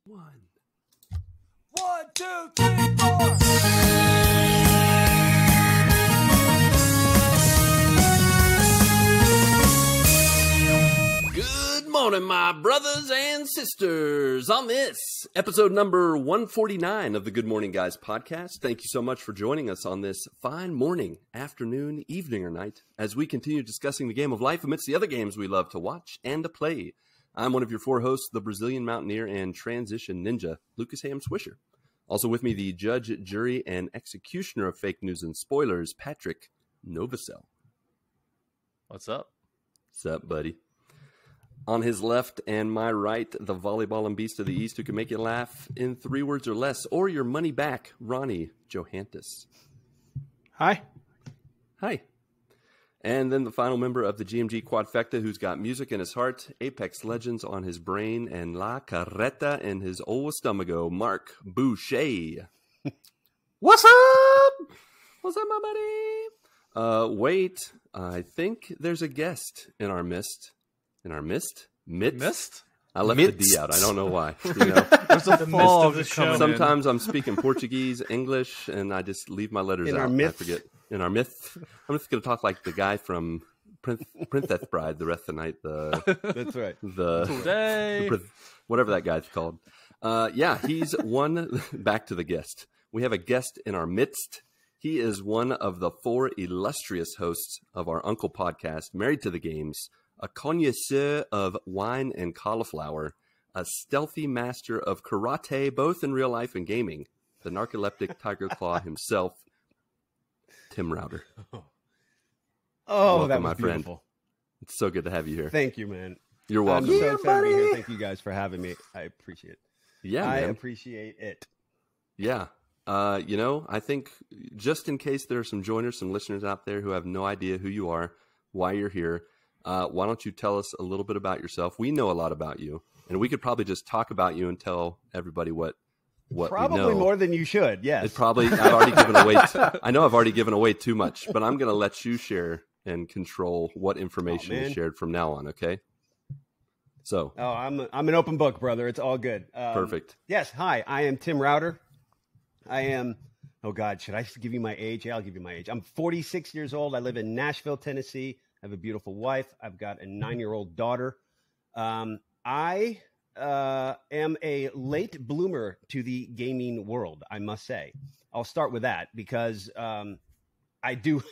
One. 1, 2, 3, 4. Good morning, my brothers and sisters. On this episode number 149 of the Good Morning Guys podcast, thank you so much for joining us on this fine morning, afternoon, evening, or night as we continue discussing the game of life amidst the other games we love to watch and to play. I'm one of your four hosts, the Brazilian Mountaineer and Transition Ninja, Lucas Ham Swisher. Also with me, the judge, jury, and executioner of fake news and spoilers, Patrick Novacell. What's up? What's up, buddy? On his left and my right, the volleyball and beast of the East who can make you laugh in 3 words or less, or your money back, Ronnie Johantis. Hi. Hi. And then the final member of the GMG Quadfecta who's got music in his heart, Apex Legends on his brain, and La Carreta in his old stomacho, Marc Boucher. What's up? What's up, my buddy? Wait, I think there's a guest in our midst. In our midst? Mist? I left the D out. I don't know why. You know? There's a fog coming Sometimes I'm speaking Portuguese, English, and I just leave my letters in out. Our myth. I forget. In our myth. I'm just going to talk like the guy from Princess Bride the rest of the night. That's right. Today. Whatever that guy's called. Yeah, he's one. Back to the guest. We have a guest in our midst. He is one of the 4 illustrious hosts of our Uncle podcast, Married to the Games, a connoisseur of wine and cauliflower, a stealthy master of karate, both in real life and gaming, the narcoleptic Tiger Claw himself, Tim Rauter. Oh, Welcome, that was my friend. beautiful. It's so good to have you here. Thank you, man. You're welcome. I'm so excited to be here. Thank you guys for having me. I appreciate it. Yeah, I man. appreciate it. Yeah. I think just in case there are some joiners, some listeners out there who have no idea who you are, why you're here, why don't you tell us a little bit about yourself? We know a lot about you, and we could probably just talk about you and tell everybody what Probably we know. more than you should, yes. I've already given away. I know I've already given away too much, but I'm going to let you share and control what information is shared from now on. Okay. So. Oh, I'm an open book, brother. It's all good. Perfect. Yes. Hi, I am Tim Rauter. I am. Oh God, should I give you my age? Yeah, I'll give you my age. I'm 46 years old. I live in Nashville, Tennessee. I have a beautiful wife. I've got a 9-year-old daughter. I am a late bloomer to the gaming world, I must say. I'll start with that because I do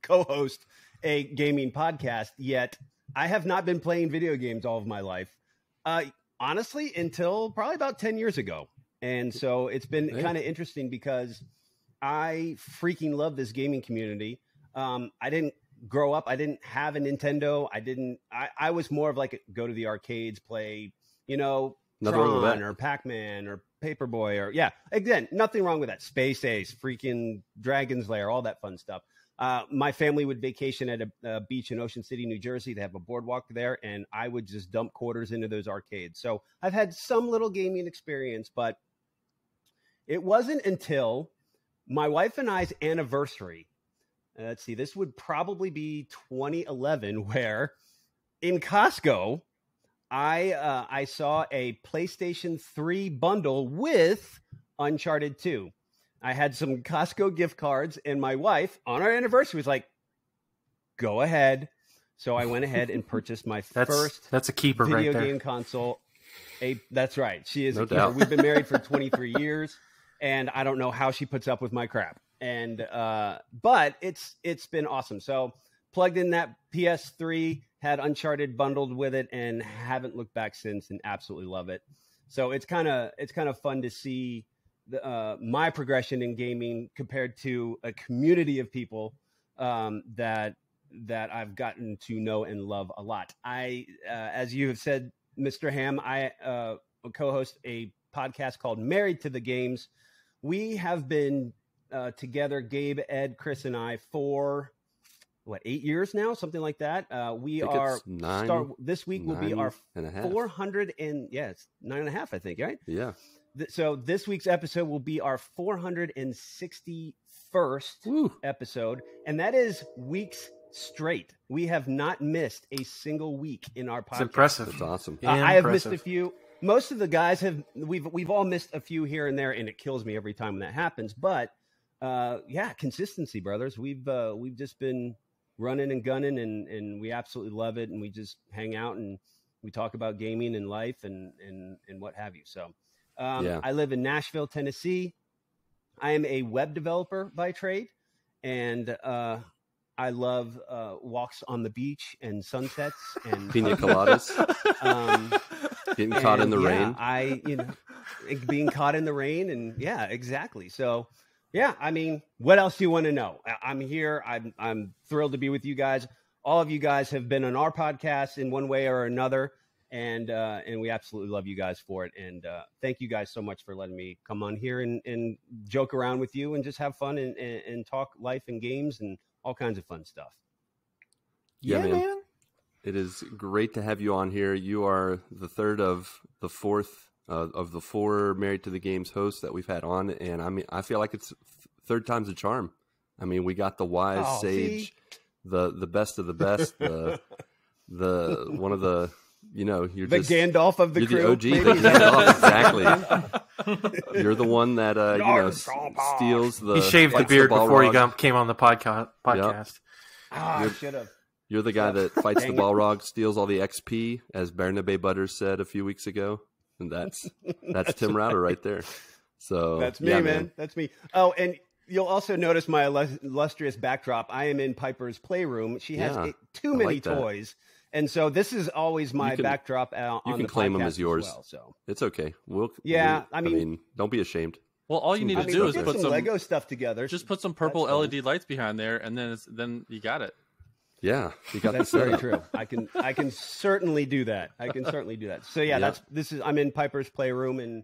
co-host a gaming podcast, yet I have not been playing video games all of my life. Honestly, until probably about 10 years ago. And so it's been kind of interesting because I freaking love this gaming community. I didn't grow up. I didn't have a Nintendo. I was more of like go to the arcades, play, Tron or Pac-Man or Paperboy or again, nothing wrong with that. Space Ace, freaking Dragon's Lair, all that fun stuff. My family would vacation at a beach in Ocean City, New Jersey. They have a boardwalk there, and I would just dump quarters into those arcades. So I've had some little gaming experience, but it wasn't until my wife and I's anniversary. Let's see, this would probably be 2011, where in Costco, I saw a PlayStation 3 bundle with Uncharted 2. I had some Costco gift cards, and my wife, on our anniversary, was like, go ahead. So I went ahead and purchased my first that's a keeper video right there. game console. That's right. She is No a keeper. doubt. We've been married for 23 years, and I don't know how she puts up with my crap. And but it's been awesome. So plugged in that PS3, had Uncharted bundled with it, and haven't looked back since, and absolutely love it. So it's kind of fun to see my progression in gaming compared to a community of people that I've gotten to know and love a lot. I, as you have said, Mr. Ham, I co-host a podcast called Married to the Games. We have been together, Gabe, Ed, Chris, and I, for 8 years now, something like that. We are this week will be our 400 and it's 9.5, I think, right? Yeah. So this week's episode will be our 461st episode, and that is weeks straight. We have not missed a single week in our podcast. It's impressive. That's awesome. I have missed a few. most of the guys we've all missed a few here and there, and it kills me every time when that happens. But yeah, consistency, brothers. We've just been running and gunning, and we absolutely love it. And we just hang out and we talk about gaming and life and what have you. So I live in Nashville, Tennessee. I am a web developer by trade, and I love walks on the beach and sunsets and Pina coladas. Getting caught in the rain. Being caught in the rain, and yeah, exactly. So, yeah, I mean, what else do you want to know? I'm here. I'm thrilled to be with you guys. All of you guys have been on our podcast in one way or another, and we absolutely love you guys for it. And thank you guys so much for letting me come on here and joke around with you and just have fun and talk life and games and all kinds of fun stuff. Yeah, man. It is great to have you on here. You are the third of the fourth of the four Married to the Games hosts that we've had on, and I mean, I feel like it's third time's a charm. I mean, we got the wise sage, the best of the best, the one of the you're the just Gandalf of the you're crew. the OG, the Gandalf, exactly. You're the one that steals the. He shaved the beard before he came on the podcast. Yep. I should have. You're the guy that fights the Balrog, steals all the XP, as Bernabe Butters said a few weeks ago, and that's Tim Rauter right there. So that's me, man. That's me. Oh, and you'll also notice my illustrious backdrop. I am in Piper's playroom. She has too many toys, and so this is always my backdrop. You can claim them as yours. Well, so it's okay. I mean, don't be ashamed. Well, all you need to do is put some Lego stuff together. Just put some purple LED lights behind there, and then you got it. Yeah, you got that's very true. I can certainly do that. So yeah, I'm in Piper's playroom, and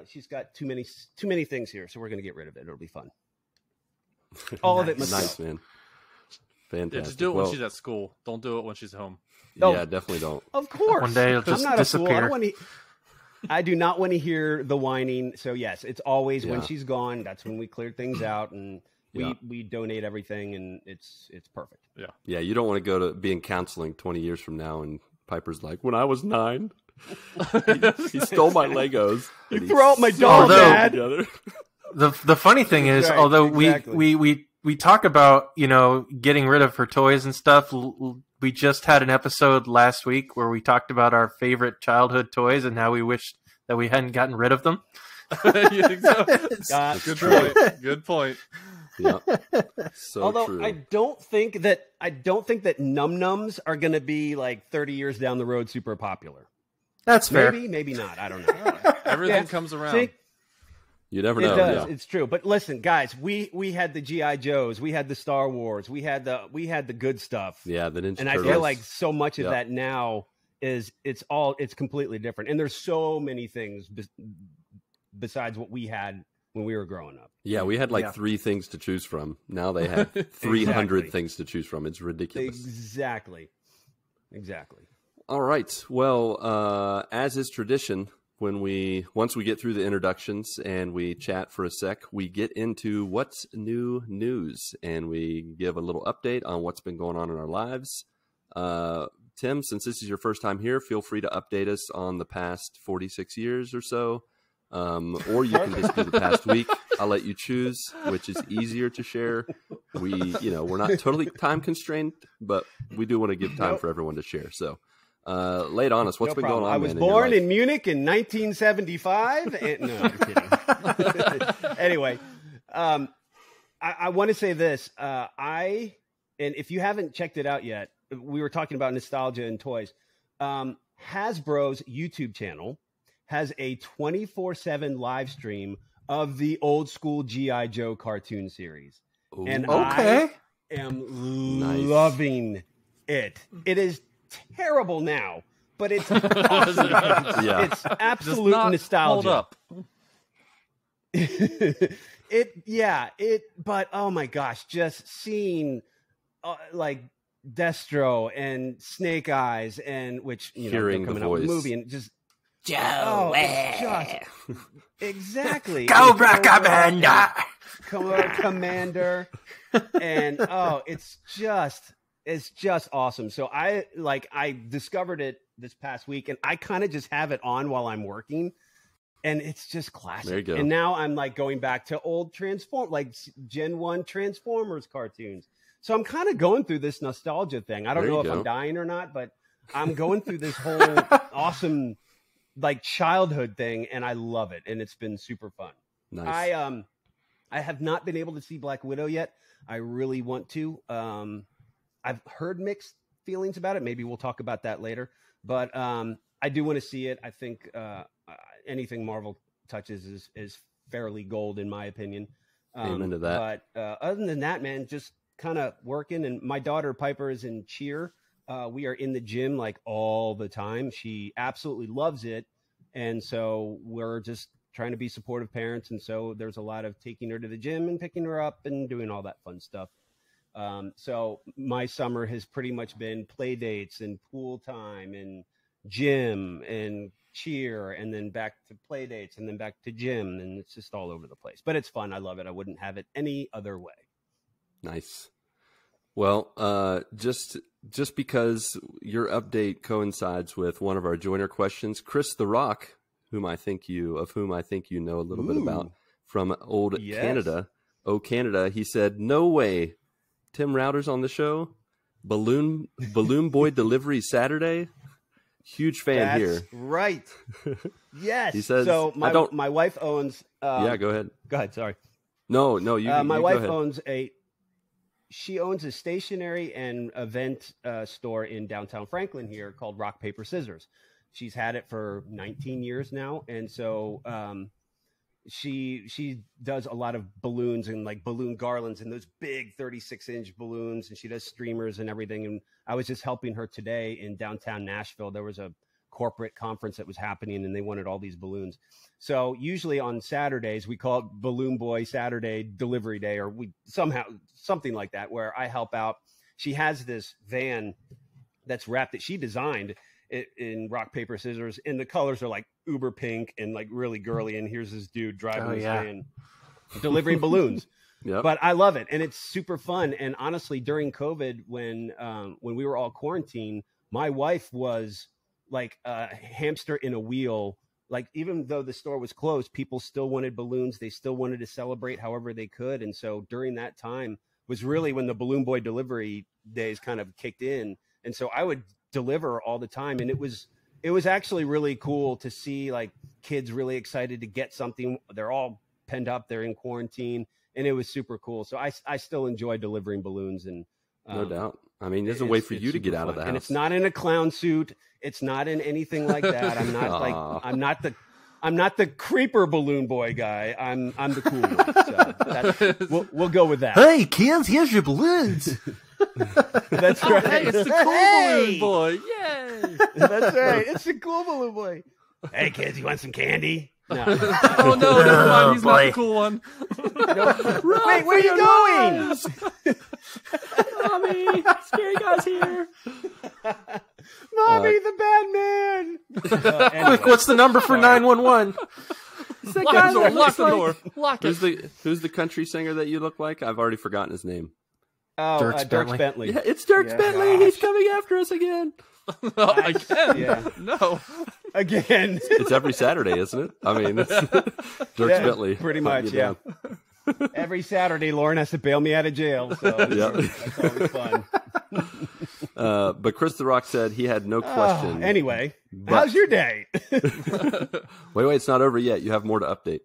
she's got too many things here, so we're gonna get rid of it. It'll be fun. All of it must nice, go. Man. Fantastic. Yeah, just do it when she's at school. Don't do it when she's home. Yeah, definitely don't. Of course. One day it'll just disappear. I do not want to hear the whining. So yes, it's always when she's gone. That's when we clear things out and we donate everything, and it's perfect. Yeah. You don't want to go to be in counseling 20 years from now, and Piper's like, when I was 9, he stole my Legos. You threw out my doll, Dad. The funny thing is, although we talk about getting rid of her toys and stuff, we just had an episode last week where we talked about our favorite childhood toys and how we wished that we hadn't gotten rid of them. You think so? Good point. Yeah. So although true. I don't think that Num Nums are going to be like 30 years down the road super popular. That's fair. Maybe not. I don't know. Everything comes around. See? You never know. It does. Yeah. It's true. But listen, guys, we had the G.I. Joes, we had the Star Wars, we had the good stuff. Yeah, the Ninja and Turtles. I feel like so much of that now it's completely different. And there's so many things besides what we had when we were growing up. Yeah, we had 3 things to choose from. Now they have 300 things to choose from. It's ridiculous. Exactly. All right. Well, as is tradition, once we get through the introductions and we chat for a sec, we get into what's new news, and we give a little update on what's been going on in our lives. Tim, since this is your first time here, feel free to update us on the past 46 years or so. Or you can just do the past week. I'll let you choose which is easier to share. We're not totally time constrained, but we do want to give time for everyone to share. So, lay it on us. What's been going on? I was born in Munich in 1975. No, I'm kidding. Anyway, I want to say this. And if you haven't checked it out yet, we were talking about nostalgia and toys. Hasbro's YouTube channel has a 24/7 live stream of the old school G.I. Joe cartoon series. Ooh. And I am loving it. It is terrible now, but it's awesome. It's absolute nostalgia. Hold up. But oh my gosh, just seeing like Destro and Snake Eyes, and which hearing coming the out with voice. the movie, and just Joe. Exactly. Cobra Commander. Commander. And it's just awesome. So I discovered it this past week, and I kind of just have it on while I'm working, and it's just classic. There you go. And now I'm like going back to old like Gen 1 Transformers cartoons. So I'm kind of going through this nostalgia thing. I don't know if I'm dying or not, but I'm going through this whole awesome like childhood thing, and I love it, and it's been super fun. Nice. I have not been able to see Black Widow yet. I really want to. I've heard mixed feelings about it. Maybe we'll talk about that later. But I do want to see it. I think anything Marvel touches is fairly gold, in my opinion. Amen to that. But other than that, man, just kind of working. And my daughter Piper is in cheer. We are in the gym like all the time. She absolutely loves it. And so we're just trying to be supportive parents. And so there's a lot of taking her to the gym and picking her up and doing all that fun stuff. So my summer has pretty much been play dates and pool time and gym and cheer, and then back to play dates and then back to gym. And it's just all over the place, but it's fun. I love it. I wouldn't have it any other way. Nice. Well, just because your update coincides with one of our joiner questions, Chris the Rock, whom I think you know a little bit about from old Canada. Oh, Canada. He said, "No way. Tim Rauter's on the show. Balloon Boy delivery Saturday." Huge fan here. Right. Yes. He says, so my wife owns. Yeah, go ahead. Go ahead. Sorry. No, you. My you wife go owns She owns a stationery and event store in downtown Franklin here called Rock, Paper, Scissors. She's had it for 19 years now, and so she does a lot of balloons and like balloon garlands and those big 36-inch balloons, and she does streamers and everything. And I was just helping her today in downtown Nashville. There was a corporate conference that was happening, and they wanted all these balloons. So usually on Saturdays, we call it Balloon Boy Saturday Delivery Day, or we somehow something like that, where I help out. She has this van that's wrapped that she designed in rock, paper, scissors, and the colors are like uber pink and like really girly. And here's this dude driving his van delivering balloons. Yep. But I love it, and it's super fun. And honestly, during COVID, when we were all quarantined, my wife was like a hamster in a wheel. Like, even though the store was closed, people still wanted balloons. They still wanted to celebrate however they could. And so during that time was really when the Balloon Boy delivery days kind of kicked in. And so I would deliver all the time. And it was actually really cool to see like kids really excited to get something. They're all penned up. They're in quarantine, and it was super cool. So I still enjoy delivering balloons, and no doubt. I mean, there's a way for you to get out of the house. And it's not in a clown suit. It's not in anything like that. I'm not I'm not the creeper balloon boy guy. I'm the cool one. So we'll go with that. Hey kids, here's your balloons. That's right. Hey, it's the cool balloon boy. Yay! That's right. It's the cool balloon boy. Hey kids, you want some candy? No. Oh no, never mind. He's not the cool one. Wait, where are you going? Mommy, scary guy's here. Mommy, the bad man. Anyway. Quick, what's the number for 911? Lock the door. Lock it. Who's the country singer that you look like? I've already forgotten his name. Oh, Dirk Bentley. Yeah, it's Dirk Bentley. Gosh. He's coming after us again. No, again? Yeah. No. Again. It's every Saturday, isn't it? I mean, it's Dirk Bentley. Pretty much, yeah. Every Saturday, Lauren has to bail me out of jail. So that's always fun. But Chris the Rock said he had no question. Anyway, how's your day? Wait, it's not over yet. You have more to update.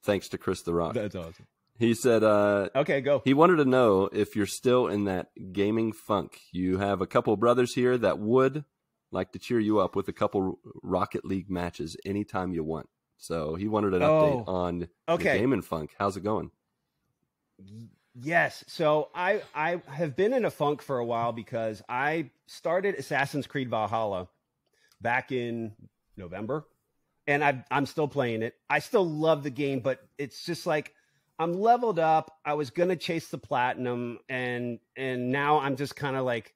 Thanks to Chris the Rock. That's awesome. He said, okay, go. He wanted to know if you're still in that gaming funk. You have a couple of brothers here that would like to cheer you up with a couple Rocket League matches anytime you want. So he wanted an update on the gaming funk. How's it going? Yes. So I have been in a funk for a while because I started Assassin's Creed Valhalla back in November, and I'm still playing it. I still love the game, but it's just like I'm leveled up. I was going to chase the platinum, and now I'm just kind of like,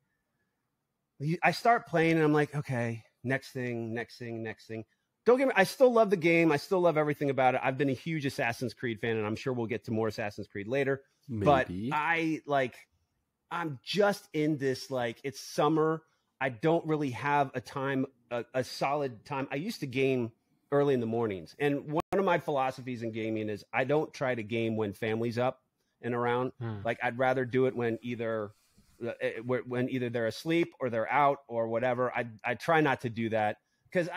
I start playing and I'm like, okay, next thing. Don't get me, I still love the game. I still love everything about it. I've been a huge Assassin's Creed fan, and I'm sure we'll get to more Assassin's Creed later. Maybe. But I'm just in this, like, it's summer. I don't really have a time a solid time. I used to game early in the mornings, and one of my philosophies in gaming is I don't try to game when family's up and around. Like I'd rather do it when either they're asleep or they're out or whatever. I try not to do that because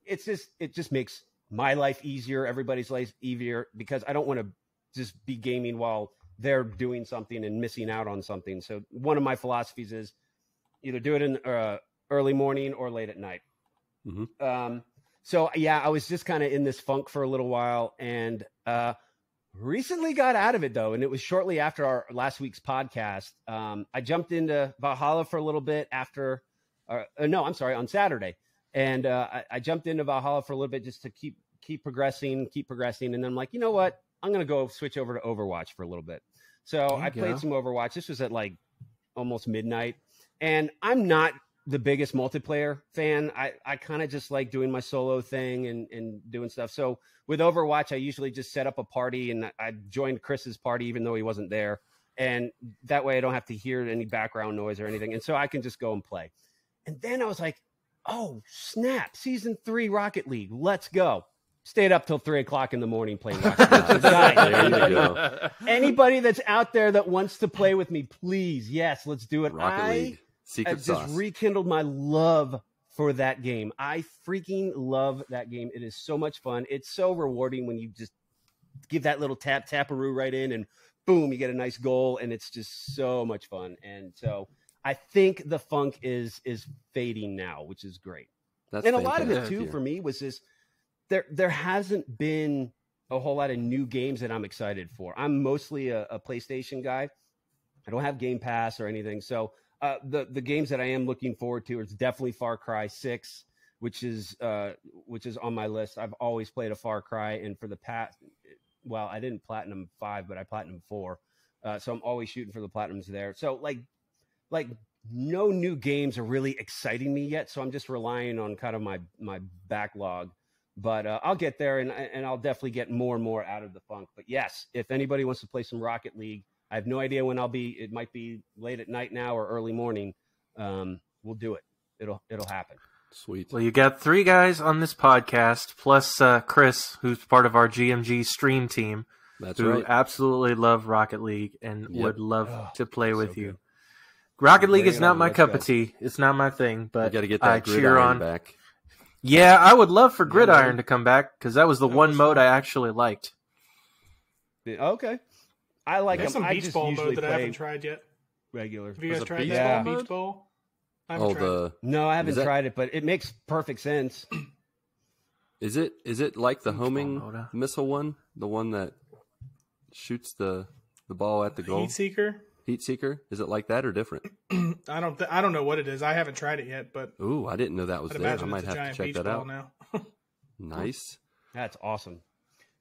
it just makes my life easier, everybody's life easier, because I don't want to just be gaming while they're doing something and missing out on something. So one of my philosophies is either do it in early morning or late at night. So yeah, I was just kind of in this funk for a little while, and recently got out of it though. And it was shortly after our last week's podcast. I jumped into Valhalla for a little bit on Saturday. And I jumped into Valhalla for a little bit just to keep progressing. And then I'm like, you know what? I'm going to go switch over to Overwatch for a little bit. So I played some Overwatch. This was at like almost midnight. And I'm not the biggest multiplayer fan. I kind of just like doing my solo thing and doing stuff. So with Overwatch, I usually just set up a party, and I joined Chris's party even though he wasn't there. And that way I don't have to hear any background noise or anything. And so I can just go and play. And then I was like, oh, snap. Season 3 Rocket League. Let's go. Stayed up till 3 o'clock in the morning playing Rocket League. There you go. Anybody that's out there that wants to play with me, please, yes, let's do it. Rocket League. Secret sauce. Just rekindled my love for that game. I freaking love that game. It is so much fun. It's so rewarding when you just give that little taparoo right in, and boom, you get a nice goal, and it's just so much fun. And so I think the funk is fading now, which is great. That's and a lot of it fantastic. too for me was just there hasn't been a whole lot of new games that I'm excited for. I'm mostly a PlayStation guy. I don't have Game Pass or anything. So the games that I am looking forward to is definitely Far Cry 6, which is on my list. I've always played a Far Cry, and for the past, well, I didn't Platinum 5, but I Platinum 4. So I'm always shooting for the Platinums there. So like no new games are really exciting me yet, so I'm just relying on kind of my backlog. But I'll get there, and I'll definitely get more and more out of the funk. But yes, if anybody wants to play some Rocket League, I have no idea when I'll be. It might be late at night now or early morning. We'll do it. It'll happen. Sweet. Well, you got 3 guys on this podcast, plus Chris, who's part of our GMG stream team, That's who right. absolutely love Rocket League and would love to play with so you. good. Rocket League Bring is it not on, my let's cup go. of tea. It's not my thing, You but got to get I that cheer gridiron on. back. Yeah, I would love for Gridiron to come back because that was the one mode I actually liked. Okay, I like There's them. some I beach just ball usually mode that I play haven't tried yet. regular. Have you guys Was it tried beach that ball beach mode? ball? I haven't tried it. No, I haven't Is that- tried it, but it makes perfect sense. Is it like the homing mode. missile one, the one that shoots the ball at the goal? Heat Seeker? Heat Seeker? Is it like that or different? I don't know what it is. I haven't tried it yet, but Ooh, I didn't know that was I'd there. I imagine might it's a have to giant check beach that ball out. now. Nice. That's awesome.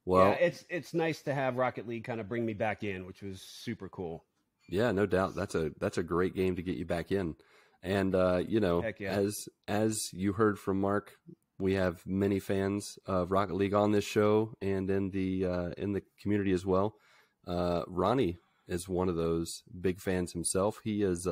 Well, Yeah, it's nice to have Rocket League kind of bring me back in, which was super cool. yeah, no doubt. That's a great game to get you back in. And Heck yeah. as you heard from Marc, we have many fans of Rocket League on this show and in the community as well. Ronnie is one of those big fans himself. He is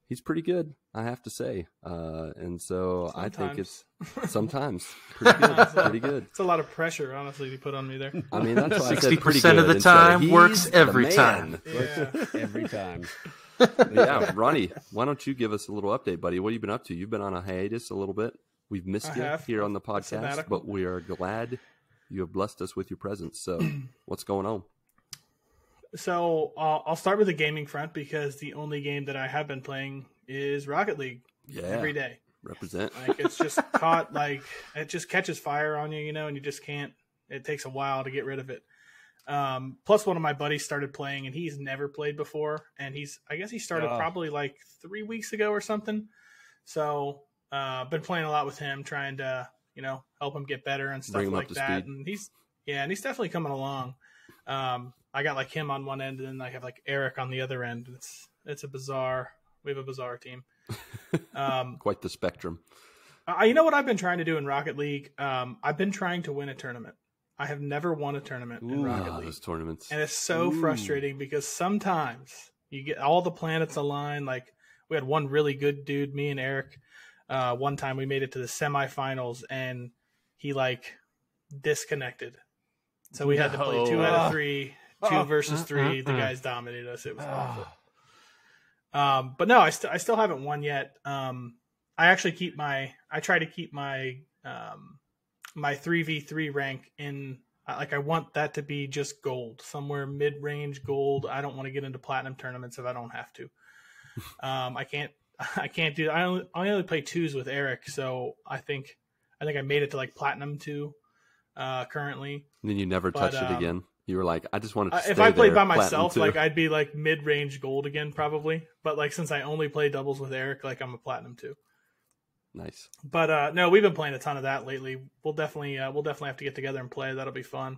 he's pretty good, I have to say. And so I think it's sometimes pretty good. Pretty good. It's a lot of pressure, honestly, to put on me there. I mean, that's why I said pretty 60% good of the instead time he's works the every man. time. Yeah. Every time. Yeah, Ronnie, why don't you give us a little update, buddy? What have you been up to? You've been on a hiatus a little bit. We've missed I you have. here on the A podcast, sabbatical. but we are glad you have blessed us with your presence. So what's going on? So I'll start with the gaming front because the only game that I have been playing is Rocket League Yeah, every day. represent. Like it's just caught, like it just catches fire on you, and you just can't. It takes a while to get rid of it. Plus, one of my buddies started playing, and he's never played before, and I guess he started probably like 3 weeks ago or something. So been playing a lot with him, trying to help him get better and stuff Bring him up like to that. speed. And he's definitely coming along. I got like him on one end, and then I have like Eric on the other end. It's a bizarre. We have a bizarre team. Quite the spectrum. You know what I've been trying to do in Rocket League? I've been trying to win a tournament. I have never won a tournament in Rocket League. Those tournaments. And it's so frustrating because sometimes you get all the planets align. Like we had one really good dude, me and Eric. One time we made it to the semifinals and he like disconnected. So we had to play 2 out of 3, 2 versus 3. The guys dominated us. It was awful. But no, I still haven't won yet. I actually try to keep my my 3v3 rank in, like, I want that to be just gold, somewhere mid-range gold. I don't want to get into platinum tournaments if I don't have to. I can't do. I only play 2s with Eric, so I think I made it to like platinum 2 currently. And then you never touched it again. You were like, I just wanted to stay if I played there, by myself, platinum 2. like I'd be like mid-range gold again probably. But like since I only play doubles with Eric, like I'm a platinum 2. Nice. But no, we've been playing a ton of that lately. We'll definitely have to get together and play. That'll be fun.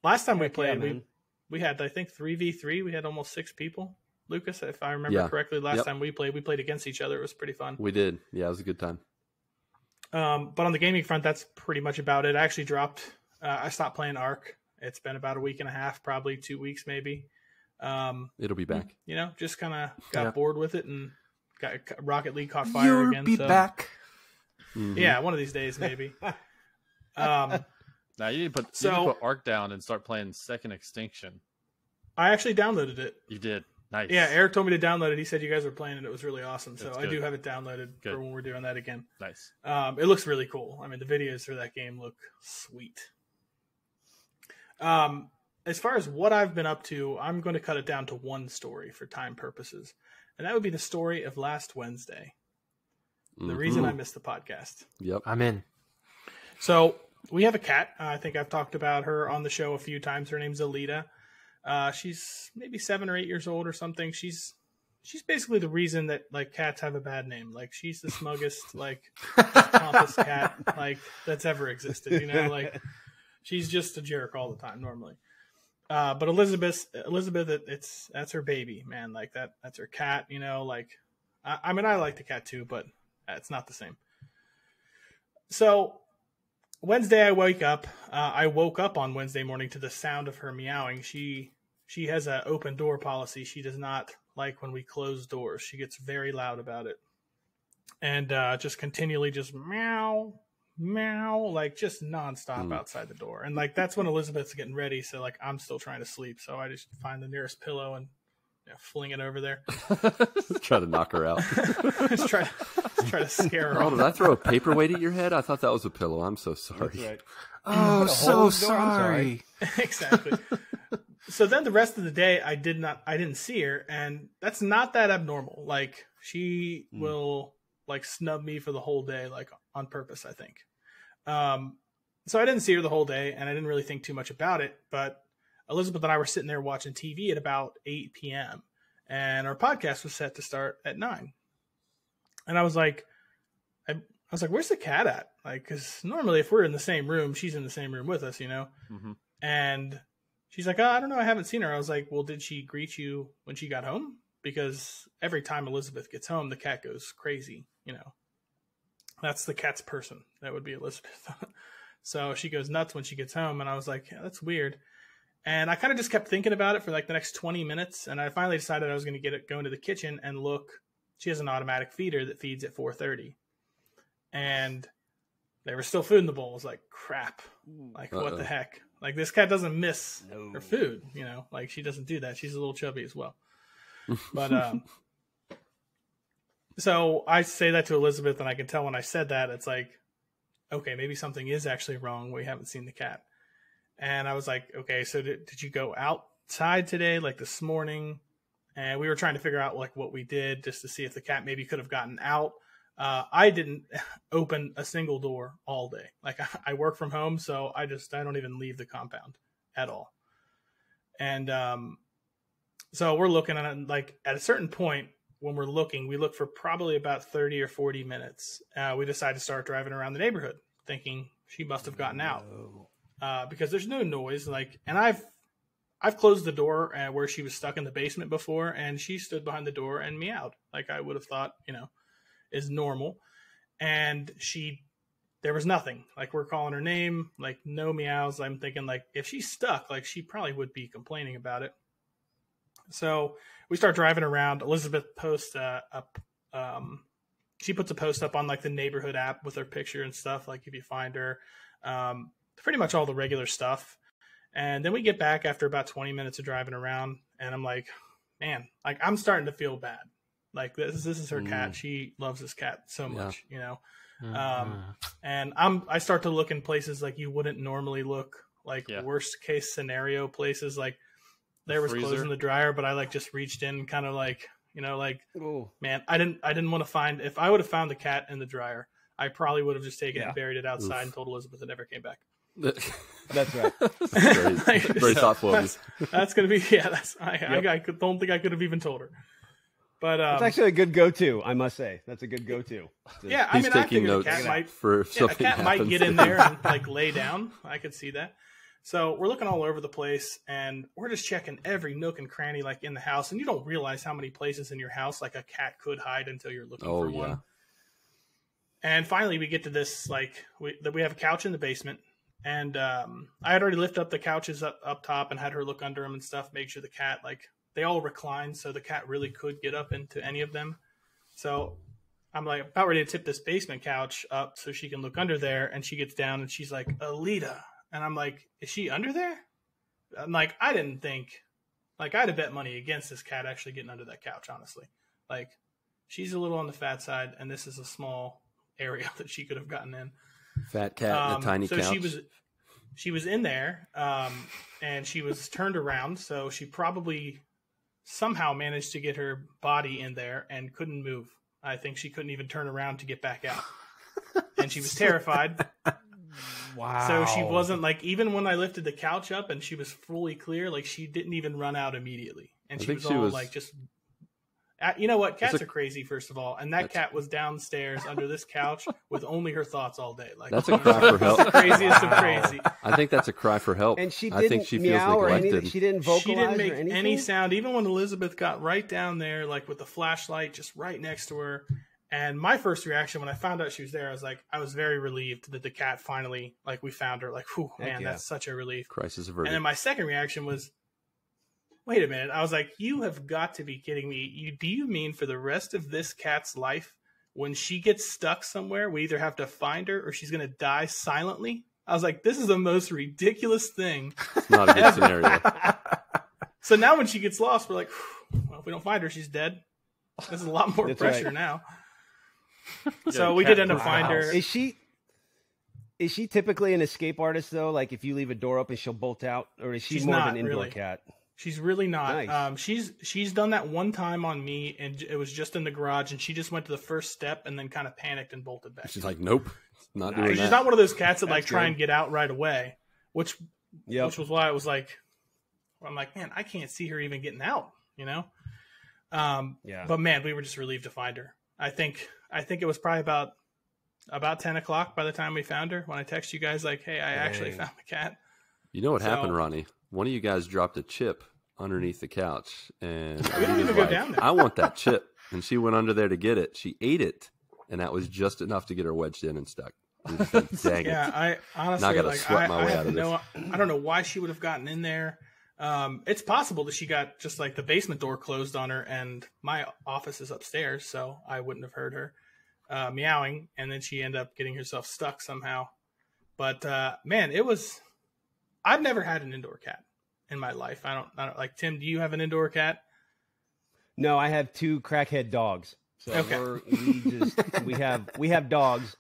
Last time we played, we had, I think, 3v3. We had almost 6 people. Lucas, if I remember correctly, last time we played against each other. It was pretty fun. We did. Yeah, it was a good time. But on the gaming front, that's pretty much about it. I actually dropped. I stopped playing Arc. It's been about a week and a half, probably 2 weeks, maybe. It'll be back. You know, just kind of got bored with it and got Rocket League caught fire again. You'll be back. Mm-hmm. Yeah, one of these days, maybe. Now you need to put Arc down and start playing Second Extinction. I actually downloaded it. You did. Nice. Yeah, Eric told me to download it. He said you guys were playing it. It was really awesome. So That's I good. do have it downloaded for when we're doing that again. Nice. It looks really cool. I mean, the videos for that game look sweet. As far as what I've been up to, I'm going to cut it down to one story for time purposes. And that would be the story of last Wednesday. The reason I missed the podcast. Yep. I'm in. So we have a cat. I think I've talked about her on the show a few times. Her name's Alita. She's maybe 7 or 8 years old or something. She's basically the reason that like cats have a bad name. Like she's the smuggest, like pompous cat like that's ever existed. You know, like she's just a jerk all the time normally. But Elizabeth, that's her baby, man. Like that's her cat. You know, like I mean, I like the cat too, but it's not the same. So Wednesday, I woke up on Wednesday morning to the sound of her meowing. She has an open door policy. She does not like when we close doors. She gets very loud about it. And just continually just meow, meow, like just nonstop outside the door. And like that's when Elizabeth's getting ready. So like I'm still trying to sleep. So I just find the nearest pillow and fling it over there. Try to knock her out. just try to scare her. Oh, did I throw a paperweight at your head? I thought that was a pillow. I'm so sorry. That's right. Oh, so sorry. Exactly. So then the rest of the day, I didn't see her, and that's not that abnormal. Like she will like snub me for the whole day, like on purpose, I think. So I didn't see her the whole day, and I didn't really think too much about it. But Elizabeth and I were sitting there watching TV at about 8 p.m. and our podcast was set to start at 9. And I was like, where's the cat at? Like, because normally if we're in the same room, she's in the same room with us, you know? Mm-hmm. And she's like, I don't know, I haven't seen her. I was like, well, did she greet you when she got home? Because every time Elizabeth gets home, the cat goes crazy, you know? That's the cat's person. That would be Elizabeth. So she goes nuts when she gets home. And I was like, yeah, that's weird. And I kind of just kept thinking about it for like the next 20 minutes. And I finally decided I was going to go into the kitchen and look. She has an automatic feeder that feeds at 4:30. And there was still food in the bowl. I was like, crap. Like, what the heck? Like, this cat doesn't miss her food, you know? Like, she doesn't do that. She's a little chubby as well. But, so I say that to Elizabeth, and I can tell when I said that, it's like, okay, maybe something is actually wrong. We haven't seen the cat. And I was like, okay, so did you go outside today, like this morning? And we were trying to figure out like what we did just to see if the cat maybe could have gotten out. I didn't open a single door all day. Like I work from home, so I don't even leave the compound at all. And so we're looking at it, like at a certain point when we're looking, we look for probably about 30 or 40 minutes. We decide to start driving around the neighborhood thinking she must have gotten out. Because there's no noise, like, and I've closed the door where she was stuck in the basement before, and she stood behind the door and meowed, like I would have thought, you know, is normal. And there was nothing. Like we're calling her name, like no meows. I'm thinking like if she's stuck, like she probably would be complaining about it. So we start driving around. Elizabeth posts a she puts a post up on like the neighborhood app with her picture and stuff. Like if you find her, pretty much all the regular stuff. And then we get back after about 20 minutes of driving around, and I'm like, man, like I'm starting to feel bad. Like this is her cat. She loves this cat so much, you know? And I start to look in places like you wouldn't normally look, like worst case scenario places. Like there was clothes in the dryer, but I like just reached in kind of like, you know, like, man, I didn't want to find, if I would have found the cat in the dryer, I probably would have just taken it and buried it outside and told Elizabeth it never came back. That's right. That's very thoughtful of you. That's going to be, I don't think I could have even told her. But it's actually a good go-to, I must say. That's a good go-to. Yeah, I mean, I think a cat might get in there and like lay down. I could see that. So we're looking all over the place, and we're just checking every nook and cranny like in the house. And you don't realize how many places in your house like a cat could hide until you're looking for one. And finally, we get to this like we have a couch in the basement, and I had already lifted up the couches up top and had her look under them and stuff, make sure the cat like. They all reclined, so the cat really could get up into any of them. So I'm like about ready to tip this basement couch up so she can look under there, and she gets down and she's like, Alita. And I'm like, is she under there? I'm like, I didn't think, like I'd have bet money against this cat actually getting under that couch, honestly. Like she's a little on the fat side, and this is a small area that she could have gotten in. Fat cat in a tiny couch. So she was in there, and she was turned around, so she probably somehow managed to get her body in there and couldn't move. I think she couldn't even turn around to get back out. And she was terrified. Wow. So she wasn't like, even when I lifted the couch up and she was fully clear, like she didn't even run out immediately. And she was like just, you know what? Cats are crazy, first of all. And that cat was downstairs under this couch with only her thoughts all day. Like that's a cry for help. That's the craziest of crazy. I think that's a cry for help. And she I think she feels neglected. She didn't vocalize. She didn't make or anything? any sound. Even when Elizabeth got right down there, like with the flashlight just right next to her. And my first reaction when I found out she was there, I was very relieved that the cat finally, like we found her. Like, whew, man, that's such a relief. Crisis averted. And then my second reaction was, wait a minute. I was like, you have got to be kidding me. Do you mean for the rest of this cat's life, when she gets stuck somewhere, we either have to find her or she's going to die silently? I was like, this is the most ridiculous thing. It's not a good scenario. So now when she gets lost, we're like, well, if we don't find her, she's dead. This is a lot more pressure now. So we did end up finding her. Is she typically an escape artist though? Like if you leave a door open, she'll bolt out, or is she more of an indoor cat? She's really not. Nice. She's done that one time on me, and it was just in the garage, and she just went to the first step and then kind of panicked and bolted back. She's like, nope, not doing that. She's not one of those cats that like try and get out right away, which was why I was like, I'm like, man, I can't see her even getting out, you know? But man, we were just relieved to find her. I think it was probably about 10 o'clock by the time we found her, when I texted you guys like, hey, I actually found the cat. You know what happened, Ronnie? One of you guys dropped a chip underneath the couch, and we didn't even go down there. I want that chip. And she went under there to get it. She ate it, and that was just enough to get her wedged in and stuck. Like, dang it. I honestly, now I gotta sweat my way out of this. I don't know why she would have gotten in there. It's possible that she got just like the basement door closed on her, and my office is upstairs, so I wouldn't have heard her meowing, and then she ended up getting herself stuck somehow. But man, I've never had an indoor cat in my life. I don't like, Tim, do you have an indoor cat? No, I have 2 crackhead dogs. So we have dogs.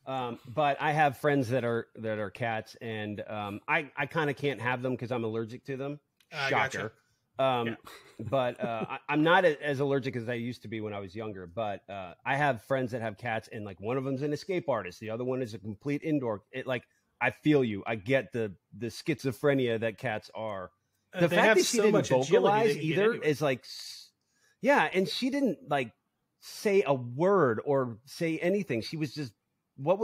But I have friends that are cats, and I kind of can't have them because I'm allergic to them. Shocker. Gotcha. But I'm not as allergic as I used to be when I was younger. But I have friends that have cats, and like one of them's an escape artist. The other one is a complete indoor. I feel you. I get the schizophrenia that cats are. The fact that she didn't vocalize either is like, yeah, and she didn't like say a word or say anything. She was just.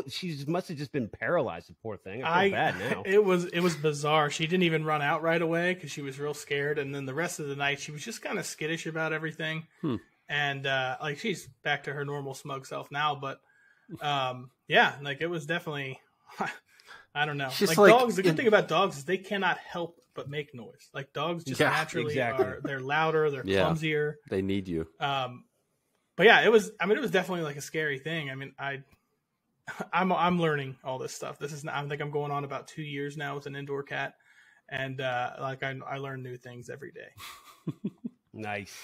She must have just been paralyzed, the poor thing. I feel bad now. It was bizarre. She didn't even run out right away because she was real scared. And then the rest of the night, she was just kind of skittish about everything. And like she's back to her normal smug self now. But like it was definitely, I don't know. Like dogs, the good thing about dogs is they cannot help but make noise. Like dogs just naturally are. They're louder. They're clumsier. They need you. but yeah, it was definitely like a scary thing. I mean, I'm learning all this stuff. I think I'm going on about 2 years now with an indoor cat. And I learn new things every day. Nice.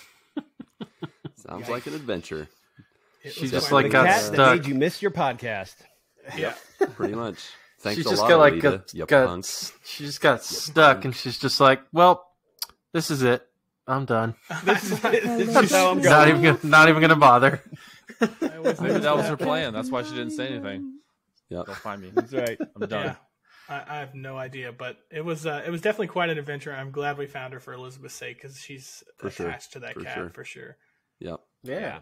Sounds like an adventure. She's just like the got cat stuck. that made you miss your podcast. Yeah, Pretty much. Thanks She a just lot, got like Alita, you punk. she just got stuck, and she's just like, well, this is it. I'm done. This is how I'm going. Not even gonna bother. Maybe that was her plan. That's why she didn't say anything. Yeah, Go find me. That's right. I'm done. yeah. I have no idea, but it was definitely quite an adventure. I'm glad we found her for Elizabeth's sake because she's attached to that cat for sure. Yep. Yeah.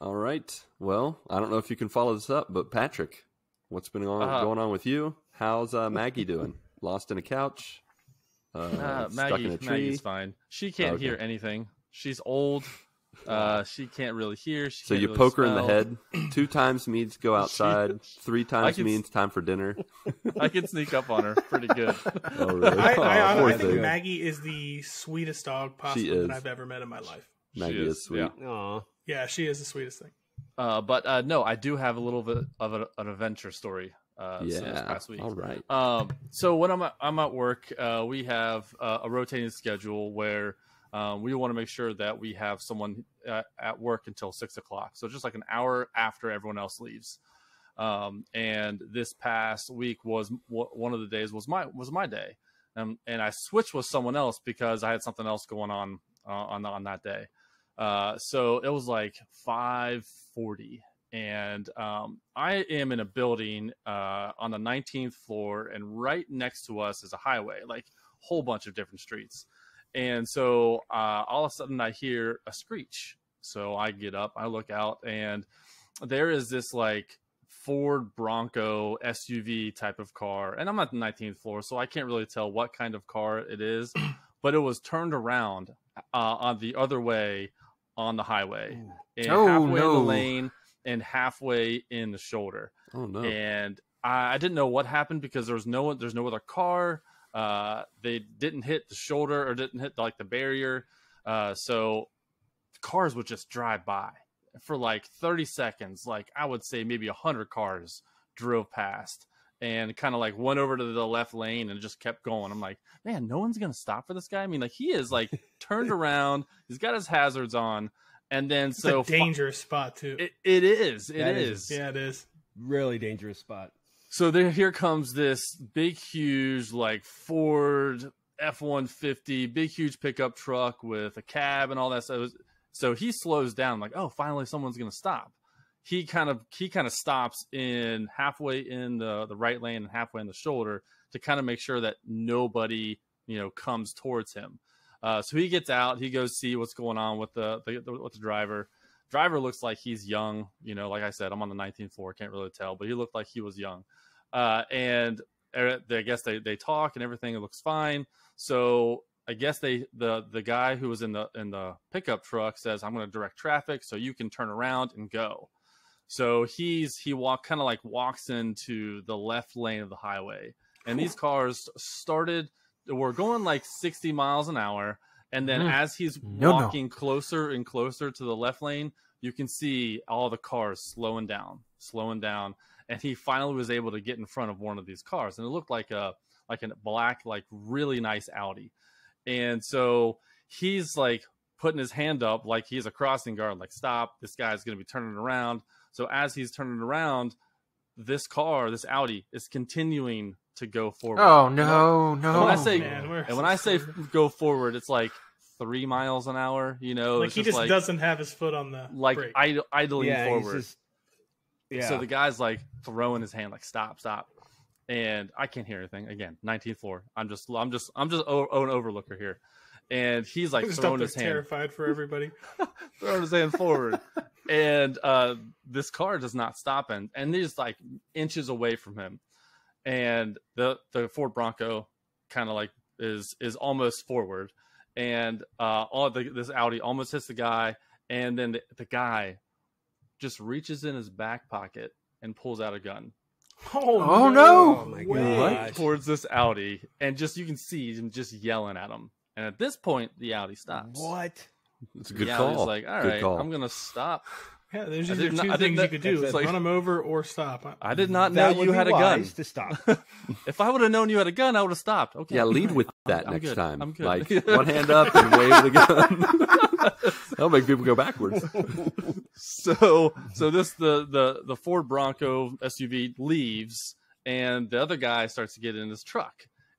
All right. Well, I don't know if you can follow this up, but Patrick, what's been going on with you? How's Maggie doing? Lost in a couch? Stuck in a tree? Maggie's fine. She can't hear anything. She's old. She can't really hear. So you poke her in the head 2 times means go outside. 3 times means time for dinner. I can sneak up on her pretty good. Oh, really? I think Maggie is the sweetest dog possibly that I've ever met in my life. Maggie is sweet. Yeah. Aw. Yeah, she is the sweetest thing. But no, I do have a little bit of an adventure story. This past week. All right. So when I'm at work, we have a rotating schedule where we want to make sure that we have someone at work until 6 o'clock. So just like an hour after everyone else leaves. And this past week was one of the days was my day. And I switched with someone else because I had something else going on that day. So it was like 5:40, and I am in a building on the 19th floor, and right next to us is a highway, like a whole bunch of different streets. And so all of a sudden I hear a screech. So I get up, I look out, and there is this like Ford Bronco SUV type of car. And I'm at the 19th floor, so I can't really tell what kind of car it is, but it was turned around on the other way on the highway. And halfway in the lane and halfway in the shoulder. Oh, no. And I didn't know what happened because there's no other car. They didn't hit the shoulder or didn't hit like the barrier. So cars would just drive by for like 30 seconds. Like I would say maybe 100 cars drove past and kind of like went over to the left lane and just kept going. I'm like, man, no one's going to stop for this guy. I mean, like he is like turned around, he's got his hazards on. And then it's a dangerous spot too. It is. Yeah, it is. Really dangerous spot. So here comes this big, huge, like Ford F-150, big, huge pickup truck with a cab and all that stuff. So he slows down, like, oh, finally someone's going to stop. He kind of stops in halfway in the right lane and halfway in the shoulder to kind of make sure that nobody, comes towards him. So he gets out, he goes see what's going on with the driver. Driver looks like he's young, like I said, I'm on the 19th floor, can't really tell, but he looked like he was young. And I guess they talk and everything, it looks fine. So I guess the guy who was in the pickup truck says, I'm going to direct traffic so you can turn around and go. So he walks into the left lane of the highway, and these cars were going like 60 miles an hour. And then as he's walking closer and closer to the left lane, you can see all the cars slowing down. And he finally was able to get in front of one of these cars. And it looked like a black, like really nice Audi. And so he's like putting his hand up like he's a crossing guard, like, stop, this guy's going to be turning around. So as he's turning around, this Audi is continuing to go forward. Oh, no. When I say go forward, it's like 3 miles an hour, Like he just doesn't have his foot on the brake. Idling forward. Yeah. So the guy's like throwing his hand, like stop. And I can't hear anything. Again, 19th floor. I'm just an overlooker here. And he's like throwing his hand. Terrified for everybody. Throwing his hand forward. And this car does not stop, and he's like inches away from him. And the Ford Bronco kind of like is almost forward, and this Audi almost hits the guy, and then the guy just reaches in his back pocket and pulls out a gun. Oh no! Oh my god! Towards this Audi, and just you can see him just yelling at him. And at this point, the Audi stops. What? It's a good I call. was like, all Good right, call. I'm gonna stop. Yeah, there's I either didn't- two I things didn't- you could do: That's run it. them over or stop. I did not know That would you be had a gun. wise to stop. If I would have known you had a gun, I would have stopped. Okay. Yeah, lead with that I'm next good. time. I'm good. Like one hand up and wave the gun. That'll make people go backwards. So this the Ford Bronco SUV leaves, and the other guy starts to get in his truck.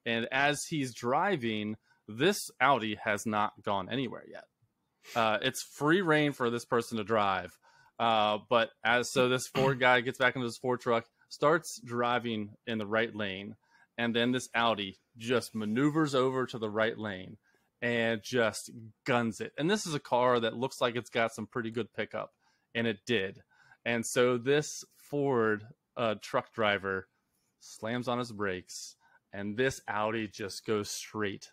And as he's driving, this Audi has not gone anywhere yet. It's free reign for this person to drive. But this Ford guy gets back into his Ford truck, starts driving in the right lane, and then this Audi just maneuvers over to the right lane and just guns it. And this is a car that looks like it's got some pretty good pickup, and it did. And so this Ford truck driver slams on his brakes, and this Audi just goes straight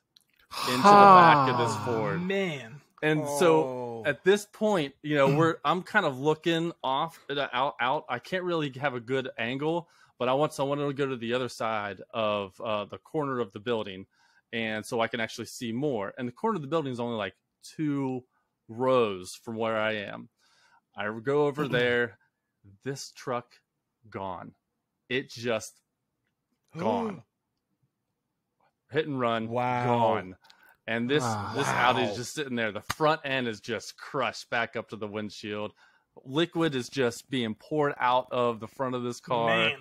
into the back of this Ford. Man. And so at this point, I'm kind of looking out. I can't really have a good angle, but I want someone to go to the other side of the corner of the building, and so I can actually see more. And the corner of the building is only like 2 rows from where I am. I go over there. This truck gone. It just gone. Hit and run. Wow. Gone. And this Audi is just sitting there. The front end is just crushed back up to the windshield. Liquid is just being poured out of the front of this car.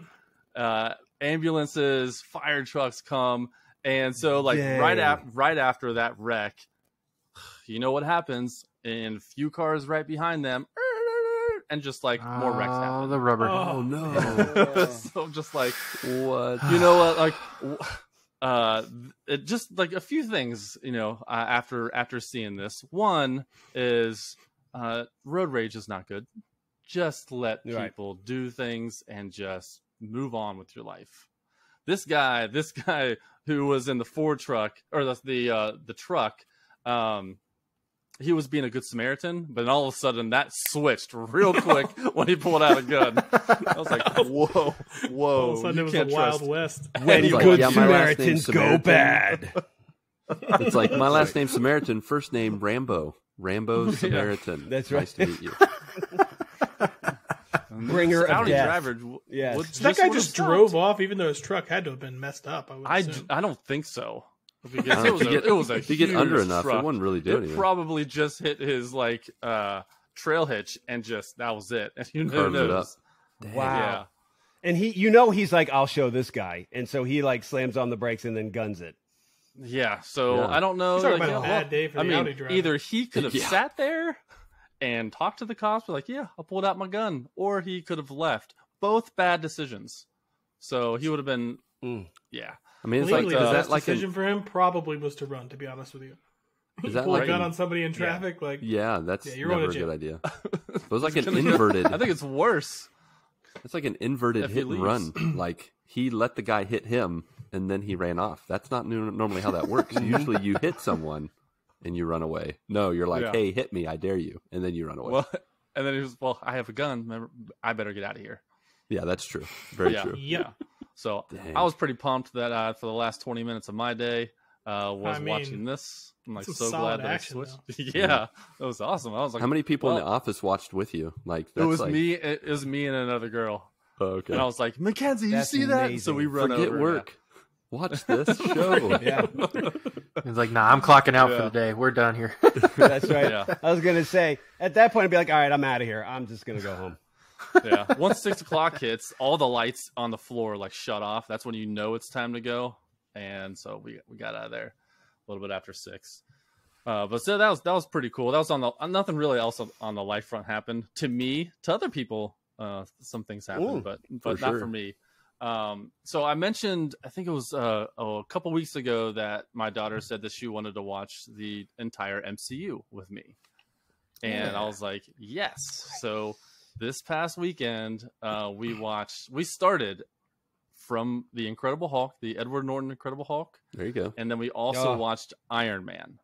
Man. Ambulances, fire trucks come. And so Dang. right after that wreck, you know what happens? And a few cars right behind them, and just like more wrecks happen. The rubber. Oh no. So I'm just like, What? you know what? Like, it just like a few things, after seeing this. One is road rage is not good. Just let people do things and just move on with your life. This guy who was in the Ford truck, or the truck, he was being a good Samaritan, but all of a sudden that switched real quick when he pulled out a gun. I was like, whoa. All of a sudden it was the Wild West. When It's like, good yeah, my last Samaritans name's go Samaritan. bad. It's like my last name's Samaritan, first name Rambo. Rambo Samaritan. That's Nice to right. meet you. Bringer of Audi death. driver. Yes. would- So that guy would've just stopped. drove off, even though his truck had to have been messed up. I would assume. I don't think so. Because I don't know, it was a if you get under huge enough, truck. it wouldn't really do It anything. probably just hit his trail hitch, and just that was it. And who Carved it knows? up. Wow. Yeah. And he's like, I'll show this guy. And so he like slams on the brakes and then guns it. Yeah. So Yeah. I don't know. He's talking like, about a bad day for the Audi driver. either he could have Yeah. sat there and talked to the cops, be like, "Yeah, I pulled out my gun," or he could have left. Both bad decisions. So he would have been. Yeah. I mean, it's Legally, like, the is that best like decision for him probably was to run. To be honest with you, is that pull like a gun on somebody in traffic, like yeah, that's you're never going a to good jail. idea. It was like an inverted. I think it's worse. It's like an inverted If he hit and run. Like he let the guy hit him and then he ran off. That's not normally how that works. Usually you hit someone and you run away. No, you're like, Yeah. hey, hit me, I dare you, and then you run away. Well, and then he was, "Well, I have a gun. I better get out of here." Yeah, that's true. Very Yeah. true. yeah. So Dang. I was pretty pumped that for the last 20 minutes of my day was I mean, watching this. I'm like some so solid glad that action, I switched. Yeah, it was awesome. I was like, How many people in well, the office watched with you? Like It that's was like, me. It was me and another girl. Oh, okay. And I was like, "Mackenzie, you That's see that?" So amazing. we run Forget over. work. Watch this show. Yeah, He's like, nah, I'm clocking out Yeah. for the day. We're done here. that's right. Yeah. I was going to say, at that point, I'd be like, all right, I'm out of here. I'm just going to go home. Yeah. Once 6 o'clock hits, all the lights on the floor like shut off. That's when you know it's time to go. And so we got out of there a little bit after 6. But so that was pretty cool. That was on the nothing really else on the life front happened to me. To other people, some things happened, but not sure. for me. So I mentioned, I think it was a couple weeks ago, that my daughter said that she wanted to watch the entire MCU with me, and I was like, yes. So this past weekend, we started from the Incredible Hulk, the Edward Norton Incredible Hulk, There you go. and then we also Oh. watched Iron Man.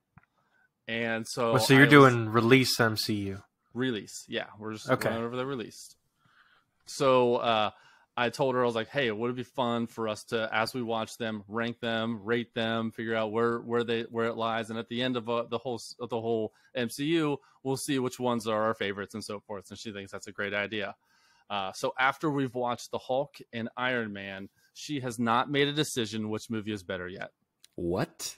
And so, So you're I was- doing release MCU. release. Yeah, we're just Okay. going over the release. So I told her, I was like, hey, would it be fun for us to, as we watch them, rank them, rate them, figure out where it lies, and at the end of the whole MCU, we'll see which ones are our favorites and so forth. And she thinks that's a great idea. So after we've watched the Hulk and Iron Man, she has not made a decision which movie is better yet. What?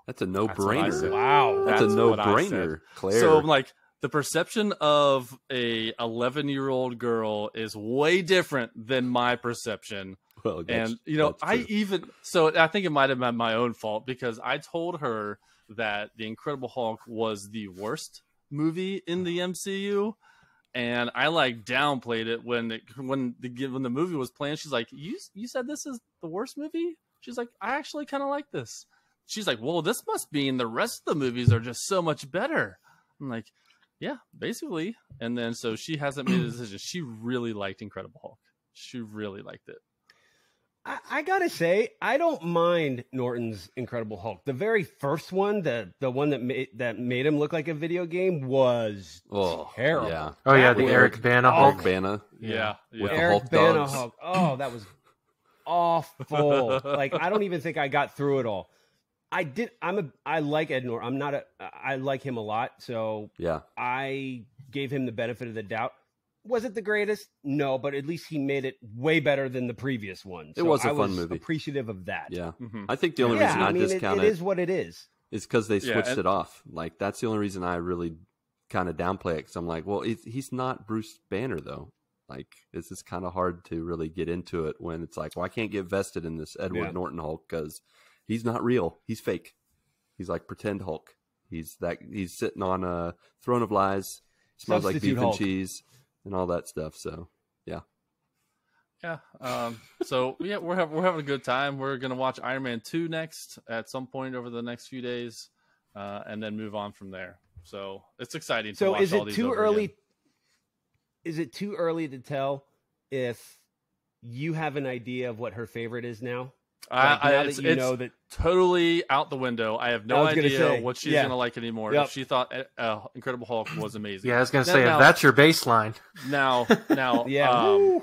That's a no-brainer. Wow, that's a no-brainer, Claire. So I'm like, the perception of a 11-year-old girl is way different than my perception. Well, and I think it might have been my own fault because I told her that The Incredible Hulk was the worst movie in the MCU, and I like downplayed it when the movie was playing. She's like, "You said this is the worst movie?" She's like, "I actually kind of like this." She's like, "Well, this must mean the rest of the movies are just so much better." I'm like, yeah, basically. And then so she hasn't made a decision. She really liked Incredible Hulk. She really liked it. I gotta say, I don't mind Norton's Incredible Hulk. The very first one, the one that made him look like a video game, was terrible. Yeah. Oh yeah, the Eric Bana Hulk. Eric Bana. Yeah. With the Eric Hulk Bana dogs. Hulk. Oh, that was awful. Like, I don't even think I got through it all. I like Ed Norton. I like him a lot. So yeah, I gave him the benefit of the doubt. Was it the greatest? No, but at least he made it way better than the previous one. So it was a I fun movie. Appreciative of that. Yeah. Mm-hmm. I think the only reason I discount it is what it is. Is because they switched it off. Like, that's the only reason I really kind of downplay it. Because I'm like, well, he's not Bruce Banner, though. Like, this is kind of hard to really get into it when it's like, well, I can't get vested in this Edward Norton Hulk because he's not real. He's fake. He's like pretend Hulk. He's sitting on a throne of lies. Smells like beef and cheese and all that stuff. So, yeah. Yeah. So we're having a good time. We're gonna watch Iron Man 2 next at some point over the next few days, and then move on from there. So it's exciting. So to watch all these too over early? Again. Is it too early to tell if you have an idea of what her favorite is now? It's totally out the window. I have no idea what she's going to like anymore. Yep. If she thought Incredible Hulk was amazing. Yeah, I was going to say, if that's your baseline. Now, yeah.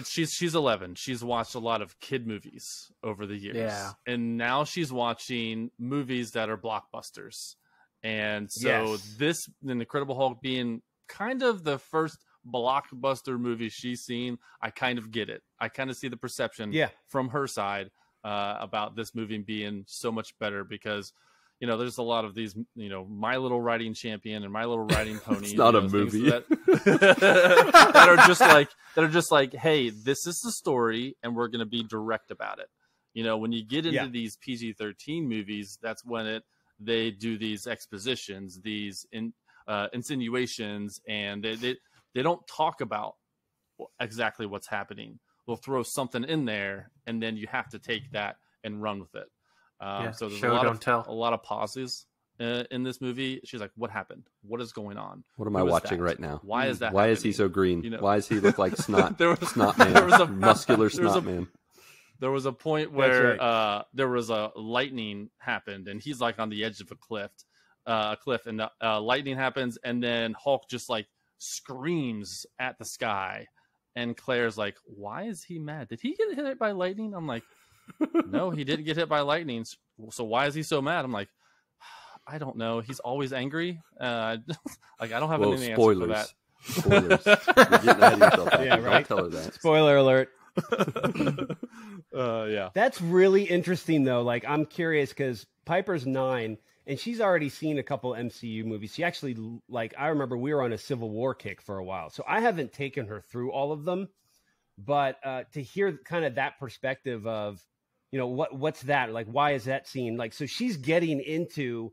She's 11. She's watched a lot of kid movies over the years. Yeah. And now she's watching movies that are blockbusters. And so the Incredible Hulk being kind of the first blockbuster movie she's seen, I kind of get it. I kind of see the perception from her side about this movie being so much better because, there's a lot of these, My Little Riding Champion and My Little Riding Pony. It's not a movie. That are just like, hey, this is the story and we're going to be direct about it. When you get into these PG-13 movies, that's when they do these expositions, these insinuations, and they don't talk about exactly what's happening. They'll throw something in there, and then you have to take that and run with it. So there's a lot of pauses in this movie. She's like, "What happened? What is going on? What am I watching right now? Why is that? Why happening? is he so green? Why does he look like snot? Snot man. There was a muscular snot man. There was a point where there was a lightning happened, and he's like on the edge of a cliff, and lightning happens, and then Hulk just like screams at the sky, and Claire's like, "Why is he mad? Did he get hit by lightning?" I'm like, "No, he didn't get hit by lightning. So why is he so mad?" I'm like, "I don't know. He's always angry. I don't have any answer for that." Spoilers. You're getting ahead of yourself. Yeah, right. Don't tell her that. Spoiler alert. Yeah. That's really interesting, though. Like, I'm curious because Piper's 9, and she's already seen a couple MCU movies. She actually, I remember we were on a Civil War kick for a while, so I haven't taken her through all of them. But to hear kind of that perspective of, what's that? Like, why is that scene? Like, so she's getting into,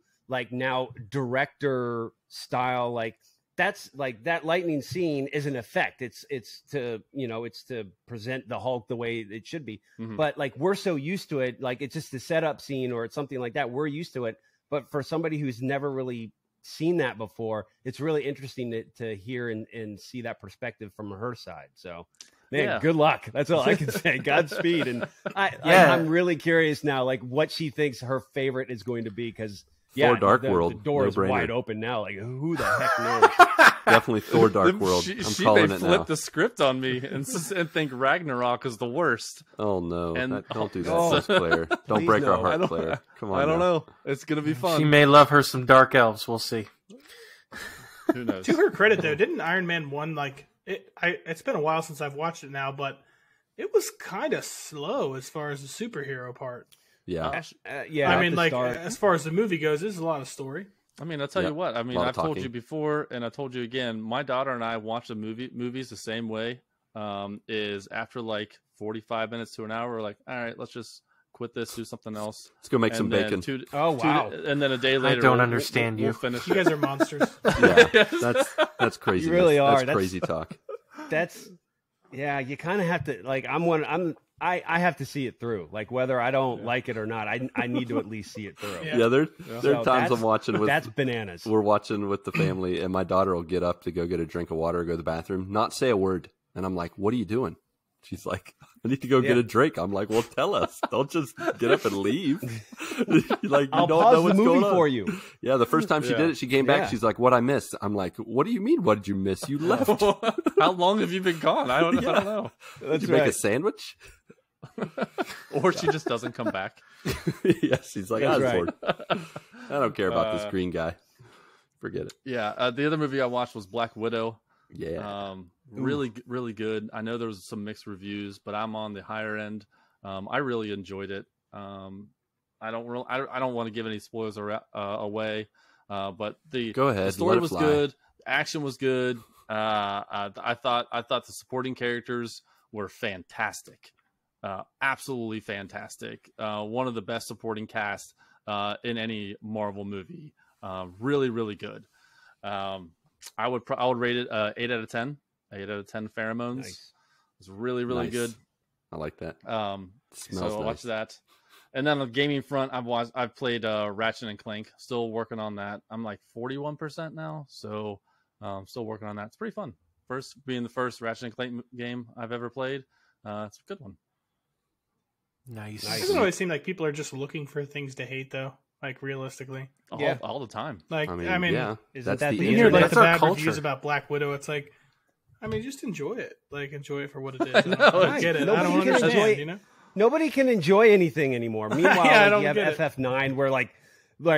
now director style, that's like that lightning scene is an effect. It's to present the Hulk the way it should be. Mm-hmm. But we're so used to it, it's just a setup scene or it's something like that. We're used to it. But for somebody who's never really seen that before, it's really interesting to hear and see that perspective from her side. So, man, good luck. That's all I can say. Godspeed. And I'm really curious now, what she thinks her favorite is going to be because. Yeah, Dark World. The door is no-brainer. wide open now. Who the heck knows? Definitely Thor: Dark World. She may calling it flip now. the script on me and think Ragnarok is the worst. Oh no! And- Don't do that, Oh. sis, Claire. Don't Please break no. our I heart, don't- Claire. Come on. I don't now. know. It's gonna be fun. She may love her some dark elves. We'll see. Who knows? To her credit, though, didn't Iron Man 1, like, it's been a while since I've watched it now, but it was kind of slow as far as the superhero part. Yeah. Yeah, I at mean, the like, start. as far as the movie goes, there's a lot of story. I mean, I'll tell Yep. you what. I mean, Lot of I've told talking. you before, and I told you again. My daughter and I watch the movies the same way. Is after like 45 minutes to an hour, we're like, all right, let's just quit this, do something else. Let's go make some And then bacon. Oh, wow. and then a day later, don't understand we'll you. finish. You guys are monsters. Yeah, that's crazy. You really are. That's That's- crazy talk. That's yeah. You kind of have to like. I have to see it through. Like whether I don't like it or not, I need to at least see it through. Yeah. Yeah, there So are times that's- I'm watching with. That's bananas. We're watching with the family, and my daughter will get up to go get a drink of water, or go to the bathroom, not say a word, and I'm like, "What are you doing?" She's like, "I need to go get Yeah. a drink." I'm like, "Well, tell us. Don't just get up and leave." Like, you I'll don't pause know what's the movie going on. for you. Yeah, the first time she Yeah. did it, she came back. Yeah. She's like, "What I missed?" I'm like, "What do you mean? What did you miss? You left. How long have you been gone? I don't know. Did you make a sandwich?" Or she just doesn't come back. Yes, he's like, That's "I right. was bored. I don't care about this green guy. Forget it." Yeah, the other movie I watched was Black Widow. Yeah, Really good. I know there was some mixed reviews, but I'm on the higher end. I really enjoyed it. I don't want to give any spoilers away, but the Go ahead, The story let it was fly. good. The action was good. I thought the supporting characters were fantastic. Absolutely fantastic. One of the best supporting casts in any Marvel movie. Really, really good. I would rate it 8 out of 10. 8 out of 10 pheromones. Nice. It's really, really Nice. good. I like that. So Smells I'll nice. watch that. And then on the gaming front, I've played Ratchet and Clank. Still working on that. I'm like 41% now, so still working on that. It's pretty fun. Being the first Ratchet and Clank game I've ever played. It's a good one. Nice. Nice. It doesn't always seem like people are just looking for things to hate, though. Like, realistically. Yeah. All the time. Like, I mean, I mean, yeah, Isn't that's that the the you hear internet. like That's the our bad culture. reviews about Black Widow. It's like, I mean, just enjoy it. Like, enjoy it for what it is. I don't get it. I Nobody don't can understand. enjoy- You know? Nobody can enjoy anything anymore. Meanwhile, Yeah, I like, don't you have get it. FF9 where like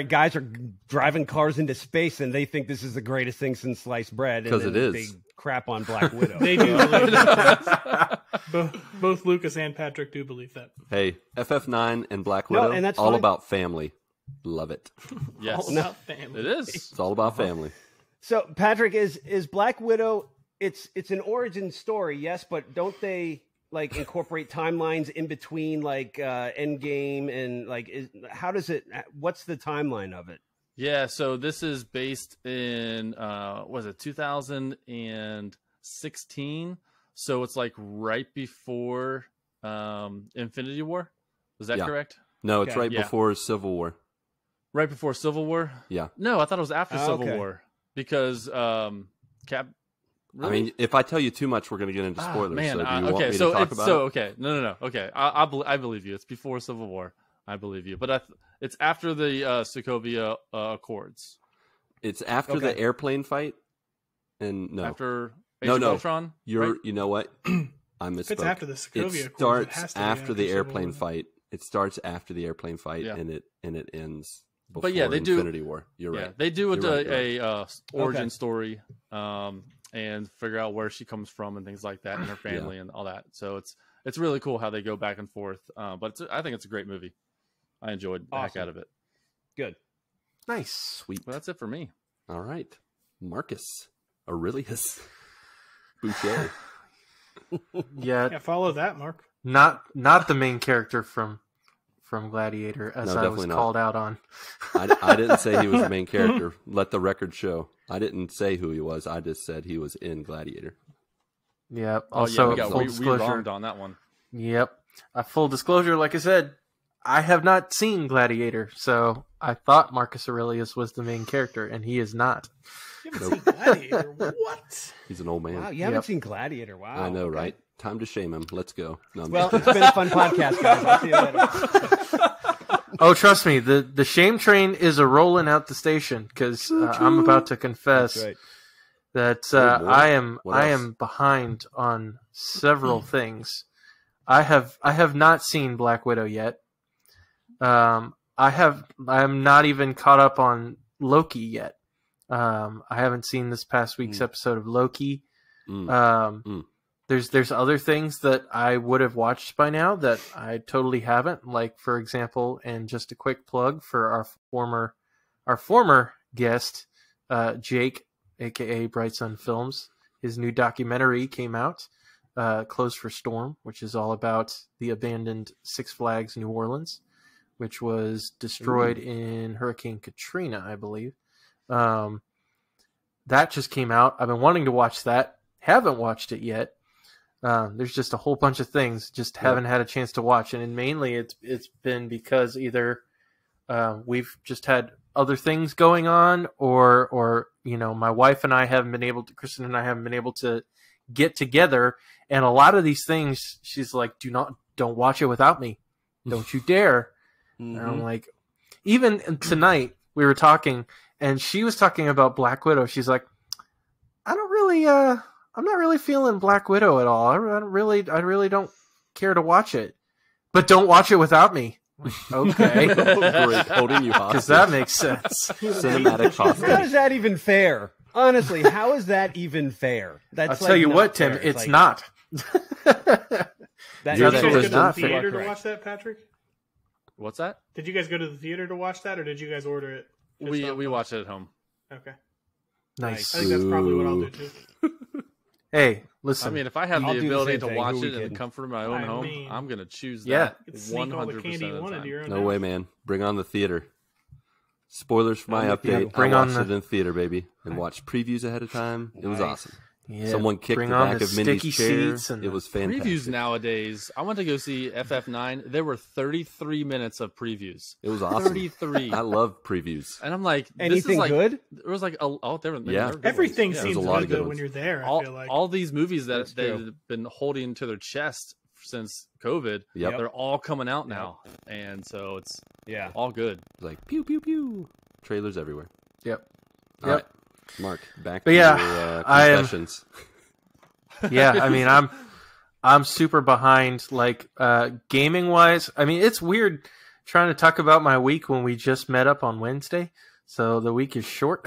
guys are driving cars into space and they think this is the greatest thing since sliced bread. And 'Cause then it They is. crap on Black Widow. They do believe that. Both Lucas and Patrick do believe that. Hey, FF9 and Black No, Widow, and that's all fine. about family. Love it. Yes. All about family. It is. It's all about family. So Patrick, is Black Widow? It's an origin story, yes, but don't they like incorporate timelines in between like Endgame and like how does it? What's the timeline of it? Yeah, so this is based in was it 2016? So it's like right before Infinity War. Is that Yeah. correct? No, it's Okay. right Yeah. before Civil War. Right before Civil War? Yeah. No, I thought it was after Oh, Civil okay. War because Cap. Really? I mean, if I tell you too much, we're going to get into spoilers. Man, so do you want okay, me so to talk it's about so it? okay. No. Okay, I believe you. It's before Civil War. I believe you, but it's after the Sokovia Accords. It's after Okay. the airplane fight. And no, After Age No, of no. Ultron, you're. right? You know what? I If it's misspoke. after the Sokovia Accords, It it starts has to be after the Civil airplane War. fight. It starts after the airplane fight, Yeah. and it ends before But yeah, they do- Infinity War. You're Yeah, right. they do You're right, a origin Okay. story, and figure out where she comes from and things like that, and her family and all that. So it's really cool how they go back and forth. But I think it's a great movie. I enjoyed the heck Awesome. out of it. Good. Nice. Sweet. But that's it for me. All right, Marcus Aurelius Boucher. Yeah, Yeah, follow that, Mark. not the main character from Gladiator, as No, I was definitely not. called out on. I didn't say he was the main character. Let the record show. I didn't say who he was. I just said he was in Gladiator. Yep. Oh Also, yeah, full we disclosure. wronged on that one. Yep. Full disclosure, like I said, I have not seen Gladiator, so I thought Marcus Aurelius was the main character, and he is not. You haven't seen Gladiator. What? He's an old man. Wow, you haven't Yep. seen Gladiator. Wow. I know, okay. right? Time to shame him. Let's go. No, I'm Well, just it's been a fun podcast, guys. I'll see you later. Oh, trust me, the shame train is a rolling out the station because I'm about to confess. That's right. that boy. I What else? am behind on several things. I have not seen Black Widow yet. I'm not even caught up on Loki yet. I haven't seen this past week's episode of Loki. There's other things that I would have watched by now that I totally haven't. Like, for example, and just a quick plug for our former guest, Jake, aka Bright Sun Films. His new documentary came out, Closed for Storm, which is all about the abandoned Six Flags New Orleans, which was destroyed in Hurricane Katrina, I believe. That just came out. I've been wanting to watch that. Haven't watched it yet. There's just a whole bunch of things just haven't had a chance to watch, and mainly it's been because either we've just had other things going on, or my wife and I haven't been able to, Kristen and I haven't been able to get together, and a lot of these things she's like, don't watch it without me, don't you dare. And I'm like, even tonight we were talking, and she was talking about Black Widow. She's like, I'm not really feeling Black Widow at all. I really don't care to watch it, but don't watch it without me. Okay. Great, holding you hostage. Because that makes sense. Cinematic hostage. How is that even fair? Honestly, how is that even fair? I'll tell you what, Tim, fair. it's not. That Did you guys is go to the not fair. theater to watch that, Patrick? What's that? Did you guys go to the theater to watch that, or did you guys order it? We watched it at home. Okay. Nice. I think that's probably what I'll do too. Hey, listen. I mean, if I have I'll the do the ability same to thing. watch Who we it in the kidding? comfort of my own I home, mean- I'm going to choose Yeah. that. You can sneak all the 100% candy you of the want into time. your own No house. way, man. Bring on the theater. Spoilers for my update. bring I on watched the- it in theater, baby, and watched previews ahead of time. It was awesome. Yeah, Someone kicked bring the on back the of Mindy's sticky chair. seats and It was fantastic. Previews nowadays. I went to go see FF9. There were 33 minutes of previews. It was awesome. 33. I love previews. And I'm like, this Anything is like, good? There was like, there were Yeah. good Everything ones. Yeah. seems There's a lot good of good though ones. when you're there. I all, feel like all these movies that That's true. they've been holding to their chest since COVID, Yep. they're all coming out now. And so it's Yeah. all good. Like pew pew pew. Trailers everywhere. Yep. All right, Mark, back But to yeah, your I am- confessions. Yeah, I mean, I'm super behind, like, gaming wise. I mean, it's weird trying to talk about my week when we just met up on Wednesday, so the week is short.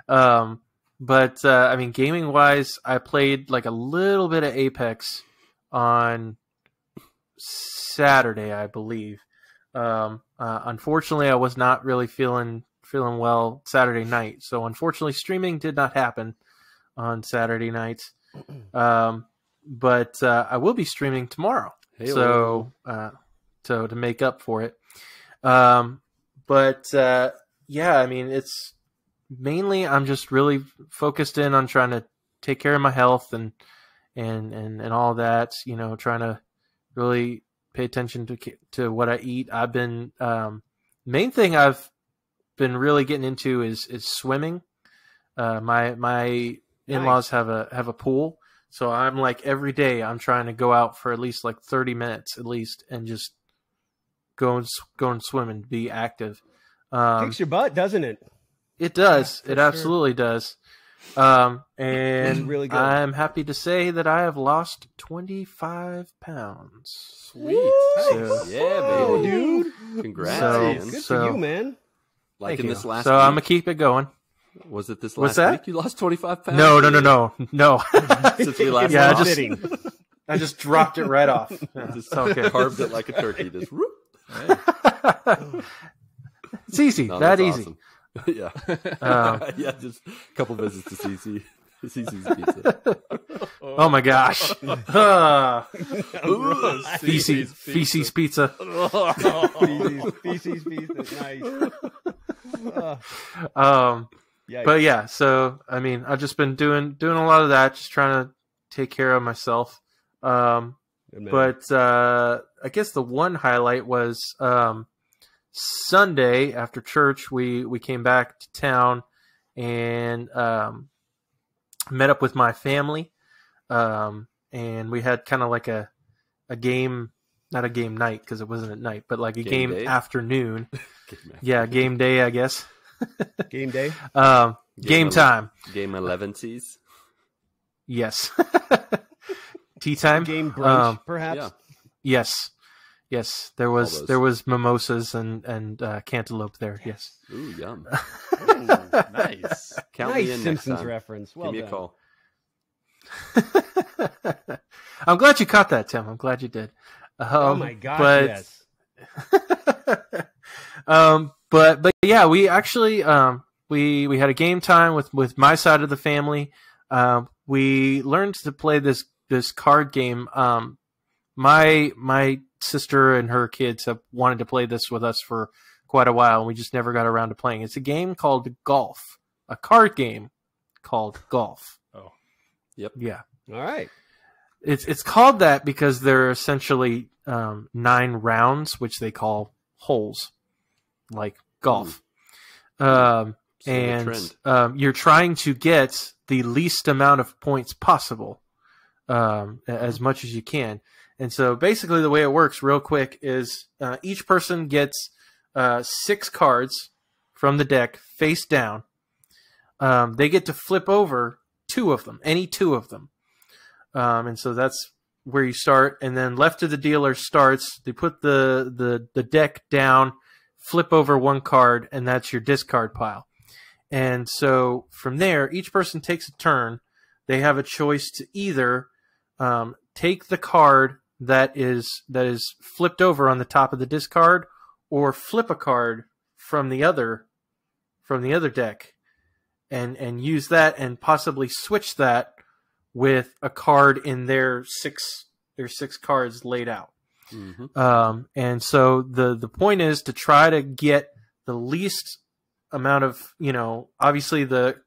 But I mean, gaming wise, I played like a little bit of Apex on Saturday, I believe. Unfortunately, I was not really feeling well Saturday night, so unfortunately, streaming did not happen on Saturday night. But I will be streaming tomorrow, so to make up for it. But yeah, I mean, it's mainly I'm just really focused in on trying to take care of my health and all that. You know, trying to really pay attention to what I eat. I've been main thing I've been really getting into is swimming. My in-laws have a pool, so I'm like every day I'm trying to go out for at least like 30 minutes at least and just go and swim and be active. Kicks your butt, doesn't it? It does. Yeah, it for absolutely does. And really good. I'm happy to say that I have lost 25 pounds. Sweet. So- Yeah, Oh, baby. dude. Congrats, So- man. Good So- for you, man. Like Thank in you. this last So week. I'm gonna keep it going. Was it this What's last that? week you lost 25 pounds? No. Since we last Yeah, talked? just- I just dropped it right off. Just okay. carved it like a turkey. Just whoop. It's easy. No, that that's easy. awesome. Yeah. Yeah, just a couple visits to CC. CC's Pizza. Oh my gosh. Feces Feces pizza. Feces, nice. Yeah, But yeah, so I mean, I've just been doing a lot of that, just trying to take care of myself. But I guess the one highlight was Sunday after church. We came back to town and met up with my family, and we had kind of like a game, not a game night because it wasn't at night, but like a Game game day? afternoon. Yeah, game day, I guess. Game day. Game time. Game 11 C's. Yes. Tea time. Game brunch, perhaps. Yeah. Yes. There was mimosas and cantaloupe there. Yes. Ooh, yum. Ooh, nice. Count me Nice in next Simpsons time. reference. Well Give me a done. call. I'm glad you caught that, Tim. I'm glad you did. Oh my gosh, but, yes. but yeah, we actually we had a game time with my side of the family. We learned to play this card game. My sister and her kids have wanted to play this with us for quite a while, and we just never got around to playing. It's a game called Golf, a card game called Golf. Oh, yep. Yeah. All right. It's called that because there are essentially 9 rounds, which they call holes, like golf. And you're trying to get the least amount of points possible, as much as you can. And so basically the way it works real quick is each person gets 6 cards from the deck face down. They get to flip over 2 of them, any 2 of them. And so that's where you start. And then left of the dealer starts. They put the deck down, flip over 1 card, and that's your discard pile. And so from there, each person takes a turn. They have a choice to either take the card that is flipped over on the top of the discard, or flip a card from the other deck, and use that and possibly switch that with a card in their 6 cards laid out. Mm-hmm. And so the point is to try to get the least amount of, obviously the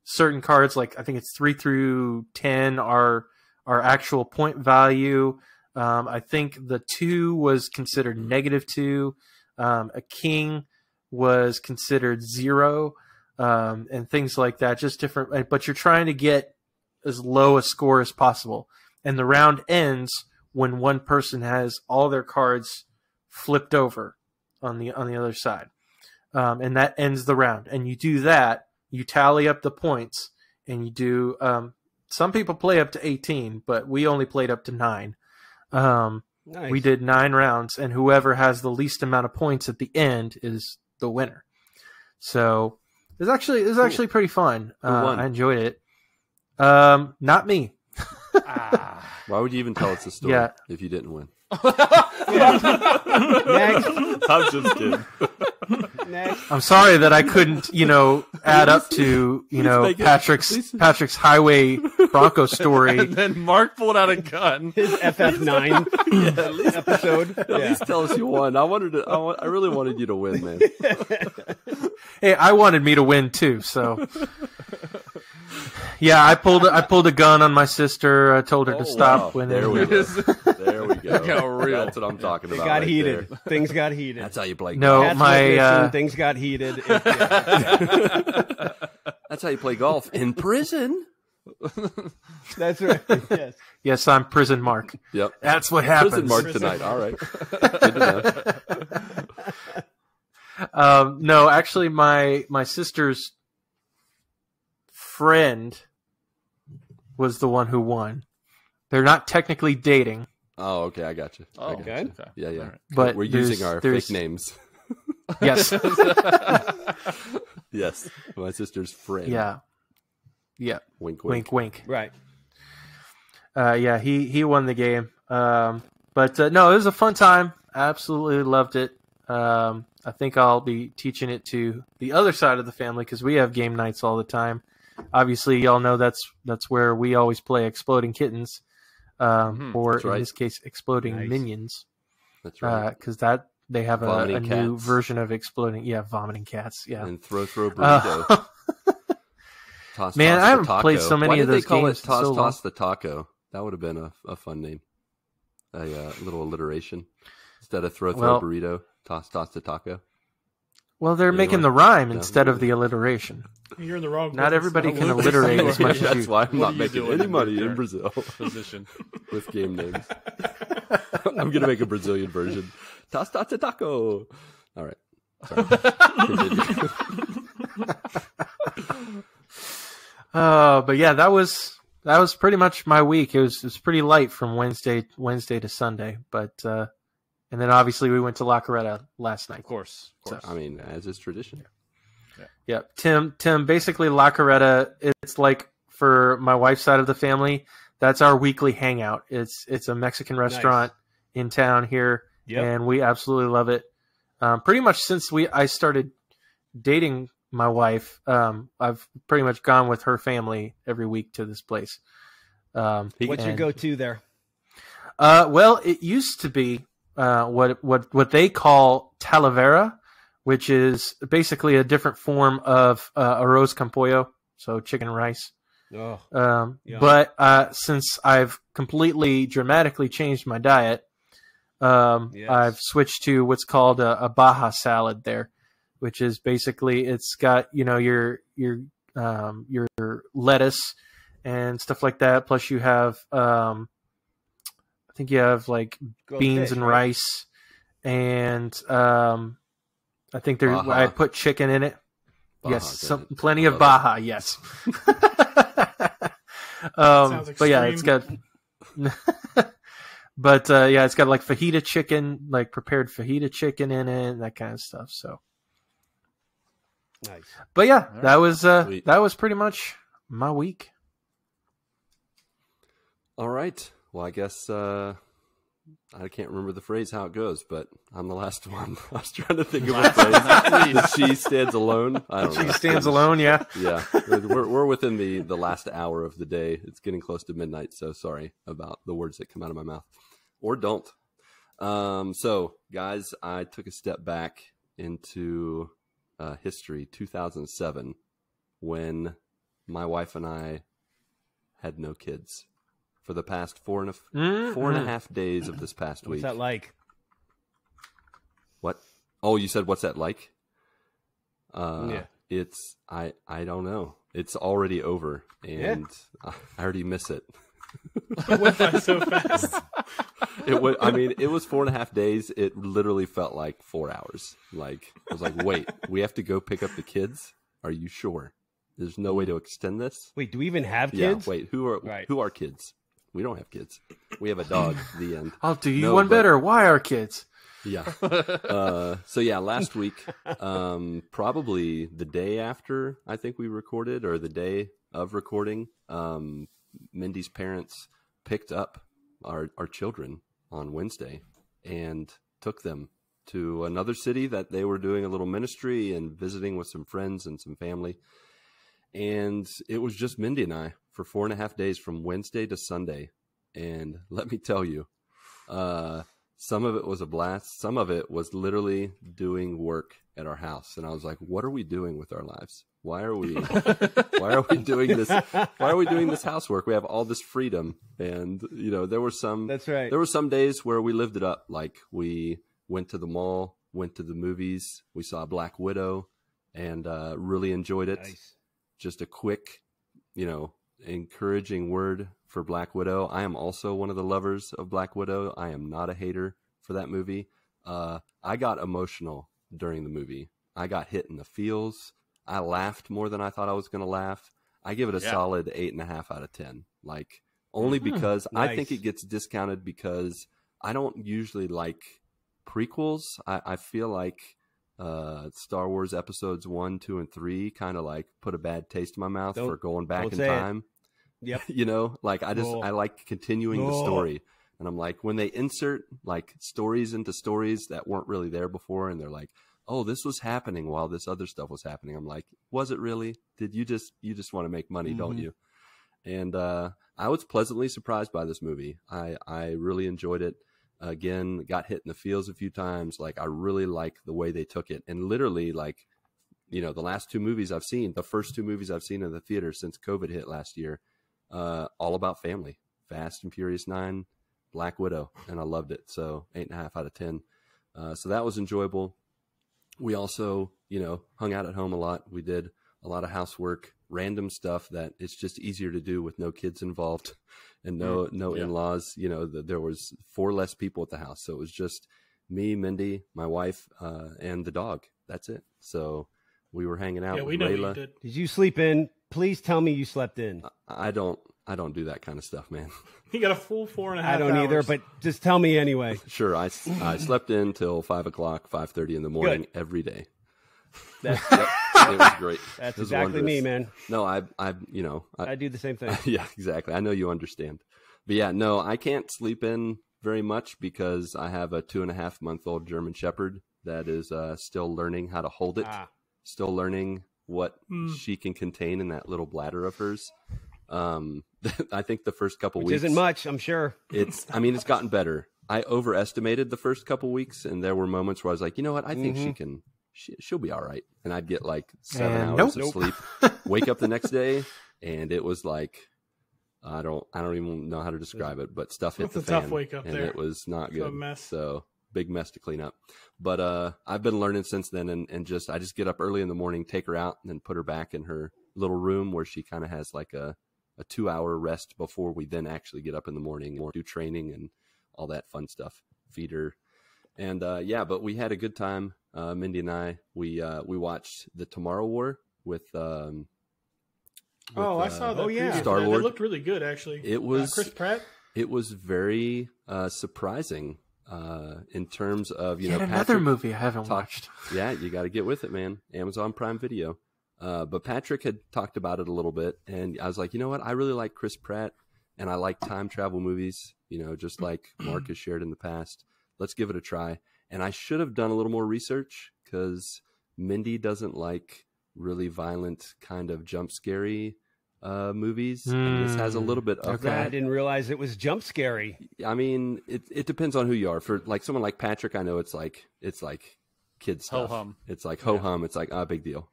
certain cards, like I think it's 3 through 10 are actual point value. I think the 2 was considered -2. A king was considered 0, and things like that. Just different, but you're trying to get as low a score as possible. And the round ends when one person has all their cards flipped over on the other side. And that ends the round. And you do that, you tally up the points, and you do, some people play up to 18, but we only played up to 9. Nice. We did 9 rounds, and whoever has the least amount of points at the end is the winner. So it was actually pretty fun. Who won? I enjoyed it. Not me. Why would you even tell us the story if you didn't win? Next. I'm just kidding. Next. I'm sorry that I couldn't, add up to, make it- Patrick's highway Bronco story. And then Mark pulled out a gun. His FF9 episode. At least tell us you won. I really wanted you to win, man. Hey, I wanted me to win too, so. Yeah, I pulled a gun on my sister. I told her to stop winning. There we go. There we go. Look how real. That's what I'm talking It about. got right heated. there. Things got heated. That's how you play. No, golf. my Things got heated. That's how you play golf in prison. That's right. Yes. yes, I'm prison Mark. Yep. That's what happens. Prison Mark tonight. All right. Good to know. No, actually, my sister's friend was the one who won. They're not technically dating. Oh, okay. I got you. Oh, Okay. Yeah, yeah. All right. But we're using our fake names. Yes. Yes. My sister's friend. Yeah. Yeah. Wink, wink. Wink, wink. Right. Yeah, he won the game. But no, it was a fun time. Absolutely loved it. I think I'll be teaching it to the other side of the family because we have game nights all the time. Obviously, y'all know that's where we always play Exploding Kittens, or That's right. in this case, Exploding Nice. Minions, That's right. because they have a Vomiting new cats. version of Exploding. Yeah, Vomiting Cats. Yeah. And throw burrito. Toss, Man, toss I the haven't taco. played so many Why of did those they call games it in toss so toss the taco? That would have been a fun name. A little alliteration instead of throw burrito. Toss the taco. Well, they're Anyway. making the rhyme No. instead of the alliteration. You're in the wrong. Not business. everybody can Look, alliterate this as is much as That's you. why I'm What not are you making doing any in money your in Brazil Position. with game names. I'm gonna make a Brazilian version. Toss the taco. All right. Sorry. Continue. But yeah, that was pretty much my week. It was pretty light from Wednesday to Sunday, but and then obviously we went to La Coretta last night. Of course. So, I mean, as is tradition. Yeah. Tim, basically La Coretta, it's like for my wife's side of the family, that's our weekly hangout. It's a Mexican restaurant in town here, and we absolutely love it. Pretty much since I started dating my wife, I've pretty much gone with her family every week to this place. What's your go-to there? Well, it used to be what they call talavera, which is basically a different form of arroz con pollo, so chicken and rice. But since I've completely dramatically changed my diet, I've switched to what's called a Baja salad there, which is basically it's got your lettuce and stuff like that. Plus you have I think you have like beans and rice, and I think Baja. I put chicken in it. Baja, yes, plenty of Baja. Yes. But yeah, it's got. But yeah, it's got like fajita chicken, like prepared fajita chicken in it, and that kind of stuff. So nice. But yeah, that was pretty much my week. All right. Well, I guess I can't remember the phrase how it goes, but I'm the last one. I was trying to think of a phrase. The she stands alone. I don't know. She stands alone. Yeah. Yeah. We're within the last hour of the day. It's getting close to midnight, so sorry about the words that come out of my mouth, or don't. So, guys, I took a step back into history, 2007, when my wife and I had no kids. For the past four and a half days of this past week. What's that like? What? Oh, you said what's that like? Yeah. It's I don't know. It's already over, and I already miss it. It went by so fast. It was 4.5 days. It literally felt like 4 hours. Like I was like, wait, we have to go pick up the kids? Are you sure? There's no way to extend this? Wait, do we even have kids? Yeah. Wait, who are kids? We don't have kids. We have a dog. The end. I'll do you one better. Why are kids? Yeah. So yeah, last week, probably the day after I think we recorded, or the day of recording, Mindy's parents picked up our children on Wednesday and took them to another city that they were doing a little ministry and visiting with some friends and some family. And it was just Mindy and I for 4.5 days from Wednesday to Sunday. And let me tell you, some of it was a blast. Some of it was literally doing work at our house. And I was like, what are we doing with our lives? Why are we doing this? Why are we doing this housework? We have all this freedom. And, there were some, that's right. There were some days where we lived it up. Like we went to the mall, went to the movies. We saw Black Widow and, really enjoyed it. Nice. Just a quick, encouraging word for Black Widow. I am also one of the lovers of Black Widow. I am not a hater for that movie. I got emotional during the movie. I got hit in the feels. I laughed more than I thought I was going to laugh. I give it a solid 8.5 out of 10. Like, only because nice. I think it gets discounted because I don't usually like prequels. I feel like Star Wars episodes 1, 2, and 3 kind of like put a bad taste in my mouth for going back in time. Yep. I like continuing the story. And I'm like, when they insert like stories into stories that weren't really there before, and they're like, oh, this was happening while this other stuff was happening. I'm like, was it really? Did you just want to make money, don't you? And I was pleasantly surprised by this movie. I really enjoyed it. Again, got hit in the feels a few times. Like, I really like the way they took it. And literally, like, the last two movies I've seen, the first two movies I've seen in the theater since COVID hit last year, all about family. Fast and Furious 9, Black Widow, and I loved it. So 8.5 out of 10. So that was enjoyable. We also, hung out at home a lot. We did a lot of housework, random stuff that it's just easier to do with no kids involved and no in-laws. There was 4 less people at the house. So it was just me, Mindy, my wife, and the dog. That's it. So We were hanging out Yeah, with we know Rayla. you did. Did you sleep in? Please tell me you slept in. I don't do that kind of stuff, man. He got a full 4.5 hours. I don't either, but just tell me anyway. Sure, I slept in till 5 o'clock, 5:30 in the morning every day. That's It was great. that's It was exactly me, wondrous. man. No, I I do the same thing. yeah, exactly. I know you understand. But yeah, no, I can't sleep in very much because I have a 2.5-month-old German Shepherd that is still learning how to hold it, still learning what she can contain in that little bladder of hers. I think the first couple Which weeks isn't much, I'm sure. it's gotten better. I overestimated the first couple weeks, and there were moments where I was like, you know what, I think she'll be all right. And I'd get like 7 hours of sleep, wake up the next day, and it was like, I don't even know how to describe it, but stuff hit It's the a fan, tough wake up and there. it was not It's good. a mess. So big mess to clean up. But I've been learning since then, and I just get up early in the morning, take her out, and then put her back in her little room where she kind of has like a 2-hour rest before we then actually get up in the morning or do training and all that fun stuff. Feed her. And yeah, but we had a good time. Mindy and I, we watched the Tomorrow War with I saw that. oh, yeah. preview. Star-Lord. It looked really good, actually. It was Chris Pratt. It was very surprising in terms of Yet another Patrick movie I haven't watched. Yeah, you got to get with it, man. Amazon Prime Video. But Patrick had talked about it a little bit, and I was like, you know what? I really like Chris Pratt, and I like time travel movies, just like Marc has shared in the past. Let's give it a try. And I should have done a little more research because Mindy doesn't like really violent kind of jump scary movies. And this has a little bit of I that. didn't realize it was jump scary. I mean, it depends on who you are. For like someone like Patrick, I know it's like kid stuff. Ho-hum. It's like ho-hum. It's like, big deal.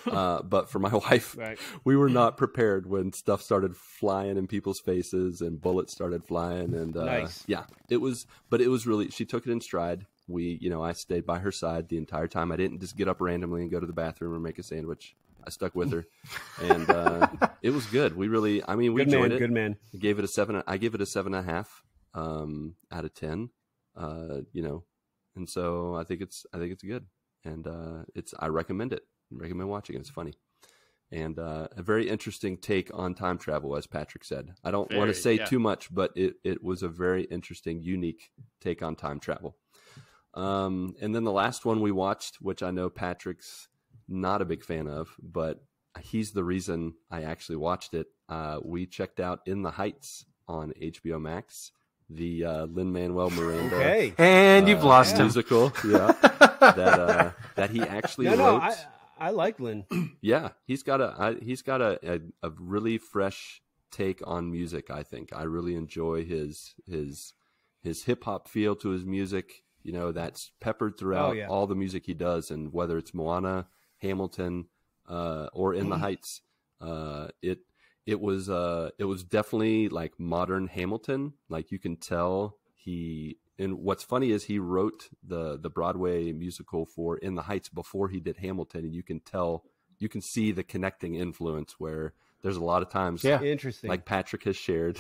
But for my wife, Right. we were not prepared when stuff started flying in people's faces and bullets started flying. And Nice. yeah, it was really, she took it in stride. I stayed by her side the entire time. I didn't just get up randomly and go to the bathroom or make a sandwich. I stuck with her, and it was good. We really, we Good enjoyed man, it. good man. I gave it a 7. I give it a 7.5 out of 10. And so I think it's good, and I recommend it. I recommend watching it. It's funny, and a very interesting take on time travel, as Patrick said. I don't want to say too much, but it was a very interesting, unique take on time travel. And then the last one we watched, which I know Patrick's not a big fan of, but he's the reason I actually watched it. We checked out In the Heights on HBO Max, the Lin-Manuel Miranda Okay. And you've lost him. musical. Yeah, that he actually wrote. No, I like Lynn. Yeah, he's got a really fresh take on music. I think I really enjoy his hip hop feel to his music. That's peppered throughout all the music he does, and whether it's Moana, Hamilton, or In the Heights, it was definitely like modern Hamilton. Like you can tell and what's funny is he wrote the Broadway musical for In the Heights before he did Hamilton, and you can see the connecting influence where there's a lot of times, Interesting. like Patrick has shared,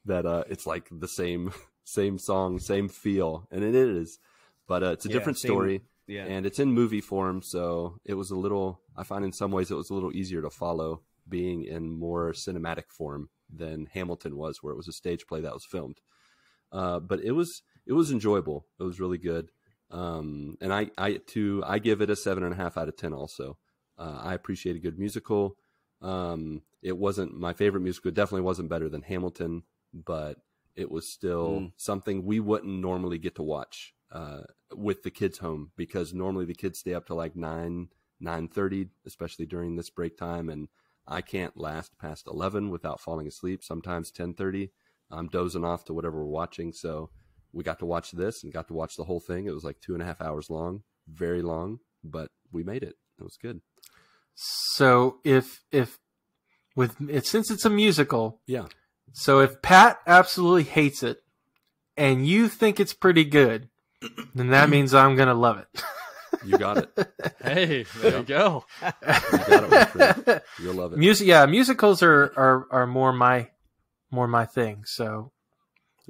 that it's like the same song, same feel, and it is, but it's a different story, and it's in movie form, so it was I find in some ways it was a little easier to follow being in more cinematic form than Hamilton was, where it was a stage play that was filmed. But it was enjoyable. It was really good. And I give it a 7.5 out of 10 also. I appreciate a good musical. It wasn't my favorite musical. It definitely wasn't better than Hamilton, but it was still something we wouldn't normally get to watch with the kids home, because normally the kids stay up to like 9:30, especially during this break time, and I can't last past 11 without falling asleep. Sometimes 10:30, I'm dozing off to whatever we're watching. So we got to watch this and got to watch the whole thing. It was like 2.5 hours long, very long, but we made it. It was good. So since it's a musical, Yeah. So if Pat absolutely hates it and you think it's pretty good, then that means I'm going to love it. You got it. Hey, there you go. You got it, my friend. You'll love it. Musicals are more my thing. So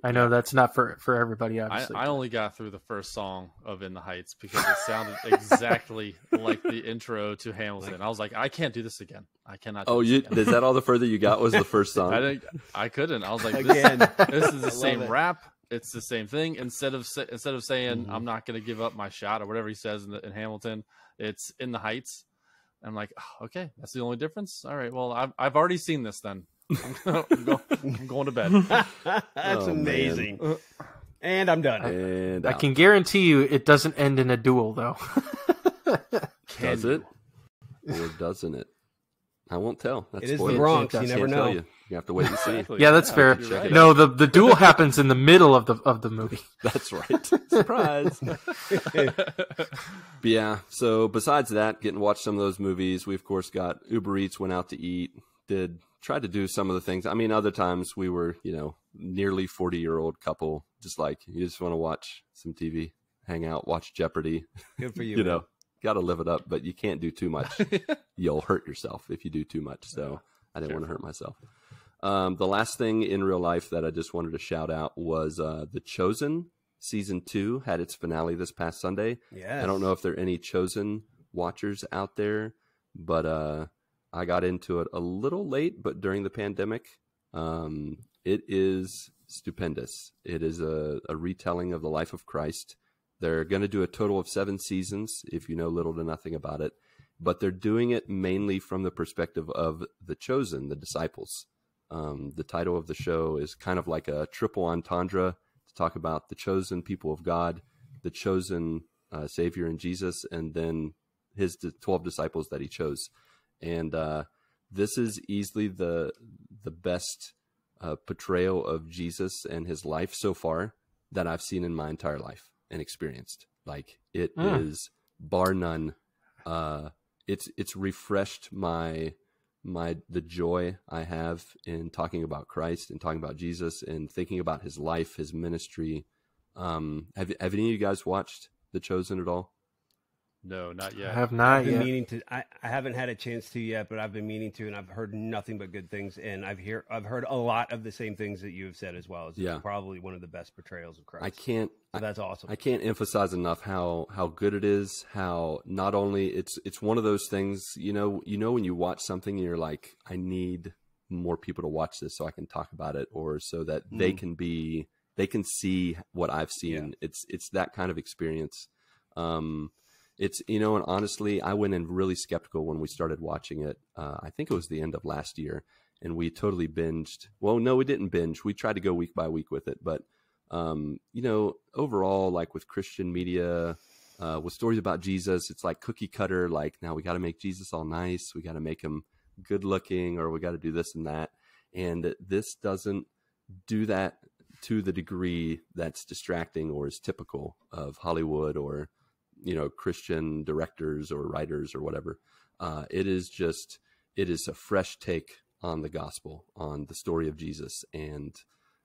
I know that's not for everybody, obviously. I only got through the first song of In the Heights because it sounded exactly like the intro to Hamilton. I was like, I can't do this again. I cannot. Do this again. Is that all the further you got was the first song? I couldn't. I was like, Again. this is the same rap. It's the same thing. Instead of saying I'm not going to give up my shot or whatever he says in Hamilton, it's In the Heights. I'm like, oh, okay, that's the only difference. All right, well, I've already seen this then. I'm going to bed. That's amazing. And I'm done. And I can guarantee you it doesn't end in a duel, though. Does it? Or doesn't it? I won't tell. That's It is spoilers. the Bronx. You Can't never tell know. You have to wait and see. Yeah, that's fair. Right. No, the duel happens in the middle of the movie. That's right. Surprise. But yeah, so besides that, getting to watch some of those movies, we of course got Uber Eats, went out to eat, tried to do some of the things. I mean, other times we were, nearly 40-year-old couple, just like, you just want to watch some TV, hang out, watch Jeopardy. Good for you. You got to live it up, but you can't do too much. You'll hurt yourself if you do too much. So I didn't want to hurt myself. The last thing in real life that I just wanted to shout out was The Chosen season 2 had its finale this past Sunday. Yes. I don't know if there are any Chosen watchers out there, but I got into it a little late, but during the pandemic, it is stupendous. It is a retelling of the life of Christ. They're going to do a total of 7 seasons, if you know little to nothing about it. But they're doing it mainly from the perspective of the chosen, the disciples. The title of the show is kind of like a triple entendre to talk about the chosen people of God, the chosen Savior in Jesus, and then his 12 disciples that he chose. And this is easily the best portrayal of Jesus and his life so far that I've seen in my entire life and experienced. Like, it is bar none. It's refreshed the joy I have in talking about Christ and talking about Jesus and thinking about his life, his ministry. Have any of you guys watched The Chosen at all? No, not yet. I have not I've been yet. meaning to. I haven't had a chance to yet, but I've been meaning to, and I've heard nothing but good things. And I've heard a lot of the same things that you have said as well. It's probably one of the best portrayals of Christ. That's awesome. I can't emphasize enough how good it is. How not only it's one of those things. You know when you watch something and you're like, I need more people to watch this so I can talk about it, or so that they can see what I've seen. Yeah. It's that kind of experience. And honestly, I went in really skeptical when we started watching it. I think it was the end of last year, and we totally binged. Well, no, we didn't binge. We tried to go week by week with it. But, overall, like with Christian media, with stories about Jesus, it's like cookie cutter. Like, now we got to make Jesus all nice. We got to make him good looking, or we got to do this and that. And this doesn't do that to the degree that's distracting or is typical of Hollywood or Christian directors or writers or whatever. It is a fresh take on the gospel, on the story of Jesus, and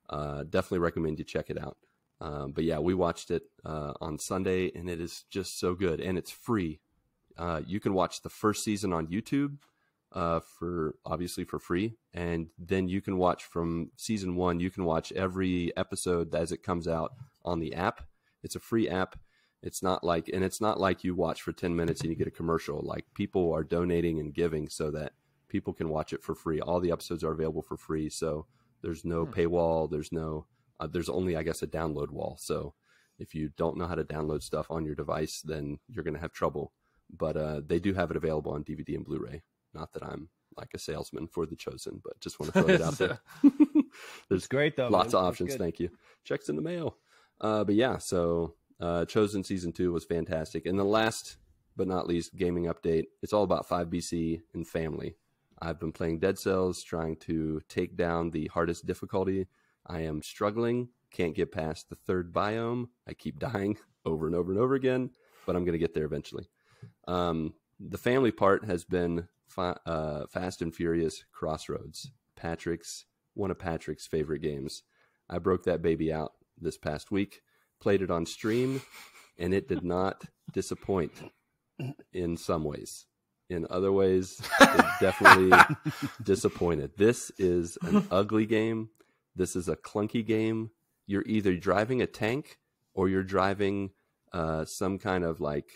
definitely recommend you check it out. But yeah, we watched it on Sunday, and it is just so good, and it's free. You can watch the first season on YouTube for free, and then you can watch from season 1. You can watch every episode as it comes out on the app. It's a free app. It's not like you watch for 10 minutes and you get a commercial. Like, people are donating and giving so that people can watch it for free. All the episodes are available for free. So there's no paywall. There's only, I guess, a download wall. So if you don't know how to download stuff on your device, then you're going to have trouble. But they do have it available on DVD and Blu-ray. Not that I'm like a salesman for The Chosen, but just want to throw it out there. There's great though. Lots of options. Thank you. Checks in the mail. But yeah, so Chosen season 2 was fantastic. And the last but not least gaming update, it's all about 5BC and family. I've been playing Dead Cells, trying to take down the hardest difficulty. I am struggling, can't get past the 3rd biome. I keep dying over and over and over again, but I'm going to get there eventually. The family part has been Fast and Furious Crossroads. One of Patrick's favorite games. I broke that baby out this past week, played it on stream, and it did not disappoint in some ways. In other ways, it definitely disappointed. This is an ugly game. This is a clunky game. you're either driving a tank or you're driving some kind of like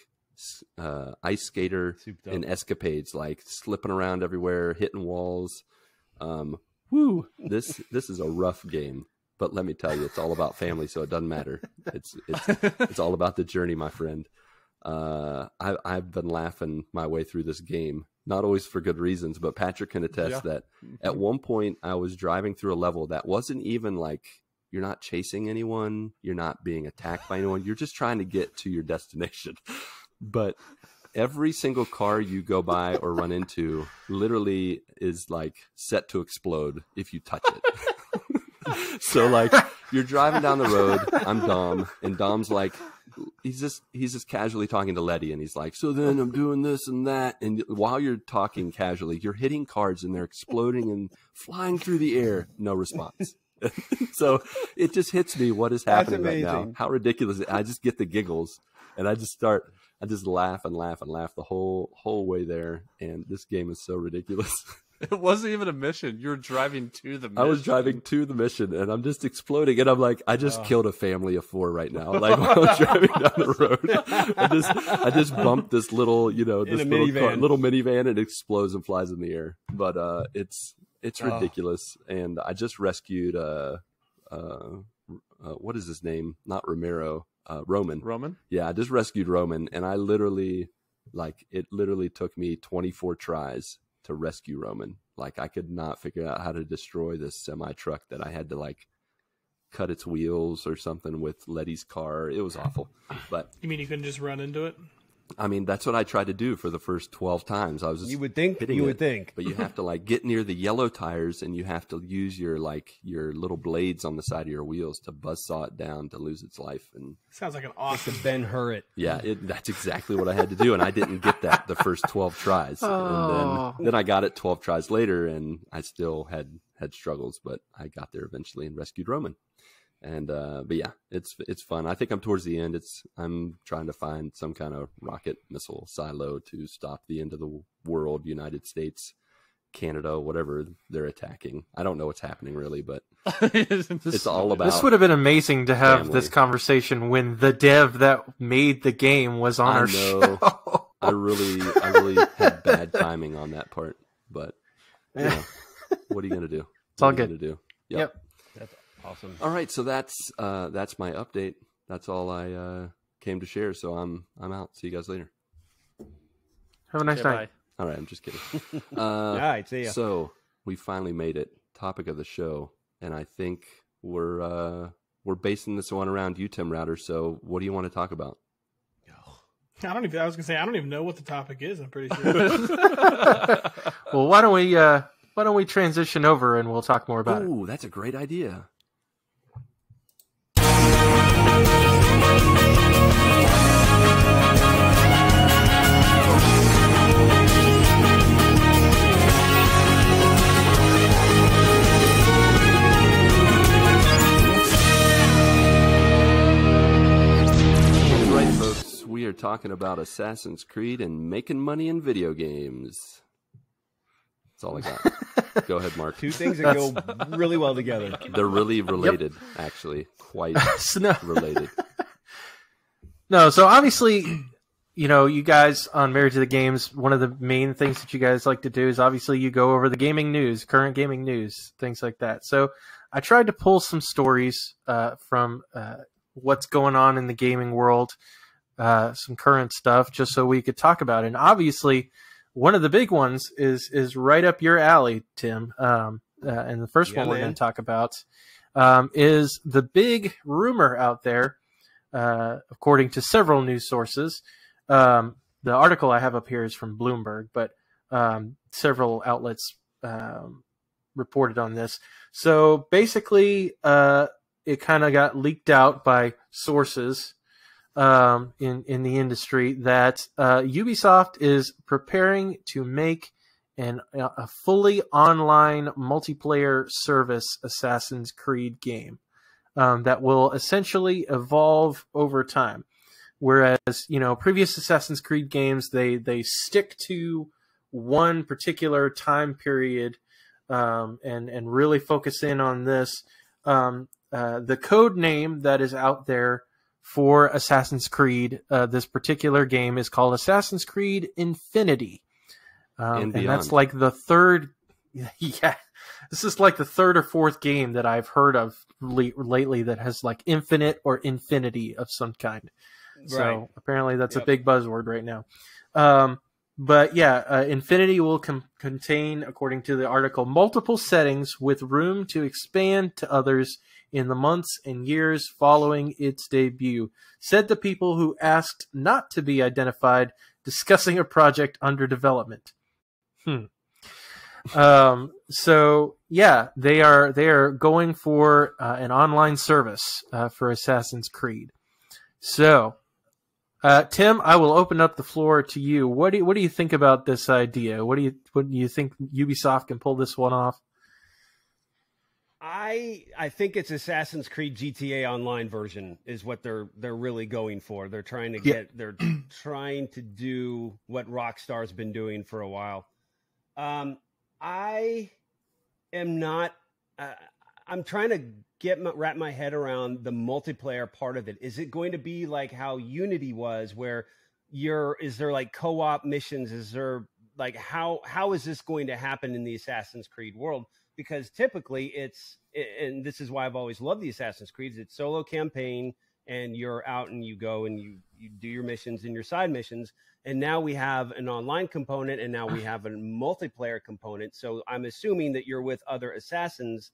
ice skater in escapades, like slipping around everywhere, hitting walls. Woo! This is a rough game, but let me tell you, it's all about family, so it doesn't matter. It's all about the journey, my friend. I've been laughing my way through this game, not always for good reasons, but Patrick can attest that at one point I was driving through a level that wasn't even like, you're not chasing anyone, you're not being attacked by anyone, you're just trying to get to your destination. But every single car you go by or run into literally is like set to explode if you touch it. So like you're driving down the road, I'm Dom, and Dom's like, he's just casually talking to Letty, and he's like, so then I'm doing this and that, and while you're talking casually, you're hitting cars and they're exploding and flying through the air. No response. So it just hits me what is happening right now. How ridiculous. I just get the giggles, and I just laugh and laugh and laugh the whole way there, and this game is so ridiculous. It wasn't even a mission. You were driving to the mission. I was driving to the mission, and I'm just exploding, and I'm like, I just killed a family of 4 right now. Like while I'm driving down the road, I just bumped this little, this little minivan, and it explodes and flies in the air. But it's ridiculous, and I just rescued what is his name? Not Ramiro, Roman. Roman? Yeah, I just rescued Roman, and it literally took me 24 tries to rescue Roman. Like I could not figure out how to destroy this semi truck that I had to like cut its wheels or something with Letty's car. It was awful. But you mean you couldn't just run into it? I mean, that's what I tried to do for the first 12 times. I was just you would think, but you have to like get near the yellow tires, and you have to use your little blades on the side of your wheels to buzzsaw it down to lose its life. And sounds like an awesome Ben Hurrit. Yeah, that's exactly what I had to do, and I didn't get that the first 12 tries. And then I got it 12 tries later, and I still had struggles, but I got there eventually and rescued Roman. And but yeah, it's fun. I think I'm towards the end. I'm trying to find some kind of rocket missile silo to stop the end of the world, United States, Canada, whatever they're attacking. I don't know what's happening really, but it's all about. This would have been amazing to have this conversation when the dev that made the game was on our show. I really had bad timing on that part, but what are you gonna do? It's all good. Do? Yep. That's awesome. All right, so that's my update. That's all I came to share. So I'm out. See you guys later. Have a nice night. Bye. All right, I'm just kidding. All right, see ya. So we finally made it. Topic of the show, and I think we're basing this one around you, Tim Rauter. So what do you want to talk about? I was gonna say I don't even know what the topic is. I'm pretty sure. Well, why don't we transition over and we'll talk more about it? Ooh, that's a great idea. We are talking about Assassin's Creed and making money in video games. That's all I got. Go ahead, Mark. Two things that go really well together. They're really related, actually. Quite related. No, so obviously, you guys on Married to the Games, one of the main things that you guys like to do is obviously you go over the gaming news, current gaming news, things like that. So I tried to pull some stories from what's going on in the gaming world, some current stuff, just so we could talk about it. And obviously, one of the big ones is right up your alley, Tim. And the first one we're going to talk about is the big rumor out there, according to several news sources. The article I have up here is from Bloomberg, but several outlets reported on this. So basically, it kind of got leaked out by sources in the industry that Ubisoft is preparing to make a fully online multiplayer service Assassin's Creed game that will essentially evolve over time. Whereas, previous Assassin's Creed games, they stick to one particular time period and really focus in on this. the code name that is out there for Assassin's Creed. This particular game is called Assassin's Creed Infinity. And that's like the third. Yeah, this is like the third or fourth game that I've heard of lately that has like infinite or infinity of some kind. Right. So apparently that's a big buzzword right now. But yeah, Infinity will contain, according to the article, multiple settings with room to expand to others in the months and years following its debut, said the people who asked not to be identified discussing a project under development. So yeah, they are going for an online service for Assassin's Creed. So, Tim, I will open up the floor to you. What do you think about this idea? What do you think Ubisoft can pull this one off? I think it's Assassin's Creed GTA Online version is what they're really going for. They're trying to they're trying to do what Rockstar's been doing for a while. I am not. I'm trying to wrap my head around the multiplayer part of it. Is it going to be like how Unity was, where is there like co-op missions? Is there like how is this going to happen in the Assassin's Creed world? Because typically and this is why I've always loved the Assassin's Creeds. It's solo campaign, and you're out and you go and you do your missions and your side missions. And now we have an online component, and now we have a multiplayer component. So I'm assuming that you're with other assassins,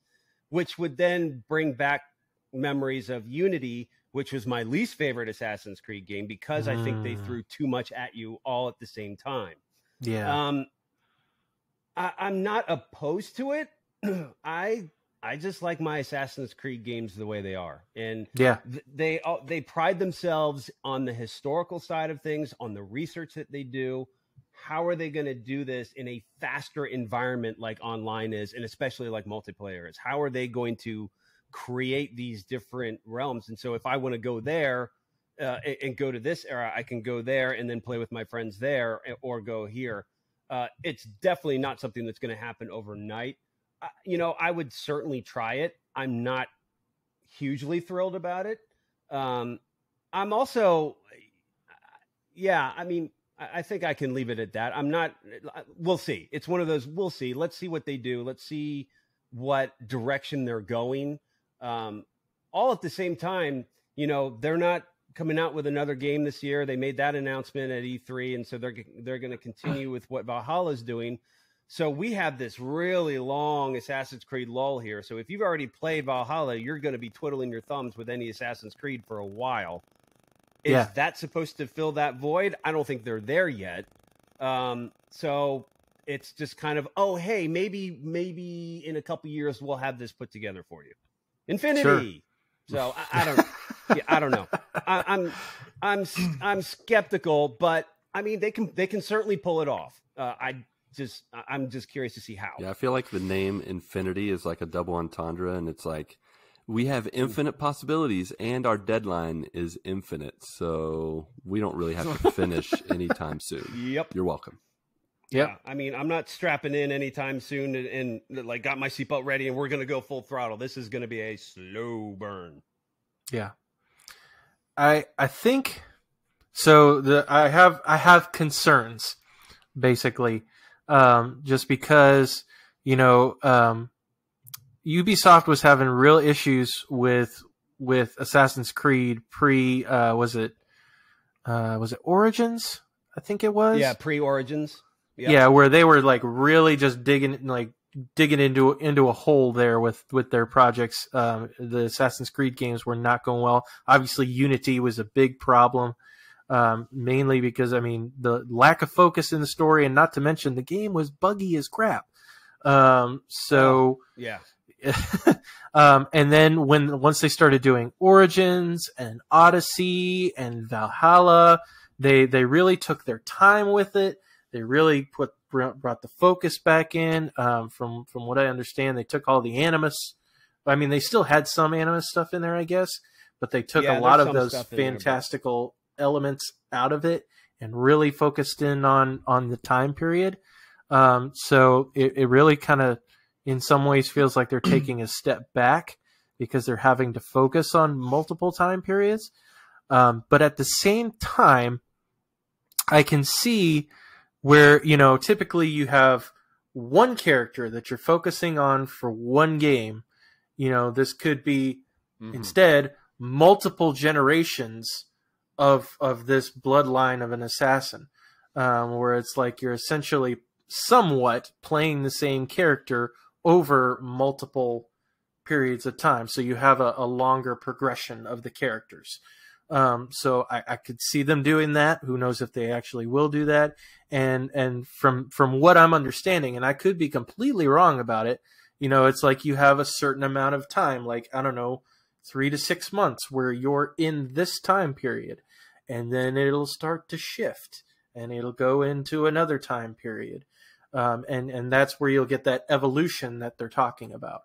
which would then bring back memories of Unity, which was my least favorite Assassin's Creed game, because I think they threw too much at you all at the same time. Yeah. I'm not opposed to it. I just like my Assassin's Creed games the way they are. And they pride themselves on the historical side of things, on the research that they do. How are they going to do this in a faster environment like online is, and especially like multiplayer is? How are they going to create these different realms? And so if I want to go there and go to this era, I can go there and then play with my friends there, or go here. It's definitely not something that's going to happen overnight. I would certainly try it. I'm not hugely thrilled about it. I'm also, I think I can leave it at that. I'm not, we'll see. It's one of those, we'll see. Let's see what they do. Let's see what direction they're going. All at the same time, they're not coming out with another game this year. They made that announcement at E3. And so they're going to continue with what Valhalla's doing. So we have this really long Assassin's Creed lull here. So if you've already played Valhalla, you're going to be twiddling your thumbs with any Assassin's Creed for a while. Is that supposed to fill that void? I don't think they're there yet. So it's just kind of, oh, hey, maybe in a couple years we'll have this put together for you. Infinity. Sure. So I don't know. I'm skeptical, but I mean they can certainly pull it off. I'm just curious to see how. Yeah, I feel like the name Infinity is like a double entendre, and it's like we have infinite possibilities, and our deadline is infinite, so we don't really have to finish anytime soon. Yep. You're welcome. Yep. Yeah, I mean, I'm not strapping in anytime soon and like got my seatbelt ready and we're going to go full throttle. This is going to be a slow burn. Yeah. I think so. I have concerns, basically. Just because, Ubisoft was having real issues with Assassin's Creed was it Origins? I think it was. Yeah, pre-Origins. Yep. Yeah, where they were like really just digging into a hole there with their projects. The Assassin's Creed games were not going well. Obviously, Unity was a big problem. Mainly because, the lack of focus in the story, and not to mention the game was buggy as crap. And then once they started doing Origins and Odyssey and Valhalla, they really took their time with it. They really brought the focus back in. From what I understand, they took all the Animus. They still had some Animus stuff in there, I guess, but they took a lot of those fantastical elements out of it and really focused in on the time period. So it really kind of in some ways feels like they're taking a step back because they're having to focus on multiple time periods. But at the same time, I can see where, typically you have one character that you're focusing on for one game. This could be instead multiple generations of this bloodline of an assassin, where it's like you're essentially somewhat playing the same character over multiple periods of time. So you have a longer progression of the characters. So I could see them doing that. Who knows if they actually will do that? And from what I'm understanding, and I could be completely wrong about it, it's like you have a certain amount of time, like, I don't know, 3 to 6 months where you're in this time period, and then it'll start to shift and it'll go into another time period. And that's where you'll get that evolution that they're talking about.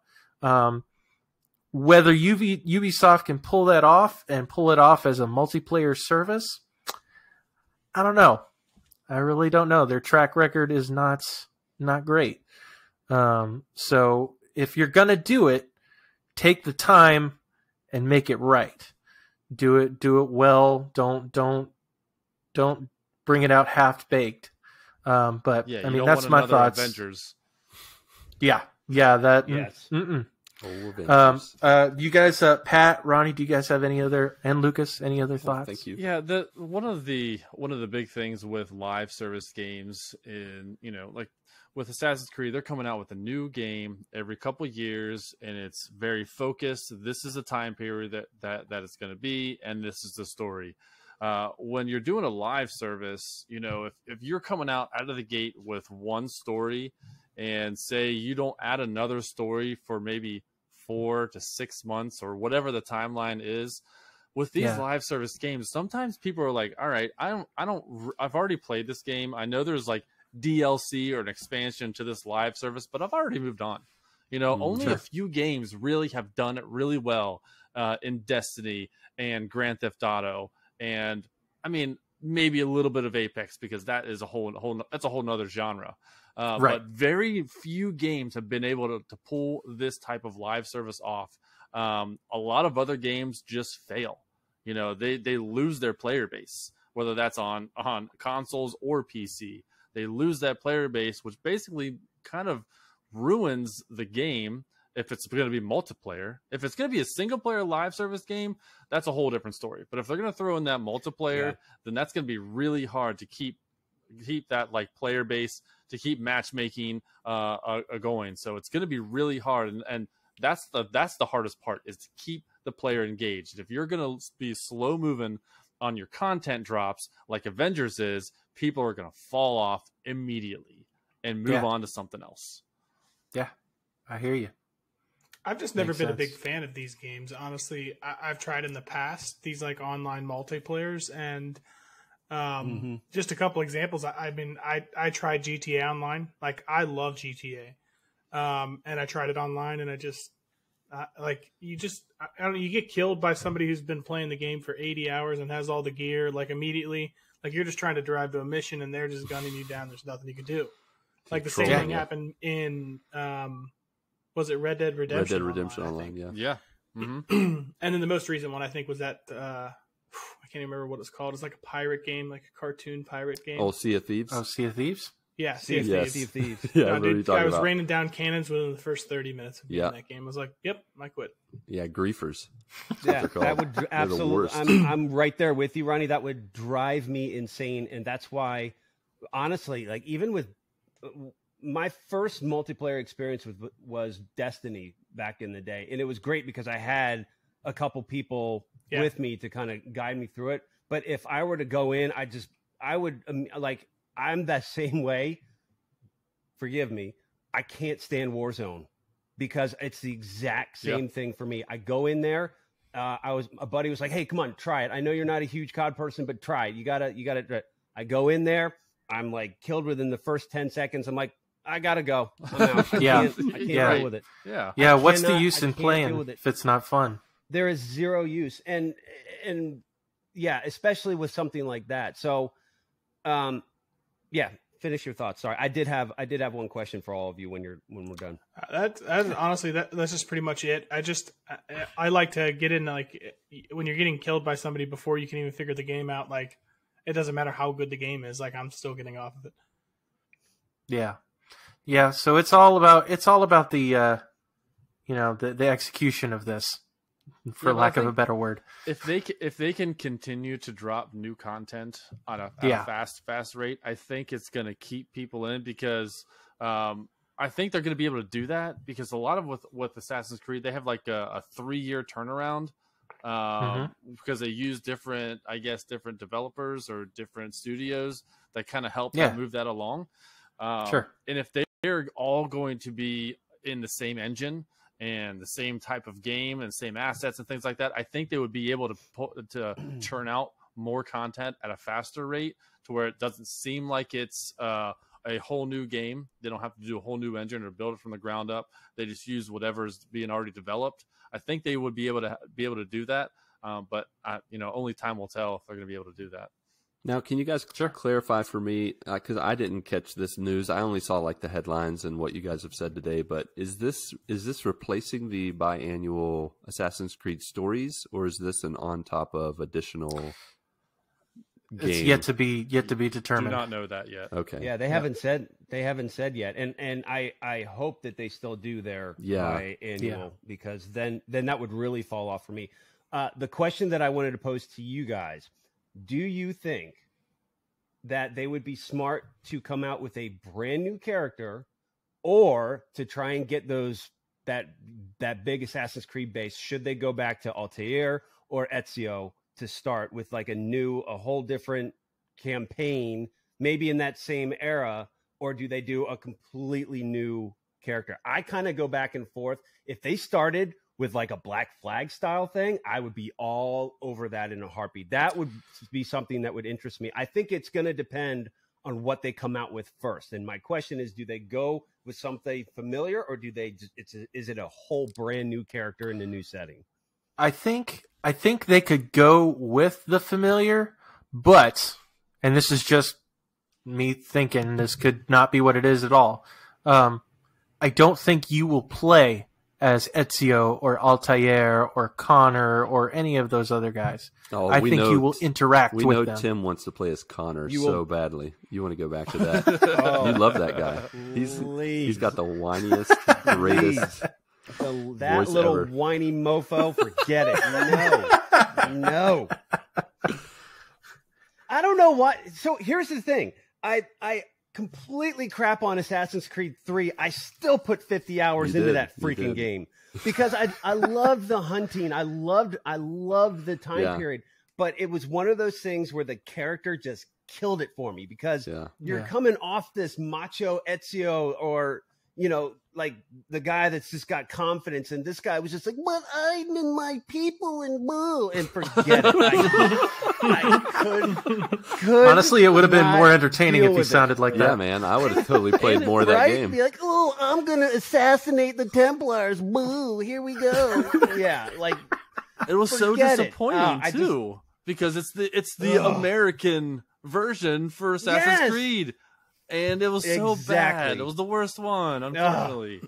Whether Ubisoft can pull that off and pull it off as a multiplayer service, I don't know. I really don't know. Their track record is not great. So if you're gonna do it, take the time and make it right. Do it well. Don't bring it out half baked. But yeah, I mean, that's my thoughts. Avengers. Yeah, that. Yes. You guys, Pat, Ronnie, do you guys have and Lucas, any other thoughts? Thank you. Yeah, one of the big things with live service games in, like with Assassin's Creed, they're coming out with a new game every couple years, and it's very focused. This is a time period that it's going to be, and this is the story. When you're doing a live service, if you're coming out of the gate with one story, and say you don't add another story for maybe 4 to 6 months or whatever the timeline is, with these live service games, sometimes people are like, all right, I've already played this game. I know there's like DLC or an expansion to this live service, but I've already moved on. Only a few games really have done it really well in Destiny and Grand Theft Auto. And I mean, maybe a little bit of Apex, because that is a whole nother genre. Right. But very few games have been able to pull this type of live service off. A lot of other games just fail. They lose their player base, whether that's on consoles or PC. They lose that player base, which basically kind of ruins the game if it's going to be multiplayer. If it's going to be a single player live service game, that's a whole different story. But if they're going to throw in that multiplayer, then that's going to be really hard to keep that like player base, to keep matchmaking going. So it's going to be really hard, and that's the hardest part, is to keep the player engaged. If you're going to be slow moving on your content drops like Avengers is, people are going to fall off immediately and move on to something else. Yeah, I hear you. I've just never been a big fan of these games. Honestly, I've tried in the past these like online multiplayers, and just a couple examples. I tried GTA Online. Like, I love GTA, and I tried it online, and I just you don't know, you get killed by somebody who's been playing the game for 80 hours and has all the gear like immediately. Like, you're just trying to drive to a mission, and they're just gunning you down. There's nothing you can do. Like the same thing happened in was it Red Dead Redemption? Red Dead Redemption Online, yeah. Mm-hmm. And then the most recent one, I think, was that I can't even remember what it's called. It's like a pirate game, like a cartoon pirate game. Oh, Sea of Thieves. Oh, Sea of Thieves. Yeah, Sea of Thieves. Yeah, I was raining down cannons within the first 30 minutes of being in that game. I was like, "Yep, I quit." Yeah, griefers. Yeah, that would absolutely. I'm right there with you, Ronnie. That would drive me insane, and that's why, honestly, like, even with my first multiplayer experience was Destiny back in the day, and it was great because I had a couple people with me to kind of guide me through it. But if I were to go in, I would like. I'm that same way. Forgive me. I can't stand Warzone because it's the exact same thing for me. I go in there. A buddy was like, "Hey, come on, try it. I know you're not a huge COD person, but try it. You gotta. I go in there. I'm like killed within the first 10 seconds. I'm like, I gotta go. I'm out. I can't deal with it. Yeah. What's the use in playing if it's not fun? There is zero use, and yeah, especially with something like that. So, finish your thoughts. Sorry, I did have one question for all of you when we're done. That's honestly that's just pretty much it. I like to get in like when you're getting killed by somebody before you can even figure the game out. Like it doesn't matter how good the game is. Like I'm still getting off of it. Yeah. So it's all about the the execution of this, for lack of a better word. If they can continue to drop new content on a fast rate, I think it's going to keep people in, because I think they're going to be able to do that, because a lot of with Assassin's Creed, they have like a 3-year turnaround because they use different developers or different studios that kind of help move that along. Sure. And if they're all going to be in the same engine and the same type of game and same assets and things like that, I think they would be able to churn out more content at a faster rate, to where it doesn't seem like it's a whole new game. They don't have to do a whole new engine or build it from the ground up. They just use whatever's being already developed. I think they would be able to do that. But only time will tell if they're going to be able to do that. Now, can you guys clarify for me, because I didn't catch this news. I only saw like the headlines and what you guys have said today. But is this replacing the biannual Assassin's Creed stories, or is this an on top of additional game? It's yet to be determined. Do not know that yet. Okay. Yeah, they haven't said yet, and I hope that they still do their biannual, because then that would really fall off for me. The question that I wanted to pose to you guys: do you think that they would be smart to come out with a brand new character, or to try and get that big Assassin's Creed base? Should they go back to Altair or Ezio to start with like a whole different campaign, maybe in that same era, or do they do a completely new character? I kind of go back and forth. If they started with like a Black Flag style thing, I would be all over that in a heartbeat. That would be something that would interest me. I think it's going to depend on what they come out with first. And my question is, do they go with something familiar, or is it a whole brand new character in a new setting? I think they could go with the familiar, but, and this is just me thinking, this could not be what it is at all. I don't think you will play as Ezio or Altair or Connor or any of those other guys. I think you will interact with them. We know Tim wants to play as Connor badly. You want to go back to that. You love that guy. He's got the whiniest, greatest that little ever. Whiny mofo, forget it. No. I don't know why. So here's the thing. I completely crap on Assassin's Creed 3. I still put 50 hours into that freaking game, because I loved the hunting. I loved the time period, but it was one of those things where the character just killed it for me, because you're coming off this macho Ezio, or like the guy that's just got confidence, and this guy was just like, "But I'm in my people," and boo, and forget it. I could honestly, it would have been more entertaining if he sounded like that. Yeah, man, I would have totally played more of that game. Be like, "Oh, I'm gonna assassinate the Templars. Boo! Here we go." Yeah, like it was so disappointing too, because it's the American version for Assassin's Creed. And it was so bad. It was the worst one, unfortunately.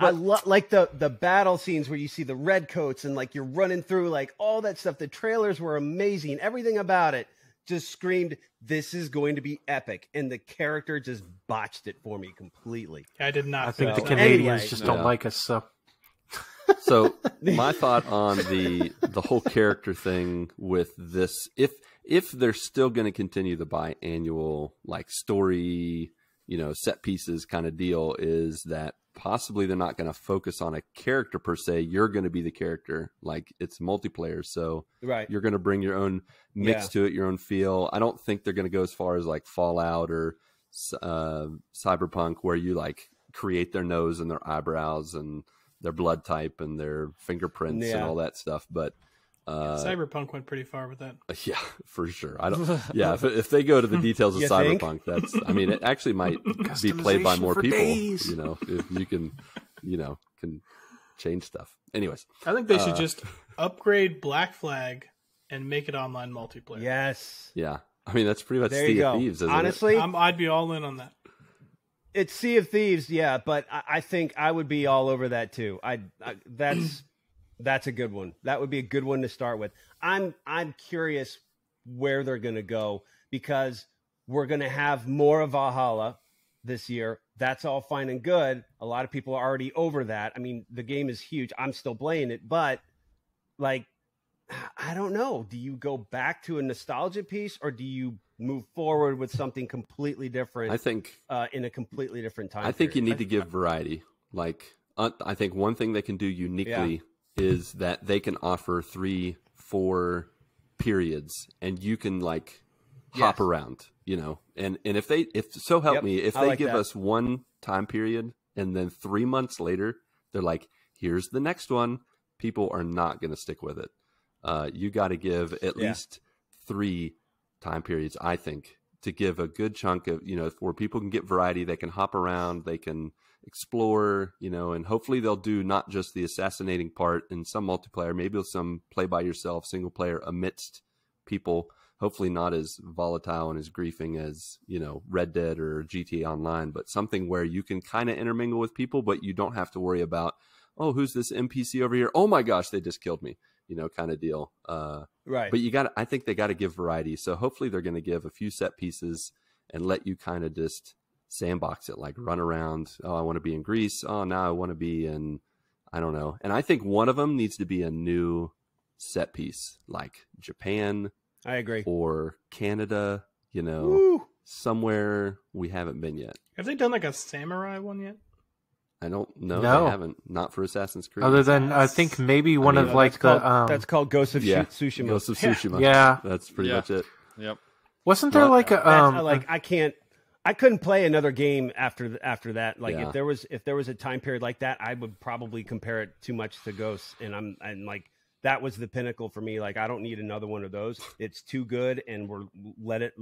I like the battle scenes where you see the red coats and like you're running through, like all that stuff. The trailers were amazing. Everything about it just screamed, this is going to be epic. And the character just botched it for me completely. I did not. I think the Canadians just don't like us. So my thought on the whole character thing with this, if they're still going to continue the biannual like story, set pieces kind of deal, is that possibly they're not going to focus on a character per se. You're going to be the character, like it's multiplayer. So you're going to bring your own mix to it, your own feel. I don't think they're going to go as far as like Fallout or Cyberpunk, where you like create their nose and their eyebrows and their blood type and their fingerprints and all that stuff. But Cyberpunk went pretty far with that. Yeah, for sure. I don't. Yeah, if they go to the details of Cyberpunk, that's. I mean, it actually might be played by more people. Days. If you can, can change stuff. Anyways, I think they should just upgrade Black Flag and make it online multiplayer. Yes. Yeah. I mean, that's pretty much There you Sea of go. Thieves, isn't Honestly, I'd be all in on that. it's Sea of Thieves, yeah, but I think I would be all over that too. That's a good one. That would be a good one to start with. I'm curious where they're going to go because we're going to have more of Valhalla this year. That's all fine and good. A lot of people are already over that. I mean, the game is huge. I'm still playing it, but like, I don't know. Do you go back to a nostalgia piece or do you move forward with something completely different? I think in a completely different time. I think you period? need to give variety. Like, I think one thing they can do uniquely is that they can offer 3-4 periods, and you can like hop around, you know. And if so help me, if they like give that. us one time period and then 3 months later they're like, here's the next one, people are not going to stick with it. You got to give at least 3 time periods, I think, to give a good chunk of, you know, where people can get variety, they can hop around, they can explore, you know, and hopefully they'll do not just the assassinating part in some multiplayer, maybe some play by yourself single player amidst people, hopefully not as volatile and as griefing as, you know, Red Dead or GTA Online, but something where you can kind of intermingle with people, but you don't have to worry about, oh, who's this NPC over here? Oh my gosh, they just killed me, you know, kind of deal. Right. But I think they got to give variety. So hopefully they're going to give a few set pieces and let you kind of just sandbox it, like run around. Oh, I want to be in Greece. Oh, now I want to be in, I don't know. And I think one of them needs to be a new set piece, like Japan. I agree. Or Canada, you know, somewhere we haven't been yet. Have they done like a samurai one yet? I don't know. No. They haven't. Not for Assassin's Creed. Other than I think maybe one of like that's called Ghost of Tsushima. Ghost of Tsushima. Yeah. That's pretty much it. Yep. Wasn't there like a I couldn't play another game after that. Like Yeah. if there was a time period like that, I would probably compare it too much to Ghosts, and I'm like that was the pinnacle for me. Like I don't need another one of those. It's too good, and let it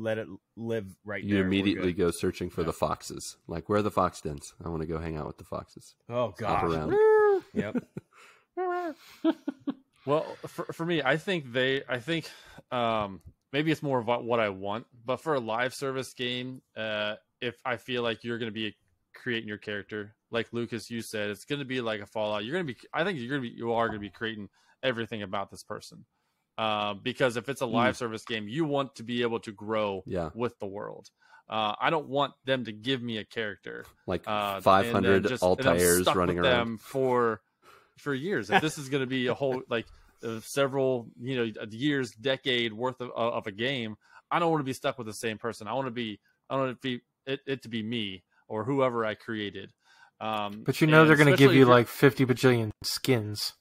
live right You there. immediately go searching for the foxes. Like, where are the fox dens? I want to go hang out with the foxes. Oh Hop gosh. around. Yep. Well, for me, I think maybe it's more about what I want, but for a live service game, if I feel like you're going to be creating your character, like Lucas, you said, it's going to be like a Fallout. You are going to be creating everything about this person. Because if it's a live service game, you want to be able to grow with the world. I don't want them to give me a character like 500 Altairs running around them for years. If this is going to be a whole like several years, decade worth of a game, I don't want to be stuck with the same person. I want it to be me or whoever I created. But they're going to give you like 50 bajillion skins.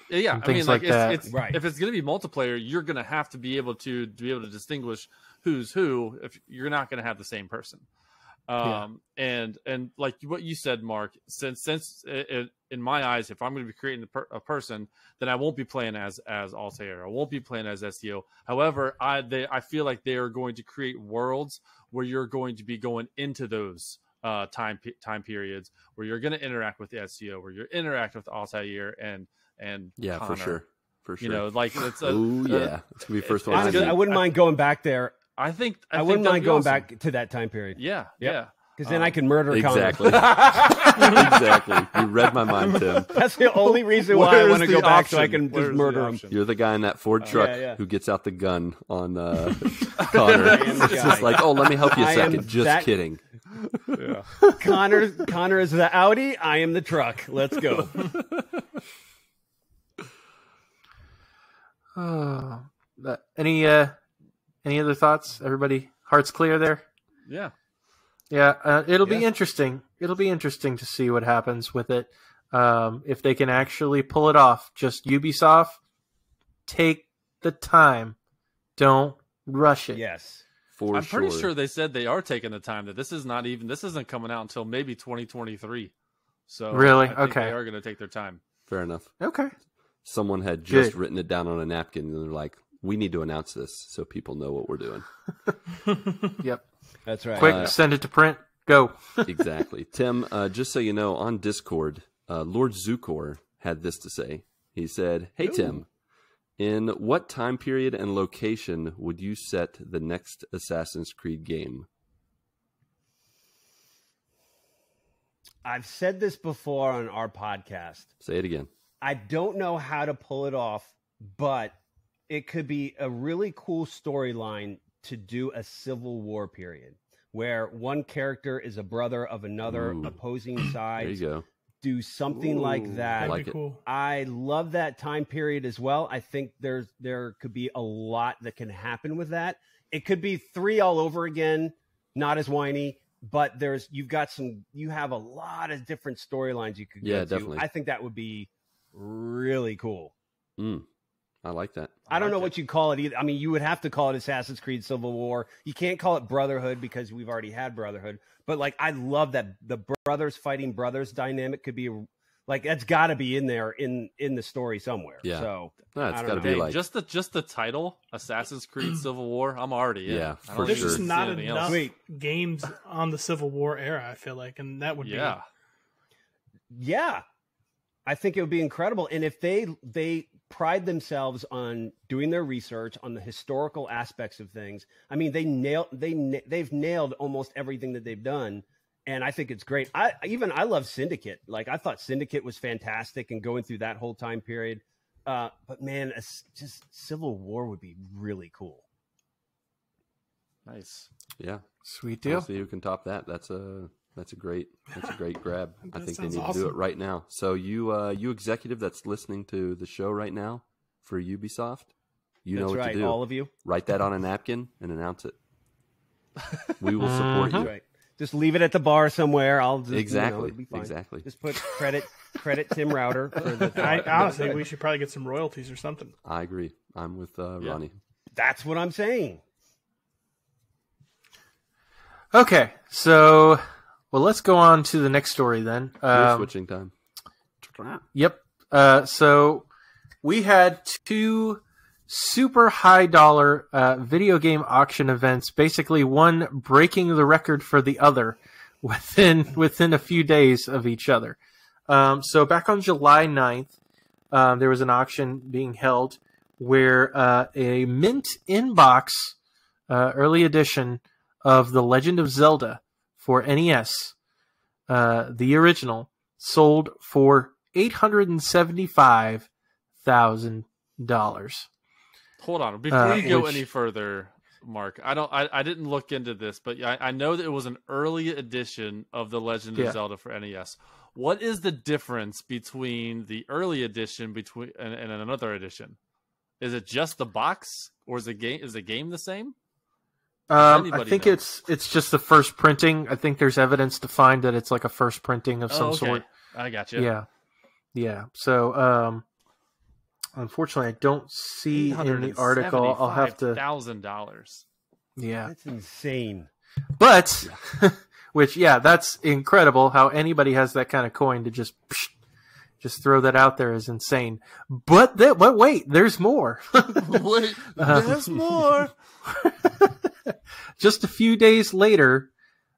Yeah, I mean, like that. It's right. If it's going to be multiplayer, you're going to have to be able to distinguish who's who. If you're not going to have the same person, and like what you said, Mark, since in my eyes, if I'm going to be creating a person, then I won't be playing as Altair. I won't be playing as SEO. However, I feel like they are going to create worlds where you're going to be going into those time periods where you're going to interact with the SEO, where you're interact with Altair and yeah, Connor. for sure. You know, like it's it's gonna be first one. Honestly, I wouldn't mind going back there. I wouldn't mind going back to that time period. Yeah. Because then I can murder exactly. Connor. Exactly. You read my mind, Tim. That's the only reason why I want to go back, so I can just murder him. You're the guy in that Ford truck who gets out the gun on Connor. It's just like, oh, let me help you a second. Just kidding. Yeah. Connor is the Audi. I am the truck. Let's go. Any other thoughts? Everybody, hearts clear there? Yeah. Yeah, it'll be interesting. It'll be interesting to see what happens with it. If they can actually pull it off. Just Ubisoft, take the time. Don't rush it. Yes. I'm pretty sure they said they are taking the time, that this isn't coming out until maybe 2023. So really? I think okay. They are going to take their time. Fair enough. Okay. Someone had just written it down on a napkin, and they're like, we need to announce this so people know what we're doing. Yep. That's right. Quick, send it to print. Go. Exactly. Tim, just so you know, on Discord, Lord Zukor had this to say. He said, hey, Tim, In what time period and location would you set the next Assassin's Creed game? I've said this before on our podcast. Say it again. I don't know how to pull it off, but it could be a really cool storyline to do a Civil War period where one character is a brother of another opposing sides. There you go. Do something like that. That'd be cool. I love that time period as well. I think there could be a lot that can happen with that. It could be 3 all over again, not as whiny, but you have a lot of different storylines you could go definitely. to. I think that would be really cool. I like that. I don't know what you call it either. I mean, you would have to call it Assassin's Creed Civil War. You can't call it Brotherhood because we've already had Brotherhood. But like, I love that the brothers fighting brothers dynamic could be like, that's got to be in there in the story somewhere. Yeah. So That's got to be like just the title, Assassin's Creed Civil War. I'm already in. Yeah, I don't for need sure. to There's see not anything enough else. games on the Civil War era, I feel like, and that would be Yeah, I think it would be incredible. And if they pride themselves on doing their research on the historical aspects of things, I mean, they've nailed almost everything that they've done. And I think it's great. I love Syndicate. Like, I thought Syndicate was fantastic and going through that whole time period. But man, just Civil War would be really cool. Nice. Yeah. Sweet deal. We'll see who can top that. That's a great grab. I think they need to awesome. do it right now. So you executive that's listening to the show right now for Ubisoft, you know That's what right, to do. all of you. Write that on a napkin and announce it. We will support you. Right. Just leave it at the bar somewhere. I'll just Exactly. it'll be fine. Exactly. Just put credit Tim Rauter for the. Honestly, we should probably get some royalties or something. I agree. I'm with Ronnie. That's what I'm saying. Okay, so let's go on to the next story then. You're switching time. Yep. So we had 2 super high dollar video game auction events, basically one breaking the record for the other within a few days of each other. So back on July 9th, there was an auction being held where a mint inbox early edition of The Legend of Zelda for NES, the original, sold for $875,000. Hold on, before you go which- any further, Mark. I didn't look into this, but I know that it was an early edition of The Legend of Zelda for NES. What is the difference between the early edition and another edition? Is it just the box, or is the game the same? I think it's just the first printing. I think there's evidence to find that it's like a first printing of some sort. I got you. Yeah. So, unfortunately, I don't see in the article. I'll have to $1,000. Yeah, That's insane. but that's incredible. How anybody has that kind of coin to just throw that out there is insane. But wait, there's more. Wait, there's more. Just a few days later,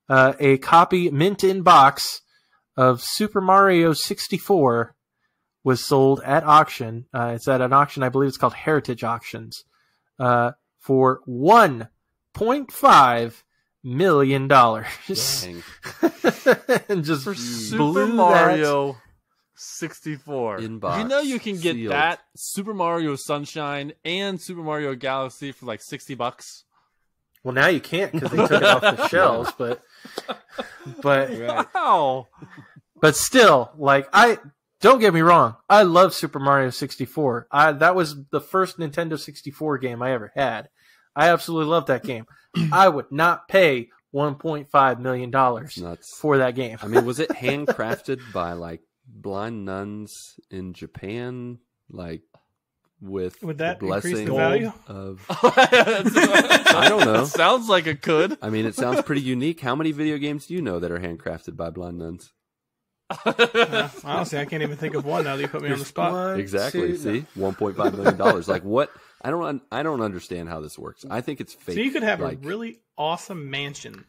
a copy mint in box of Super Mario 64 was sold at auction. It's at an auction, I believe it's called Heritage Auctions, for $1.5 million. Dang. And just For blew Super Mario 64. Inbox You know you can get sealed. that Super Mario Sunshine and Super Mario Galaxy for like $60. Well, now you can't because they took it off the shelves, but Wow. But still, like, don't get me wrong, I love Super Mario 64. That was the first Nintendo 64 game I ever had. I absolutely love that game. I would not pay $1.5 million Nuts. for that game. I mean, was it handcrafted by like blind nuns in Japan? Like, with Would that the increase blessing the value? of I don't know. Sounds like it could. I mean, it sounds pretty unique. How many video games do you know that are handcrafted by blind nuns? Honestly, I can't even think of one now that you put me on the spot. One, Exactly. two, See, $1.5 million. Like, what? I don't understand how this works. I think it's fake. So you could have like, a really awesome mansion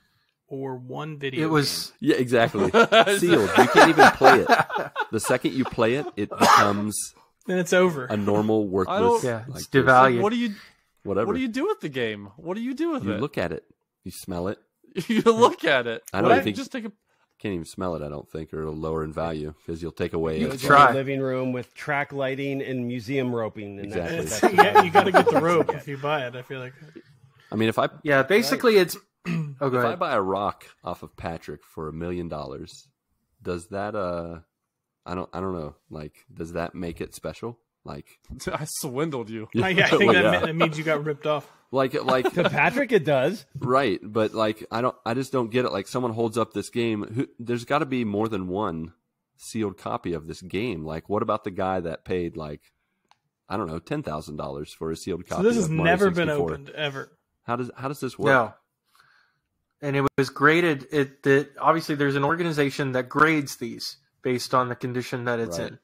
or one video. It was yeah, exactly sealed. You can't even play it. The second you play it, it becomes Then it's over. a normal worthless. Yeah, like it's this. devalued. What do you do with the game? What do you do with You it? look at it. You smell it. You look at it. I don't What, think- just take a. Can't even smell it, I don't think, or it'll lower in value because you'll take away. You its go try. to a living room with track lighting and museum roping. And Exactly. It's, That's you got to get the rope if you buy it. I feel like. I mean, if I Yeah, basically it's. Oh, go if I ahead. buy a rock off of Patrick for $1 million, does that I don't know. Like, does that make it special? Like, I swindled you. Yeah, I think Well, yeah. that means you got ripped off. like to Patrick, it does. right, but like I just don't get it. Like, someone holds up this game. There's got to be more than one sealed copy of this game. Like, what about the guy that paid like I don't know $10,000 for a sealed copy? So this has of Mario never been 64? opened ever. How does this work? No. And it was graded. Obviously, there's an organization that grades these based on the condition that it's Right. in.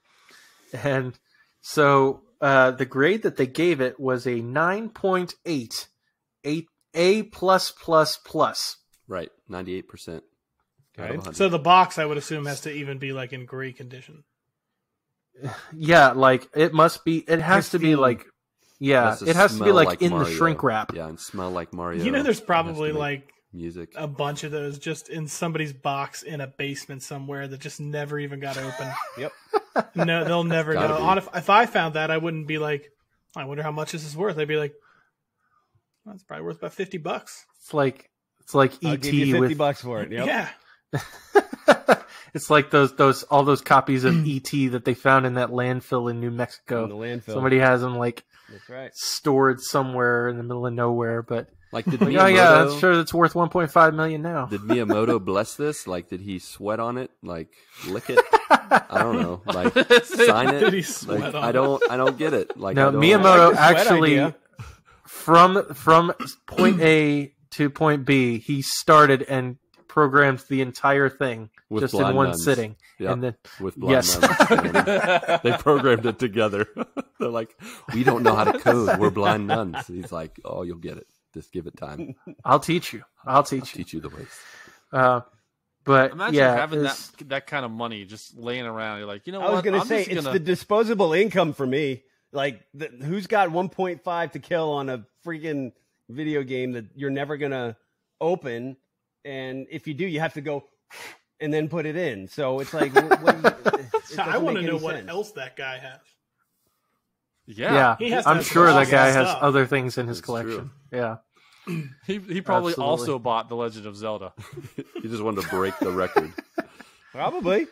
And so the grade that they gave it was a 9.8, A+++. Right, 98%. Okay. So the box, I would assume, has to even be like in great condition. Yeah, like it must be. It has to be Pristine. like. Yeah, it has to be like in the Mario. shrink wrap. Yeah, and smell like Mario. You know, there's It has probably to make like music. a bunch of those just in somebody's box in a basement somewhere that just never even got open. Yep. No, they'll never Gotta know. be. If I found that, I wouldn't be like, I wonder how much this is worth. I'd be like, well, it's probably worth about $50. It's like I'll ET give you $50 with. for it. Yep. Yeah. It's like all those copies of ET that they found in that landfill in New Mexico. In the landfill. Somebody has them like That's right. stored somewhere in the middle of nowhere, but Like, did like, Miyamoto, oh yeah, that's sure that's worth 1.5 million now. did Miyamoto bless this? Like, did he sweat on it? Like, lick it? I don't know. Like, sign it? Did he sweat Like, on I don't get it. Like, No, I don't, Miyamoto I like the sweat actually idea. from point A to point B, he started and programmed the entire thing With just in blind one nuns. sitting, Yeah, and then with blind yes. nuns. They programmed it together. They're like, we don't know how to code. We're blind nuns. He's like, oh, you'll get it. Just give it time. I'll teach you. I'll teach you. Teach you the ways. But Imagine yeah, having it's- that kind of money just laying around. You're like, you know I was what? going to I'm say, just it's gonna- the disposable income for me. Like, who's got 1.5 to kill on a freaking video game that you're never going to open? And if you do, you have to go and then put it in. So it's like, I want to know what else that guy has. yeah, He has to I'm have sure that awesome guy has stuff. other things in his That's collection. Yeah, He probably Absolutely. also bought The Legend of Zelda. He just wanted to break the record. Probably.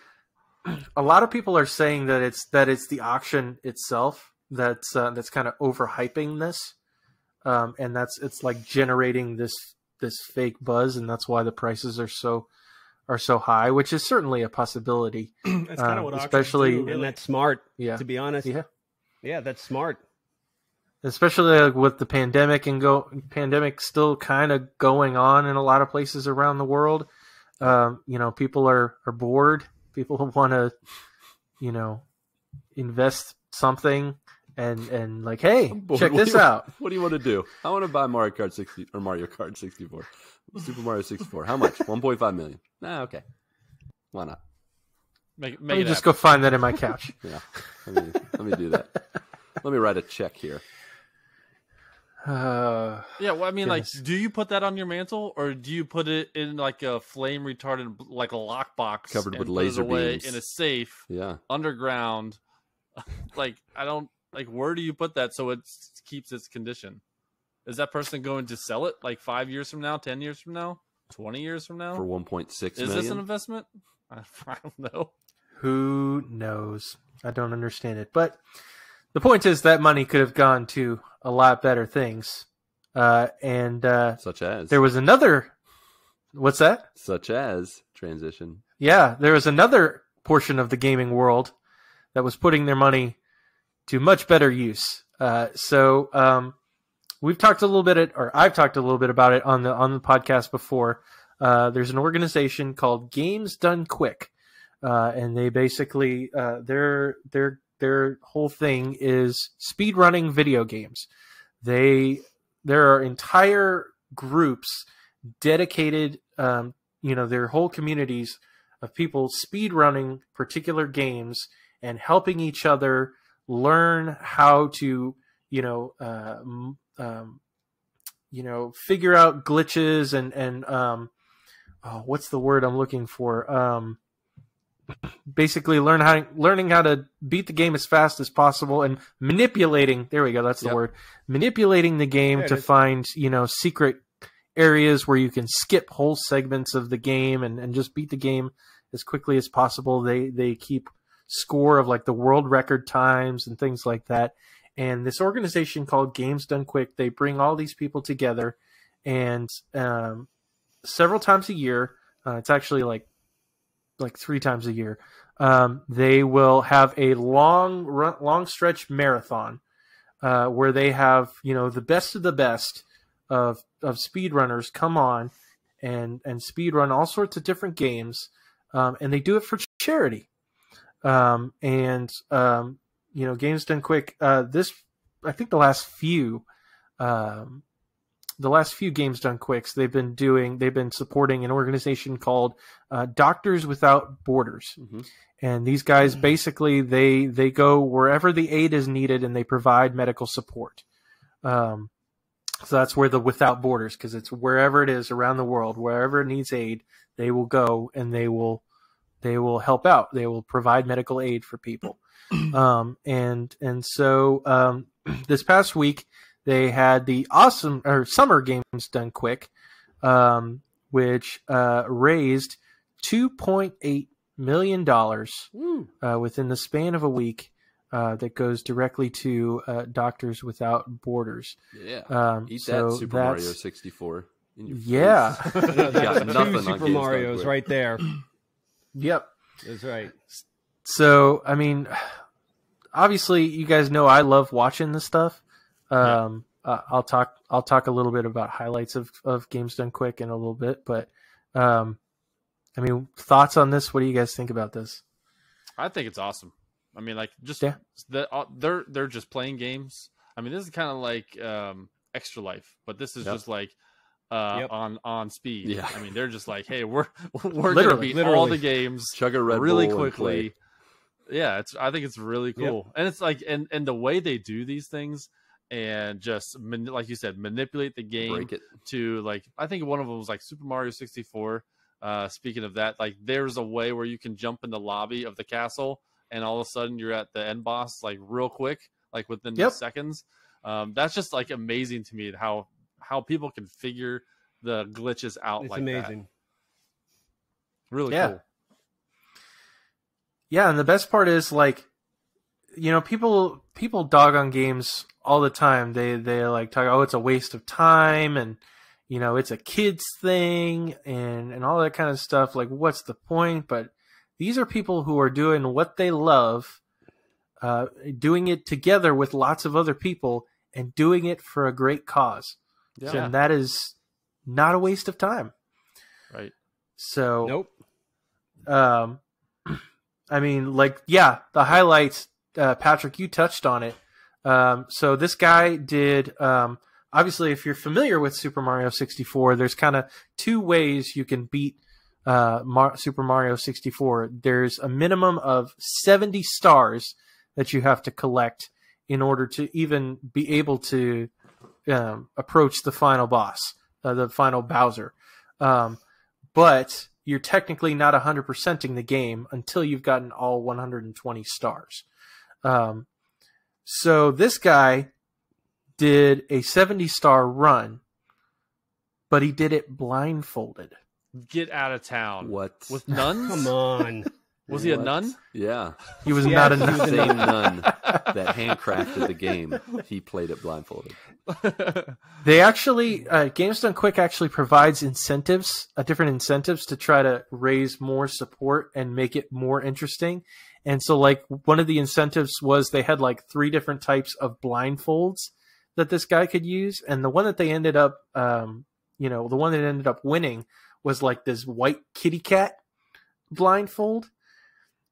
a lot of people are saying that it's the auction itself that's kind of overhyping this, and it's like generating this fake buzz, and that's why the prices are so high, which is certainly a possibility. That's kind of what auctions especially- do, And really. that's smart, Yeah, to be honest. yeah. Yeah, that's smart. Especially like with the pandemic pandemic still kind of going on in a lot of places around the world. People are bored. People want to, invest something and like, hey, Boy, check what do this you- out. What do you want to do? I want to buy Mario Kart 64. Super Mario 64. How much? 1.5 million. Nah, okay. Why not? Make Let me it just happen. go find that in my couch. Yeah. Let me do that. Let me write a check here. Uh, Yeah, well, I mean, like, Goodness. do you put that on your mantle, or do you put it in like a flame retardant, like a lockbox, Covered and with put laser it away beams. in a safe Yeah. underground? Like, I don't like. Where do you put that so it keeps its condition? Is that person going to sell it like 5 years from now, 10 years from now, 20 years from now? For 1.6 Is million. this an investment? I don't know. who knows? I don't understand it. But the point is that money could have gone to a lot better things. And Such as. there was another. What's that? Such as transition. Yeah, there was another portion of the gaming world that was putting their money to much better use. We've talked a little bit, or I've talked a little bit about it on the podcast before. There's an organization called Games Done Quick, and they basically their whole thing is speedrunning video games. There are entire groups dedicated, their whole communities of people speedrunning particular games and helping each other learn how to, figure out glitches and what's the word I'm looking for? Basically learning how to beat the game as fast as possible and manipulating. There we go. That's the word. Manipulating the game to find, secret areas where you can skip whole segments of the game and just beat the game as quickly as possible. They keep score of like the world record times and things like that. And this organization called Games Done Quick, they bring all these people together, and several times a year, it's actually like 3 times a year, they will have a long stretch marathon where they have, the best of the best of speedrunners come on and speedrun all sorts of different games, and they do it for charity. Games Done Quick, I think the last few Games Done Quicks, they've been supporting an organization called Doctors Without Borders. Mm-hmm. And these guys, basically, they go wherever the aid is needed and they provide medical support. So that's where the Without Borders, because it's wherever it is around the world, wherever it needs aid, they will go and they will help out. They will provide medical aid for people. So this past week, they had the Summer Games Done Quick, which raised $2.8 million within the span of a week. That goes directly to Doctors Without Borders. Yeah, eat that Super Mario 64. Yeah, you got nothing on Super Marios right there. Yep, that's right. So, I mean, obviously, you guys know I love watching this stuff. I'll talk a little bit about highlights of Games Done Quick in a little bit, but I mean, thoughts on this? What do you guys think about this? I think it's awesome. I mean, like, just they're just playing games. I mean, this is kind of like Extra Life, but this is just like on speed. Yeah. I mean, they're just like, hey, we're gonna beat all the games, chug a Red really Bull quickly. Yeah, I think it's really cool, and it's like, and the way they do these things, and just like you said, manipulate the game, break it to, like, I think one of them was like Super Mario 64. Speaking of that, like, there's a way where you can jump in the lobby of the castle, and all of a sudden you're at the end boss, like, real quick, like within seconds. That's just like amazing to me, how people can figure the glitches out. It's like amazing. That. Really cool. Yeah, and the best part is, like, people dog on games all the time. They like talk, oh, it's a waste of time, and it's a kid's thing, and all that kind of stuff. Like, what's the point? But these are people who are doing what they love, doing it together with lots of other people, and doing it for a great cause. Yeah. And that is not a waste of time. Right. So, nope. I mean, like, the highlights, Patrick, you touched on it. So this guy did, obviously, if you're familiar with Super Mario 64, there's kind of 2 ways you can beat Super Mario 64. There's a minimum of 70 stars that you have to collect in order to even be able to approach the final boss, the final Bowser. But you're technically not 100%ing the game until you've gotten all 120 stars. So this guy did a 70-star run, but he did it blindfolded. Get out of town. What? With nuns? Come on. Was he a nun? Yeah. He was not a nun. The same nun that handcrafted the game. He played it blindfolded. They actually, Games Done Quick actually provides incentives, different incentives to try to raise more support and make it more interesting. And so, like, one of the incentives was they had like 3 different types of blindfolds that this guy could use. And the one that they ended up, the one that ended up winning was like this white kitty cat blindfold.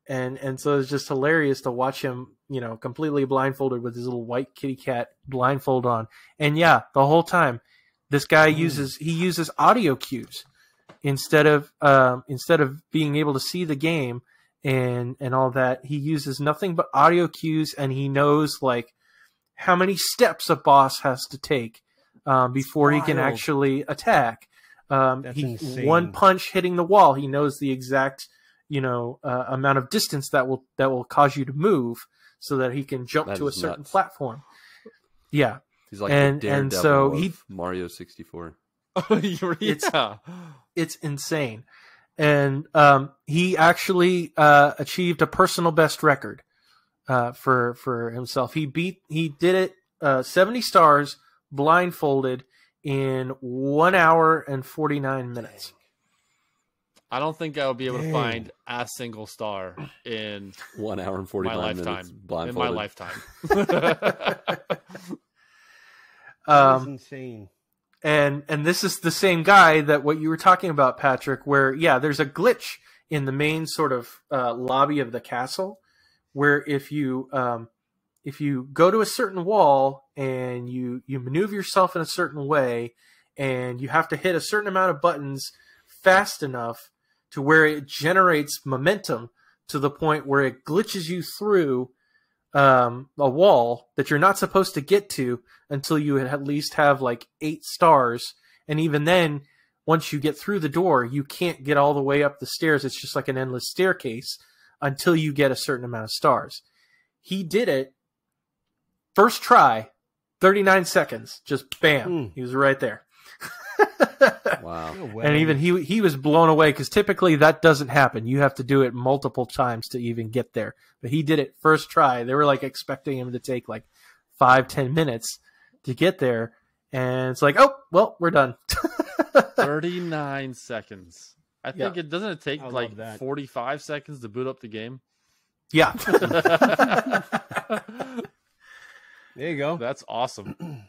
And so it's just hilarious to watch him, completely blindfolded with his little white kitty cat blindfold on. And the whole time, this guy uses audio cues instead of being able to see the game and all that. He uses nothing but audio cues, and he knows like how many steps a boss has to take before he can actually attack. That's insane. One punch hitting the wall, he knows the exact amount of distance that will cause you to move, so that he can jump to a certain platform. Yeah, he's like the Daredevil of Mario 64. It's insane. And he actually achieved a personal best record for himself. He did it 70 stars blindfolded in 1 hour and 49 minutes. I don't think I would be able to find a single star in 1 hour and 49 minutes blindfolded. In my lifetime. That's insane. And this is the same guy that what you were talking about, Patrick, where, there's a glitch in the main sort of lobby of the castle, where if you go to a certain wall and you maneuver yourself in a certain way, and you have to hit a certain amount of buttons fast enough to where it generates momentum to the point where it glitches you through a wall that you're not supposed to get to until you at least have like 8 stars. And even then, once you get through the door, you can't get all the way up the stairs. It's just like an endless staircase until you get a certain amount of stars. He did it first try, 39 seconds, just bam. He was right there. Wow. And even he was blown away, because typically that doesn't happen. You have to do it multiple times to even get there. But he did it first try. They were like expecting him to take like 5-10 minutes to get there. And it's like, oh, well, we're done. 39 seconds. I think it doesn't take like 45 seconds to boot up the game. Yeah. There you go. That's awesome.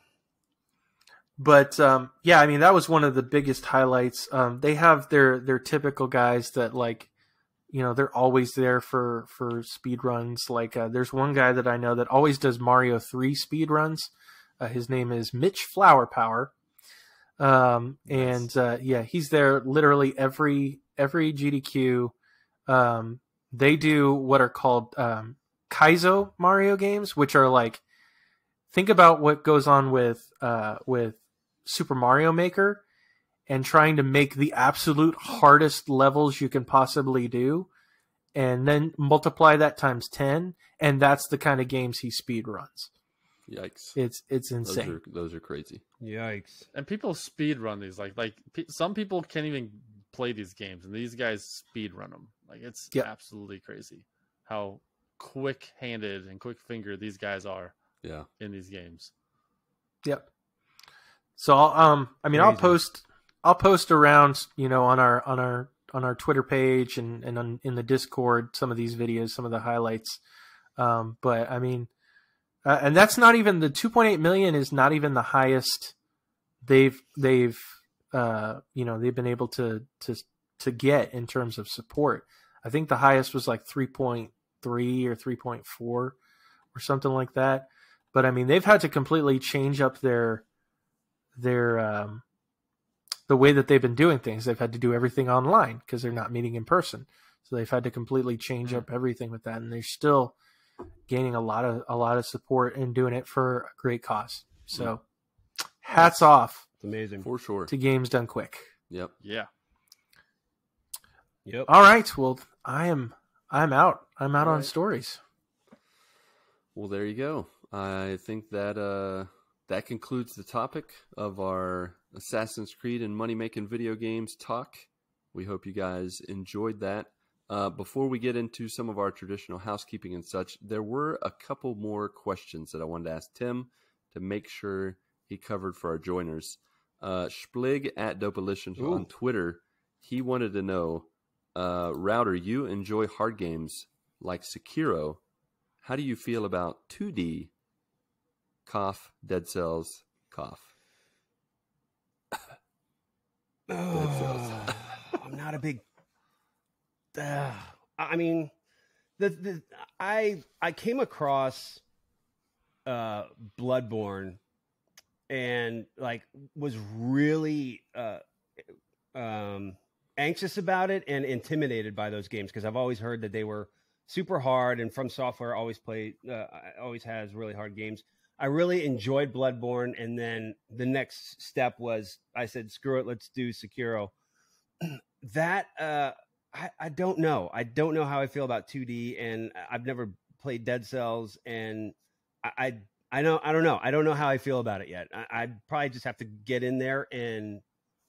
But I mean, that was one of the biggest highlights. They have their typical guys that, like, they're always there for speed runs. Like there's one guy that I know that always does Mario 3 speed runs. His name is Mitch Flower Power. He's there literally every GDQ. They do what are called Kaizo Mario games, which are like, think about what goes on with Super Mario Maker and trying to make the absolute hardest levels you can possibly do, and then multiply that times 10, and that's the kind of games he speed runs. Yikes. It's insane. Those are crazy. Yikes. And people speed run these. Like some people can't even play these games, and these guys speed run them. Like, it's absolutely crazy how quick-handed and quick-fingered these guys are. Yeah. In these games. Yep. So I'll post around, on our Twitter page and in the Discord some of these videos, some of the highlights. But I mean, and that's not even, the 2.8 million is not even the highest they've been able to get in terms of support. I think the highest was like 3.3 or 3.4 or something like that. But I mean, they've had to completely change up their the way that they've been doing things. They've had to do everything online because they're not meeting in person. So they've had to completely change up everything with that, and they're still gaining a lot of support and doing it for a great cause. So hats off. It's amazing. For sure. To Games Done Quick. Yep. Yeah. Yep. All right. Well, I'm out. I'm out on stories. Well, there you go. I think that that concludes the topic of our Assassin's Creed and money-making video games talk. We hope you guys enjoyed that. Before we get into some of our traditional housekeeping and such, there were a couple more questions that I wanted to ask Tim to make sure he covered for our joiners. Splig at Dopalition on Twitter, he wanted to know, Rauter, you enjoy hard games like Sekiro. How do you feel about 2D? Cough, Dead Cells, cough. Dead Cells. I'm not a big. I mean, I came across Bloodborne and like was really anxious about it and intimidated by those games because I've always heard that they were super hard, and From Software always has really hard games. I really enjoyed Bloodborne, and then the next step was I said, screw it, let's do Sekiro. That I don't know. I don't know how I feel about 2D, and I've never played Dead Cells, and I don't know. I don't know how I feel about it yet. I'd probably just have to get in there and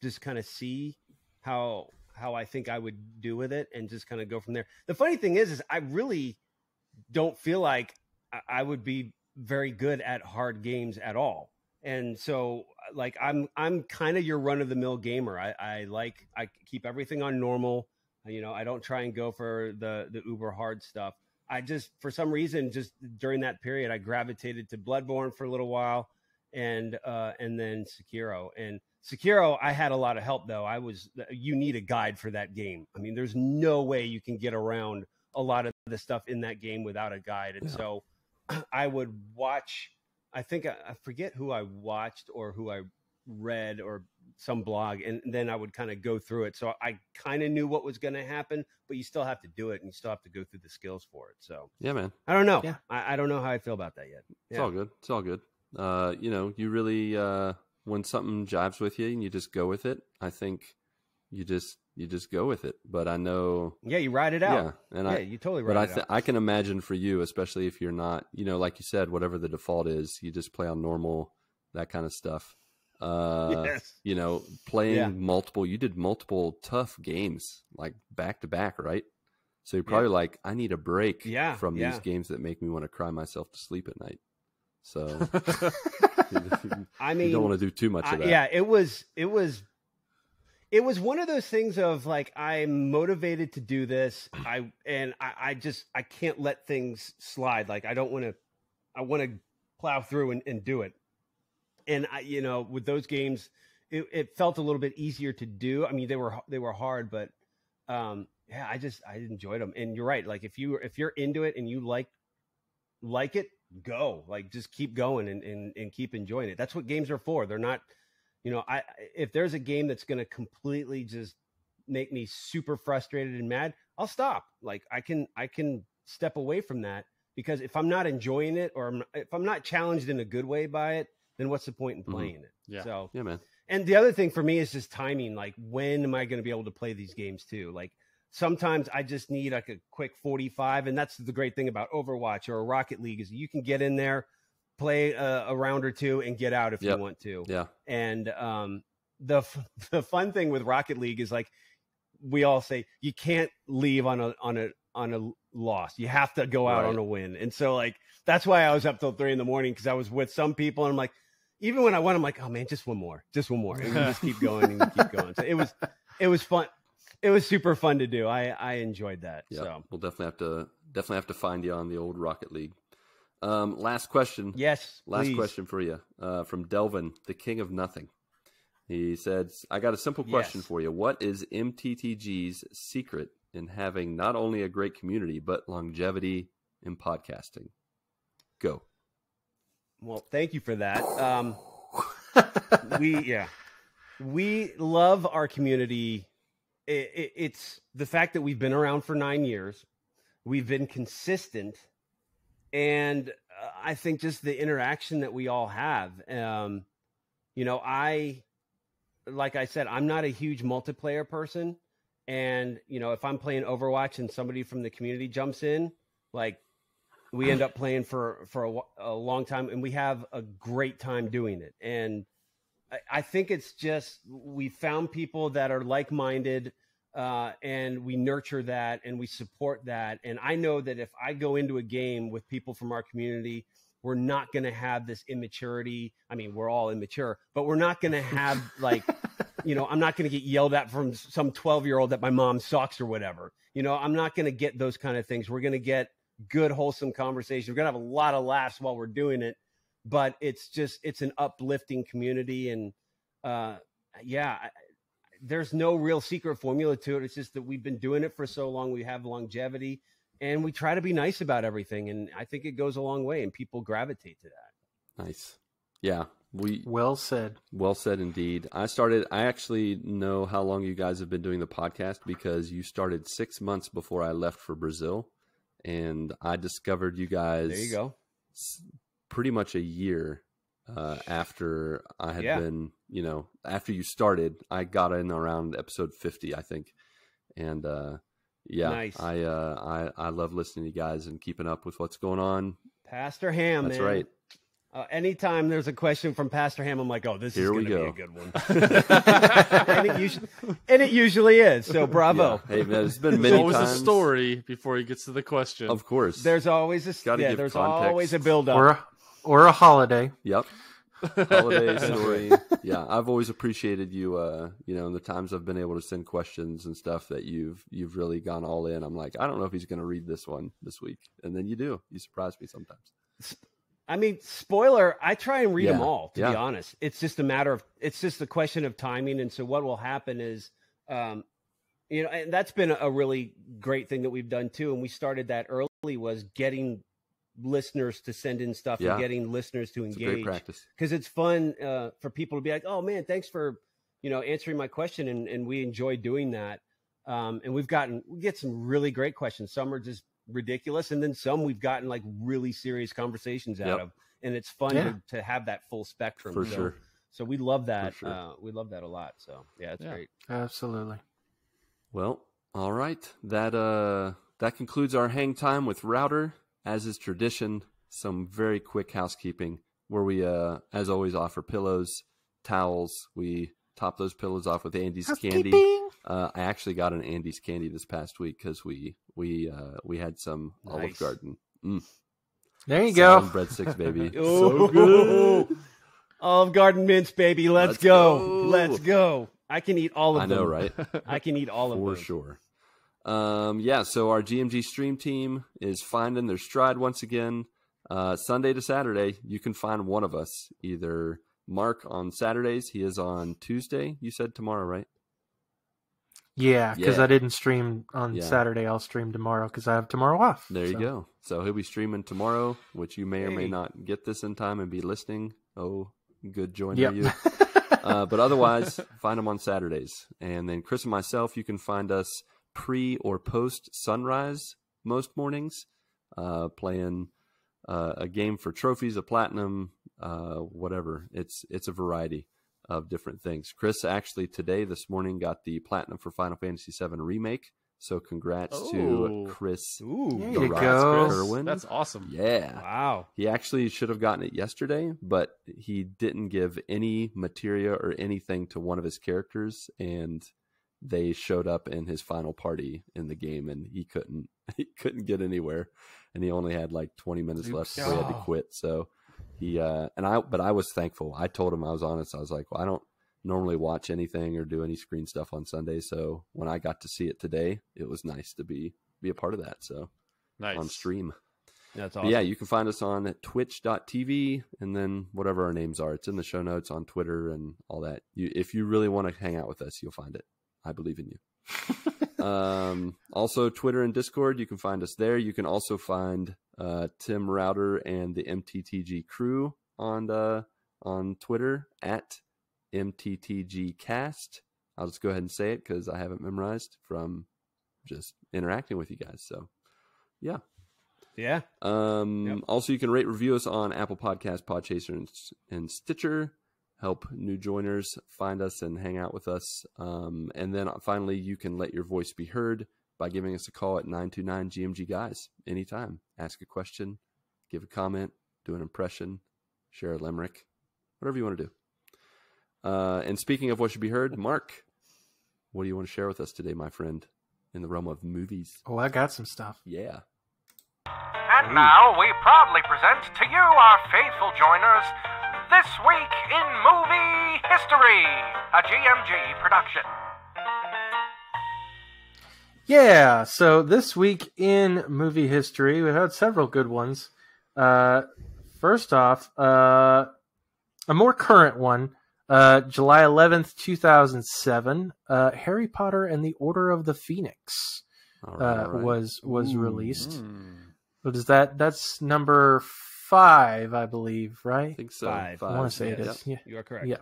just kind of see how I think I would do with it and just kind of go from there. The funny thing is I really don't feel like I would be very good at hard games at all. And so like, I'm kind of your run of the mill gamer. I keep everything on normal. You know, I don't try and go for the uber hard stuff. I just, for some reason, just during that period, I gravitated to Bloodborne for a little while and then Sekiro. And Sekiro, I had a lot of help though. You need a guide for that game. I mean, there's no way you can get around a lot of the stuff in that game without a guide. And so I would watch, I think I forget who I watched or who I read or some blog, and then I would kind of go through it. So I kind of knew what was going to happen, but you still have to do it and you still have to go through the skills for it. So yeah, man, I don't know. Yeah. I don't know how I feel about that yet. It's all good. It's all good. You know, you really, when something jives with you and you just go with it, I think you just go with it. But I know, yeah, you ride it out. Yeah, and you totally ride it out. I can imagine for you, especially if you're not, you know, like you said, whatever the default is, you just play on normal, that kind of stuff. Yes. You know, playing you did multiple tough games like back to back, right? So you're probably like, I need a break from these games that make me want to cry myself to sleep at night. So I mean, you don't want to do too much of that. Yeah, it was one of those things of like, I'm motivated to do this. I can't let things slide. Like I want to plow through and do it. And you know, with those games, it felt a little bit easier to do. I mean, they were hard, but I enjoyed them. And you're right. Like if you're into it and you like it, go, like, just keep going and keep enjoying it. That's what games are for. They're not, you know, if there's a game that's going to completely just make me super frustrated and mad, I'll stop. Like I can step away from that, because if I'm not enjoying it, or if I'm not challenged in a good way by it, then what's the point in playing it? Yeah. So, yeah, man. And the other thing for me is just timing. Like, when am I going to be able to play these games too? Like, sometimes I just need like a quick 45. And that's the great thing about Overwatch or a Rocket League, is you can get in there, play a round or two, and get out if you want to. Yeah. And the fun thing with Rocket League is, like, we all say, you can't leave on a loss. You have to go out on a win. And so, like, that's why I was up till 3 a.m, because I was with some people, and I'm like, even when I won, I'm like, oh man, just one more. And we just keep going and keep going. So it was fun. It was super fun to do. I enjoyed that. Yeah, so we'll definitely have to find you on the old Rocket League. Last question. Yes. Last question for you, from Delvin, the King of Nothing. He says, I got a simple question for you. What is MTTG's secret in having not only a great community, but longevity in podcasting? Go. Well, thank you for that. We love our community. It's the fact that we've been around for 9 years. We've been consistent. And I think just the interaction that we all have. You know, like I said, I'm not a huge multiplayer person. And, you know, if I'm playing Overwatch and somebody from the community jumps in, like, we end up playing for a long time, and we have a great time doing it. And I think it's just, we found people that are like-minded, and we nurture that and we support that. And I know that if I go into a game with people from our community, we're not going to have this immaturity. I mean, we're all immature, but we're not going to have, like, you know, I'm not going to get yelled at from some 12-year-old that my mom sucks or whatever. You know, I'm not going to get those kind of things. We're going to get good, wholesome conversation. We're going to have a lot of laughs while we're doing it, but it's an uplifting community. And there's no real secret formula to it. It's just that we've been doing it for so long. We have longevity, and we try to be nice about everything. And I think it goes a long way, and people gravitate to that. Nice. Yeah. Well said. Well said indeed. I actually know how long you guys have been doing the podcast because you started 6 months before I left for Brazil, and I discovered you guys. There you go. Pretty much a year after I had been, after you started, I got in around episode 50, I think. And nice. I love listening to you guys and keeping up with what's going on. Pastor Ham, That's man. right. Anytime there's a question from Pastor Ham, I'm like, oh, this is going to be a good one. and it usually is. So bravo. Yeah. Hey, man, it's been many always times. a story before he gets to the question. Of course. There's always there's always a build-up. Or a holiday. Yep. Holiday story. Yeah, I've always appreciated you. In the times I've been able to send questions and stuff that you've really gone all in. I'm like, I don't know if he's going to read this one this week, and then you do. You surprise me sometimes. I mean, spoiler, I try and read them all, to be honest. It's just a question of timing. And so what will happen is, and that's been a really great thing that we've done too. And we started that early, was getting listeners to send in stuff and getting listeners to engage. It's a great practice. Because it's fun for people to be like, oh man, thanks for, answering my question. And we enjoy doing that. And we get some really great questions. Some are just ridiculous, and then some we've gotten like really serious conversations out of, and it's fun to have that full spectrum for sure. So we love that. We love that a lot. So it's great. Absolutely. Well, all right. That concludes our hang time with Rauter. As is tradition, some very quick housekeeping where we, as always, offer pillows, towels. We top those pillows off with Andy's candy. I actually got an Andy's candy this past week because we had some Olive Garden. There you go. Breadsticks, baby. So good. Olive Garden mints, baby. Let's go. Let's go. I can eat all of them. I know, right? I can eat all of them. For sure. So our GMG stream team is finding their stride once again. Sunday to Saturday, you can find one of us, either Marc on Saturdays. He is on Tuesday. You said tomorrow, right? Yeah, because I didn't stream on Saturday. I'll stream tomorrow because I have tomorrow off. There you go. So he'll be streaming tomorrow, which you may or may not get this in time and be listening. Oh, good joiner you. But otherwise, find him on Saturdays. And then Chris and myself, you can find us pre or post sunrise most mornings, playing a game for trophies, a platinum, whatever. It's a variety of different things. Chris actually this morning got the platinum for Final Fantasy VII Remake. So congrats to Chris. There you go. Kerwin. That's awesome. Yeah. Wow. He actually should have gotten it yesterday, but he didn't give any materia or anything to one of his characters, and they showed up in his final party in the game, and he couldn't get anywhere, and he only had like 20 minutes left before he had to quit. So but I was thankful. I told him, I was honest. I was like, well, I don't normally watch anything or do any screen stuff on Sunday. So when I got to see it today, it was nice to be a part of that. So nice. On stream. That's awesome. But yeah, you can find us on twitch.tv and then whatever our names are. It's in the show notes on Twitter and all that. If you really want to hang out with us, you'll find it. I believe in you. Also, Twitter and Discord, you can find us there. You can also find Tim Rauter and the MTTG crew on Twitter at MTTGcast. I'll just go ahead and say it because I haven't memorized from just interacting with you guys. So, yeah. Yeah. Also, you can rate, review us on Apple Podcasts, Podchaser, and Stitcher. Help new joiners find us and hang out with us. And then finally, you can let your voice be heard by giving us a call at 929-GMG-GUYS anytime. Ask a question, give a comment, do an impression, share a limerick, whatever you want to do. And speaking of what should be heard, Marc, what do you want to share with us today, my friend, in the realm of movies? Oh, I got some stuff. Yeah. And now we proudly present to you, our faithful joiners, This Week in Movie History, a GMG production. Yeah, so this week in movie history, we've had several good ones. First off, a more current one, July 11th, 2007, Harry Potter and the Order of the Phoenix All right. was released. What is that? That's number 5, I believe, right? I think so. Five. I want to say it Yes. is. Yeah. You are correct. Yeah.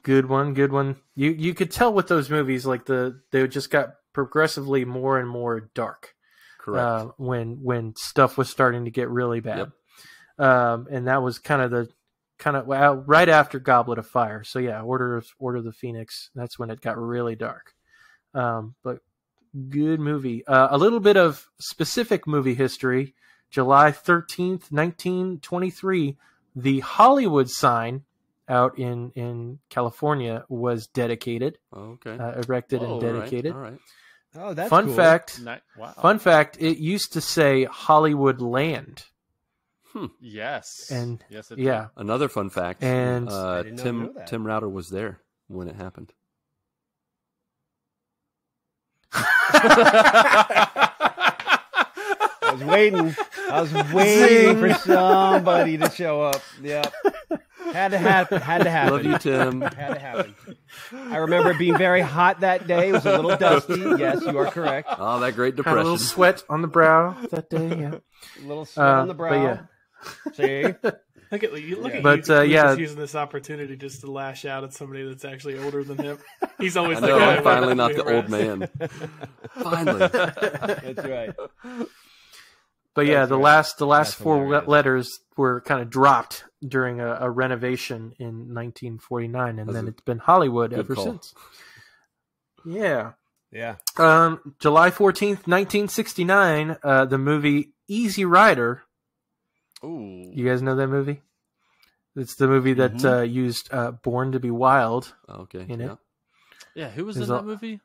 Good one. You could tell with those movies, like they just got progressively more and more dark. Correct. When stuff was starting to get really bad. Yep. And that was kind of right after Goblet of Fire. So yeah, Order of the Phoenix. That's when it got really dark. But good movie. A little bit of specific movie history. July 13th, 1923, the Hollywood sign out in California was dedicated. Okay. Erected and dedicated. All right. Oh, that's Fun cool. fact. Wow. Fun fact. It used to say Hollywood Land. Yes. And yes, it yeah. Another fun fact. And I did not know that. Tim Rauter was there when it happened. I was waiting for somebody to show up. Yep. Had to happen. Love you, Tim. Had to happen. I remember it being very hot that day. It was a little dusty. Yes, you are correct. Oh, that Great had a Depression. little sweat on the brow that day. Yeah. A little sweat on the brow. But yeah. See? Look at you. But, Lucas using this opportunity just to lash out at somebody that's actually older than him. He's always I the know, guy. I'm finally not the old man. Finally. That's right. But yeah, the last That's four hilarious. letters were kind of dropped during a renovation in 1949, and That's then a it's been Hollywood good ever call. since. Yeah. Yeah. July 14th, 1969, the movie Easy Rider. Ooh. You guys know that movie? It's the movie that used Born to be Wild Okay. in it. Yeah, who was There's in a- that movie?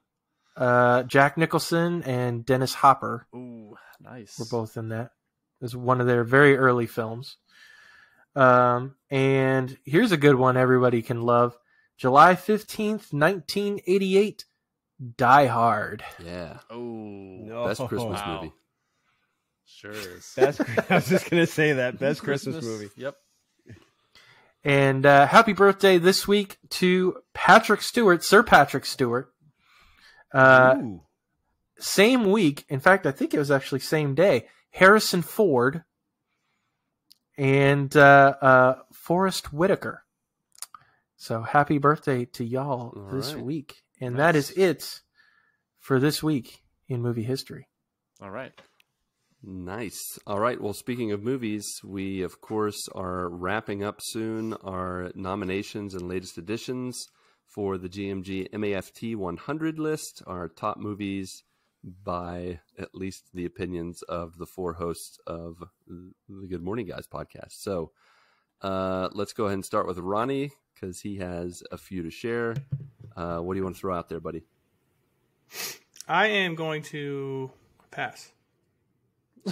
Jack Nicholson and Dennis Hopper Ooh, nice. were both in that. It was one of their very early films. And here's a good one everybody can love. July 15th, 1988, Die Hard. Yeah. Oh, No. Best Christmas Wow. movie. sure is. I was just going to say that. Best Christmas movie. Yep. And happy birthday this week to Patrick Stewart, Sir Patrick Stewart. Ooh. Same week, in fact, I think it was actually same day, Harrison Ford and Forrest Whitaker. So happy birthday to y'all All this right. week. And Nice. that is it for this week in movie history. All right. Nice. All right. Well, speaking of movies, we, of course, are wrapping up soon our nominations and latest additions for the GMG MAFT 100 list, our top movies by at least the opinions of the four hosts of the Good Morning Guys podcast. So let's go ahead and start with Ronnie because he has a few to share. What do you want to throw out there, buddy? I am going to pass.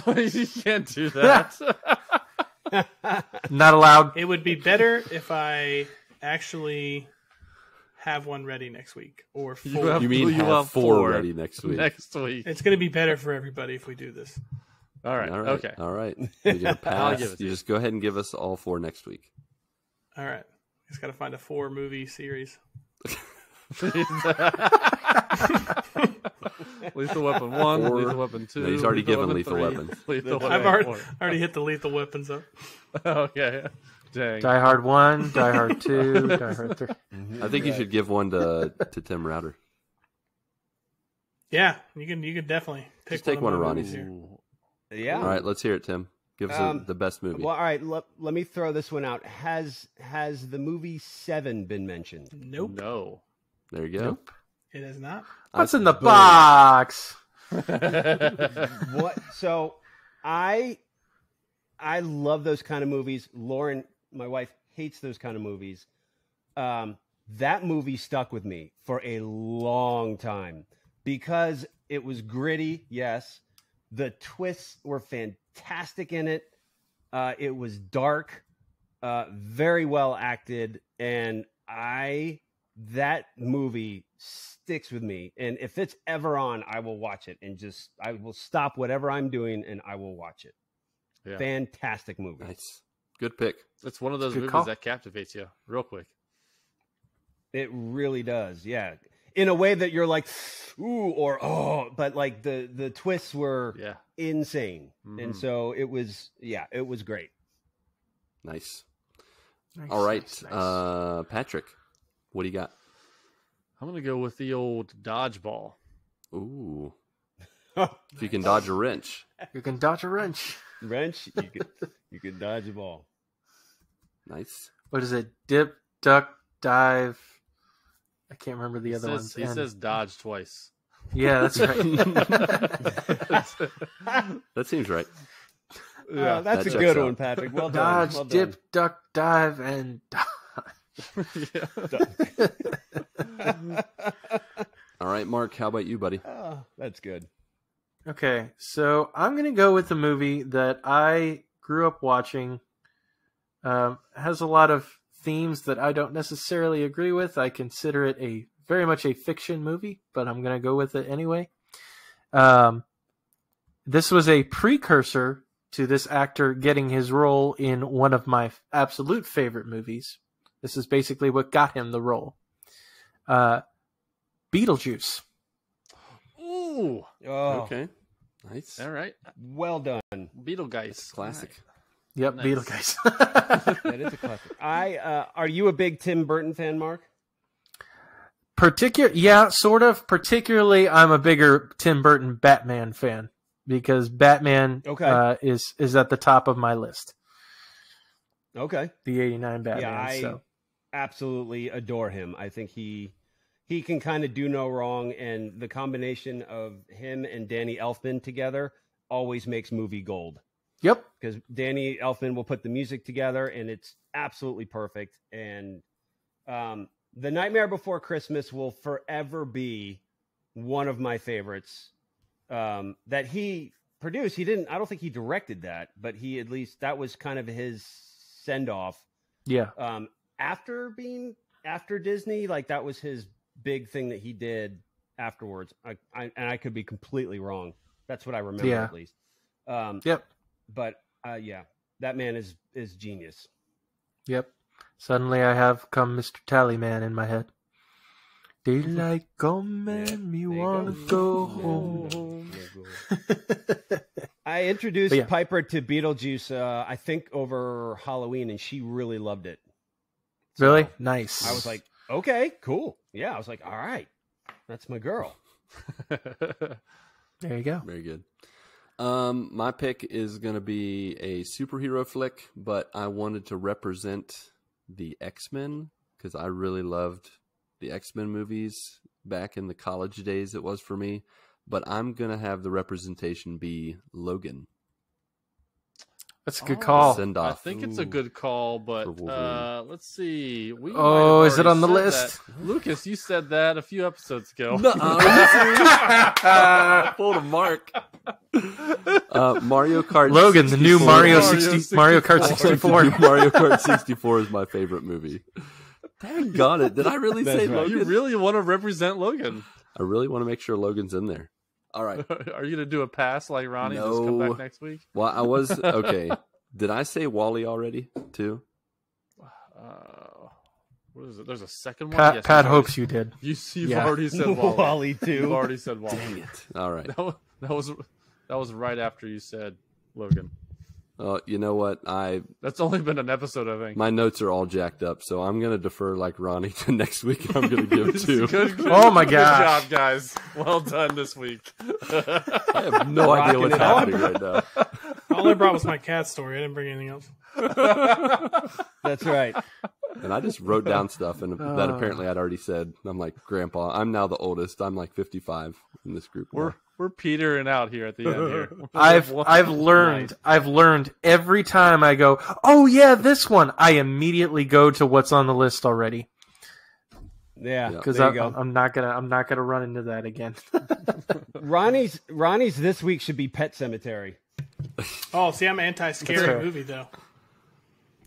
You can't do that. Not allowed. It would be better if I actually have one ready next week or You four. have- You mean you have have four four ready next week? Next week. It's going to be better for everybody if we do this. All right. All right. Okay. All right. You're gonna pass. give it to You you. just go ahead and give us all four next week. All right. Just got to find a 4-movie series. Lethal Weapon 1, Four. Lethal Weapon 2. No, he's already given Lethal 3, Weapon. Lethal Weapon I've 4. already hit the lethal weapons up. Okay. Dang. Die Hard 1, Die Hard 2, Die Hard 3. I think you should give one to Tim Rauter. Yeah, you can definitely pick Just take one of my Ronnie's. movies here. Yeah. All right, let's hear it, Tim. Give us the best movie. Well, all right. Let me throw this one out. Has the movie Seven been mentioned? Nope, No. There you go. Nope. it is not. What's in the box? What? So, I love those kind of movies. Lauren, my wife, hates those kind of movies. That movie stuck with me for a long time because it was gritty. Yes, the twists were fantastic in it. It was dark, very well acted, and that movie sticks with me. And if it's ever on, I will watch it and I will stop whatever I'm doing and I will watch it. Yeah. Fantastic movie. Nice. Good pick. It's one of those Good movies call. that captivates you real quick. It really does. Yeah. in a way that you're like, ooh, or oh, but like the twists were insane. And so it was great. Nice. All right. Nice. Patrick, what do you got? I'm going to go with the old dodgeball. Ooh. If you can dodge a wrench. You can dodge a wrench. You can dodge a ball. Nice. What is it? Dip, duck, dive. I can't remember the other ones. He says dodge twice. Yeah, that's right. That seems right. Yeah, that's a good one, Patrick. Well done. Dodge, dip, duck, dive, and All right, Mark, how about you, buddy? That's good. Okay, so I'm going to go with the movie that I grew up watching. Has a lot of themes that I don't necessarily agree with. I consider it very much a fiction movie, but I'm going to go with it anyway. This was a precursor to this actor getting his role in one of my absolute favorite movies. This is basically what got him the role. Beetlejuice. Ooh. Oh, okay. Nice. All right. Well done. Beetlegeist. Classic. Right. Yep, Nice. Beetlejuice. That is a classic. Are you a big Tim Burton fan, Mark? Yeah, sort of. Particularly, I'm a bigger Tim Burton Batman fan because Batman is at the top of my list. Okay. The 89 Batman. Yeah, I absolutely adore him. I think he can kind of do no wrong, and the combination of him and Danny Elfman together always makes movie gold. Yep. Because Danny Elfman will put the music together, and it's absolutely perfect. And The Nightmare Before Christmas will forever be one of my favorites that he produced. I don't think he directed that, but that was kind of his send-off. Yeah. After Disney, like that was his big thing that he did afterwards. I could be completely wrong. That's what I remember at least. Yep. But that man is genius. Yep. Suddenly I have come Mr. Tallyman in my head. Daylight come and me want to go home. I introduced Piper to Beetlejuice, I think over Halloween, and she really loved it. So really? Nice. I was like, okay, cool. Yeah, I was like, all right, that's my girl. There you go. Very good. My pick is going to be a superhero flick, but I wanted to represent the X-Men because I really loved the X-Men movies back in the college days. It was for me, but I'm going to have the representation be Logan. That's a good call. Send off. I think it's a good call, but let's see. Is it on the list? Lucas, you said that a few episodes ago. Pulled a Mark. Mario Kart. Logan, 64. the new Mario Kart 64. Mario Kart 64 is my favorite movie. Dang got it. Did I really say Logan? You really want to represent Logan? I really want to make sure Logan's in there. All right. Are you going to do a pass like Ronnie and No. just come back next week? Well, I was okay. Did I say Wally already too? What is it? There's a second one. Pat hopes you did. You've already said Wally. Wally too. You've already said Wally. Dang it! All right. That was right after you said Logan. You know what? That's only been an episode, I think. My notes are all jacked up, so I'm gonna defer like Ronnie to next week. And I'm gonna give two. Good, oh my Good gosh. job, guys. Well done this week. I have no idea what's happening right now. All I brought was my cat story. I didn't bring anything else. That's right. And I just wrote down stuff, and that apparently I'd already said. I'm like, Grandpa, I'm now the oldest. I'm like 55 in this group. We're petering out here at the end here. I've learned every time I go, oh yeah, this one, I immediately go to what's on the list already. Yeah, because I'm not gonna run into that again. Ronnie's this week should be Pet Sematary. Oh, see, I'm anti-scary movie though.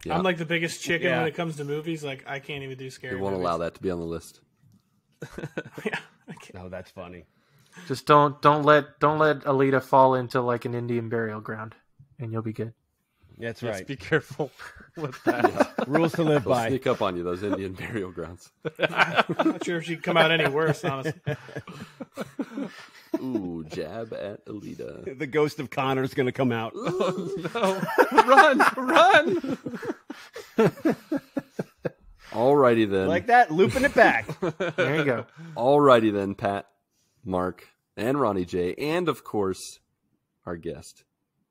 Yeah. I'm like the biggest chicken when it comes to movies. Like I can't even do scary. They won't movies. allow that to be on the list. Yeah, I can't. No, that's funny. Just don't let Alita fall into like an Indian burial ground, and you'll be good. That's Just right. be careful with that. Rules to live They'll by. sneak up on you, those Indian burial grounds. I'm not sure if she'd come out any worse, honestly. Ooh, jab at Alita. The ghost of Connor's going to come out. No. Run! Alrighty then. Like that, looping it back. There you go. Alrighty then, Pat, Mark, and Ronnie J, and of course, our guest,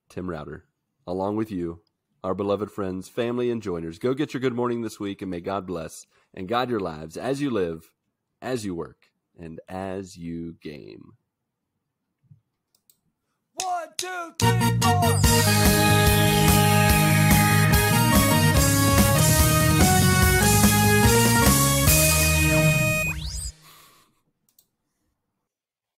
Tim Rauter, along with you, our beloved friends, family, and joiners. Go get your good morning this week, and may God bless and guide your lives as you live, as you work, and as you game. 1, 2, 3, 4.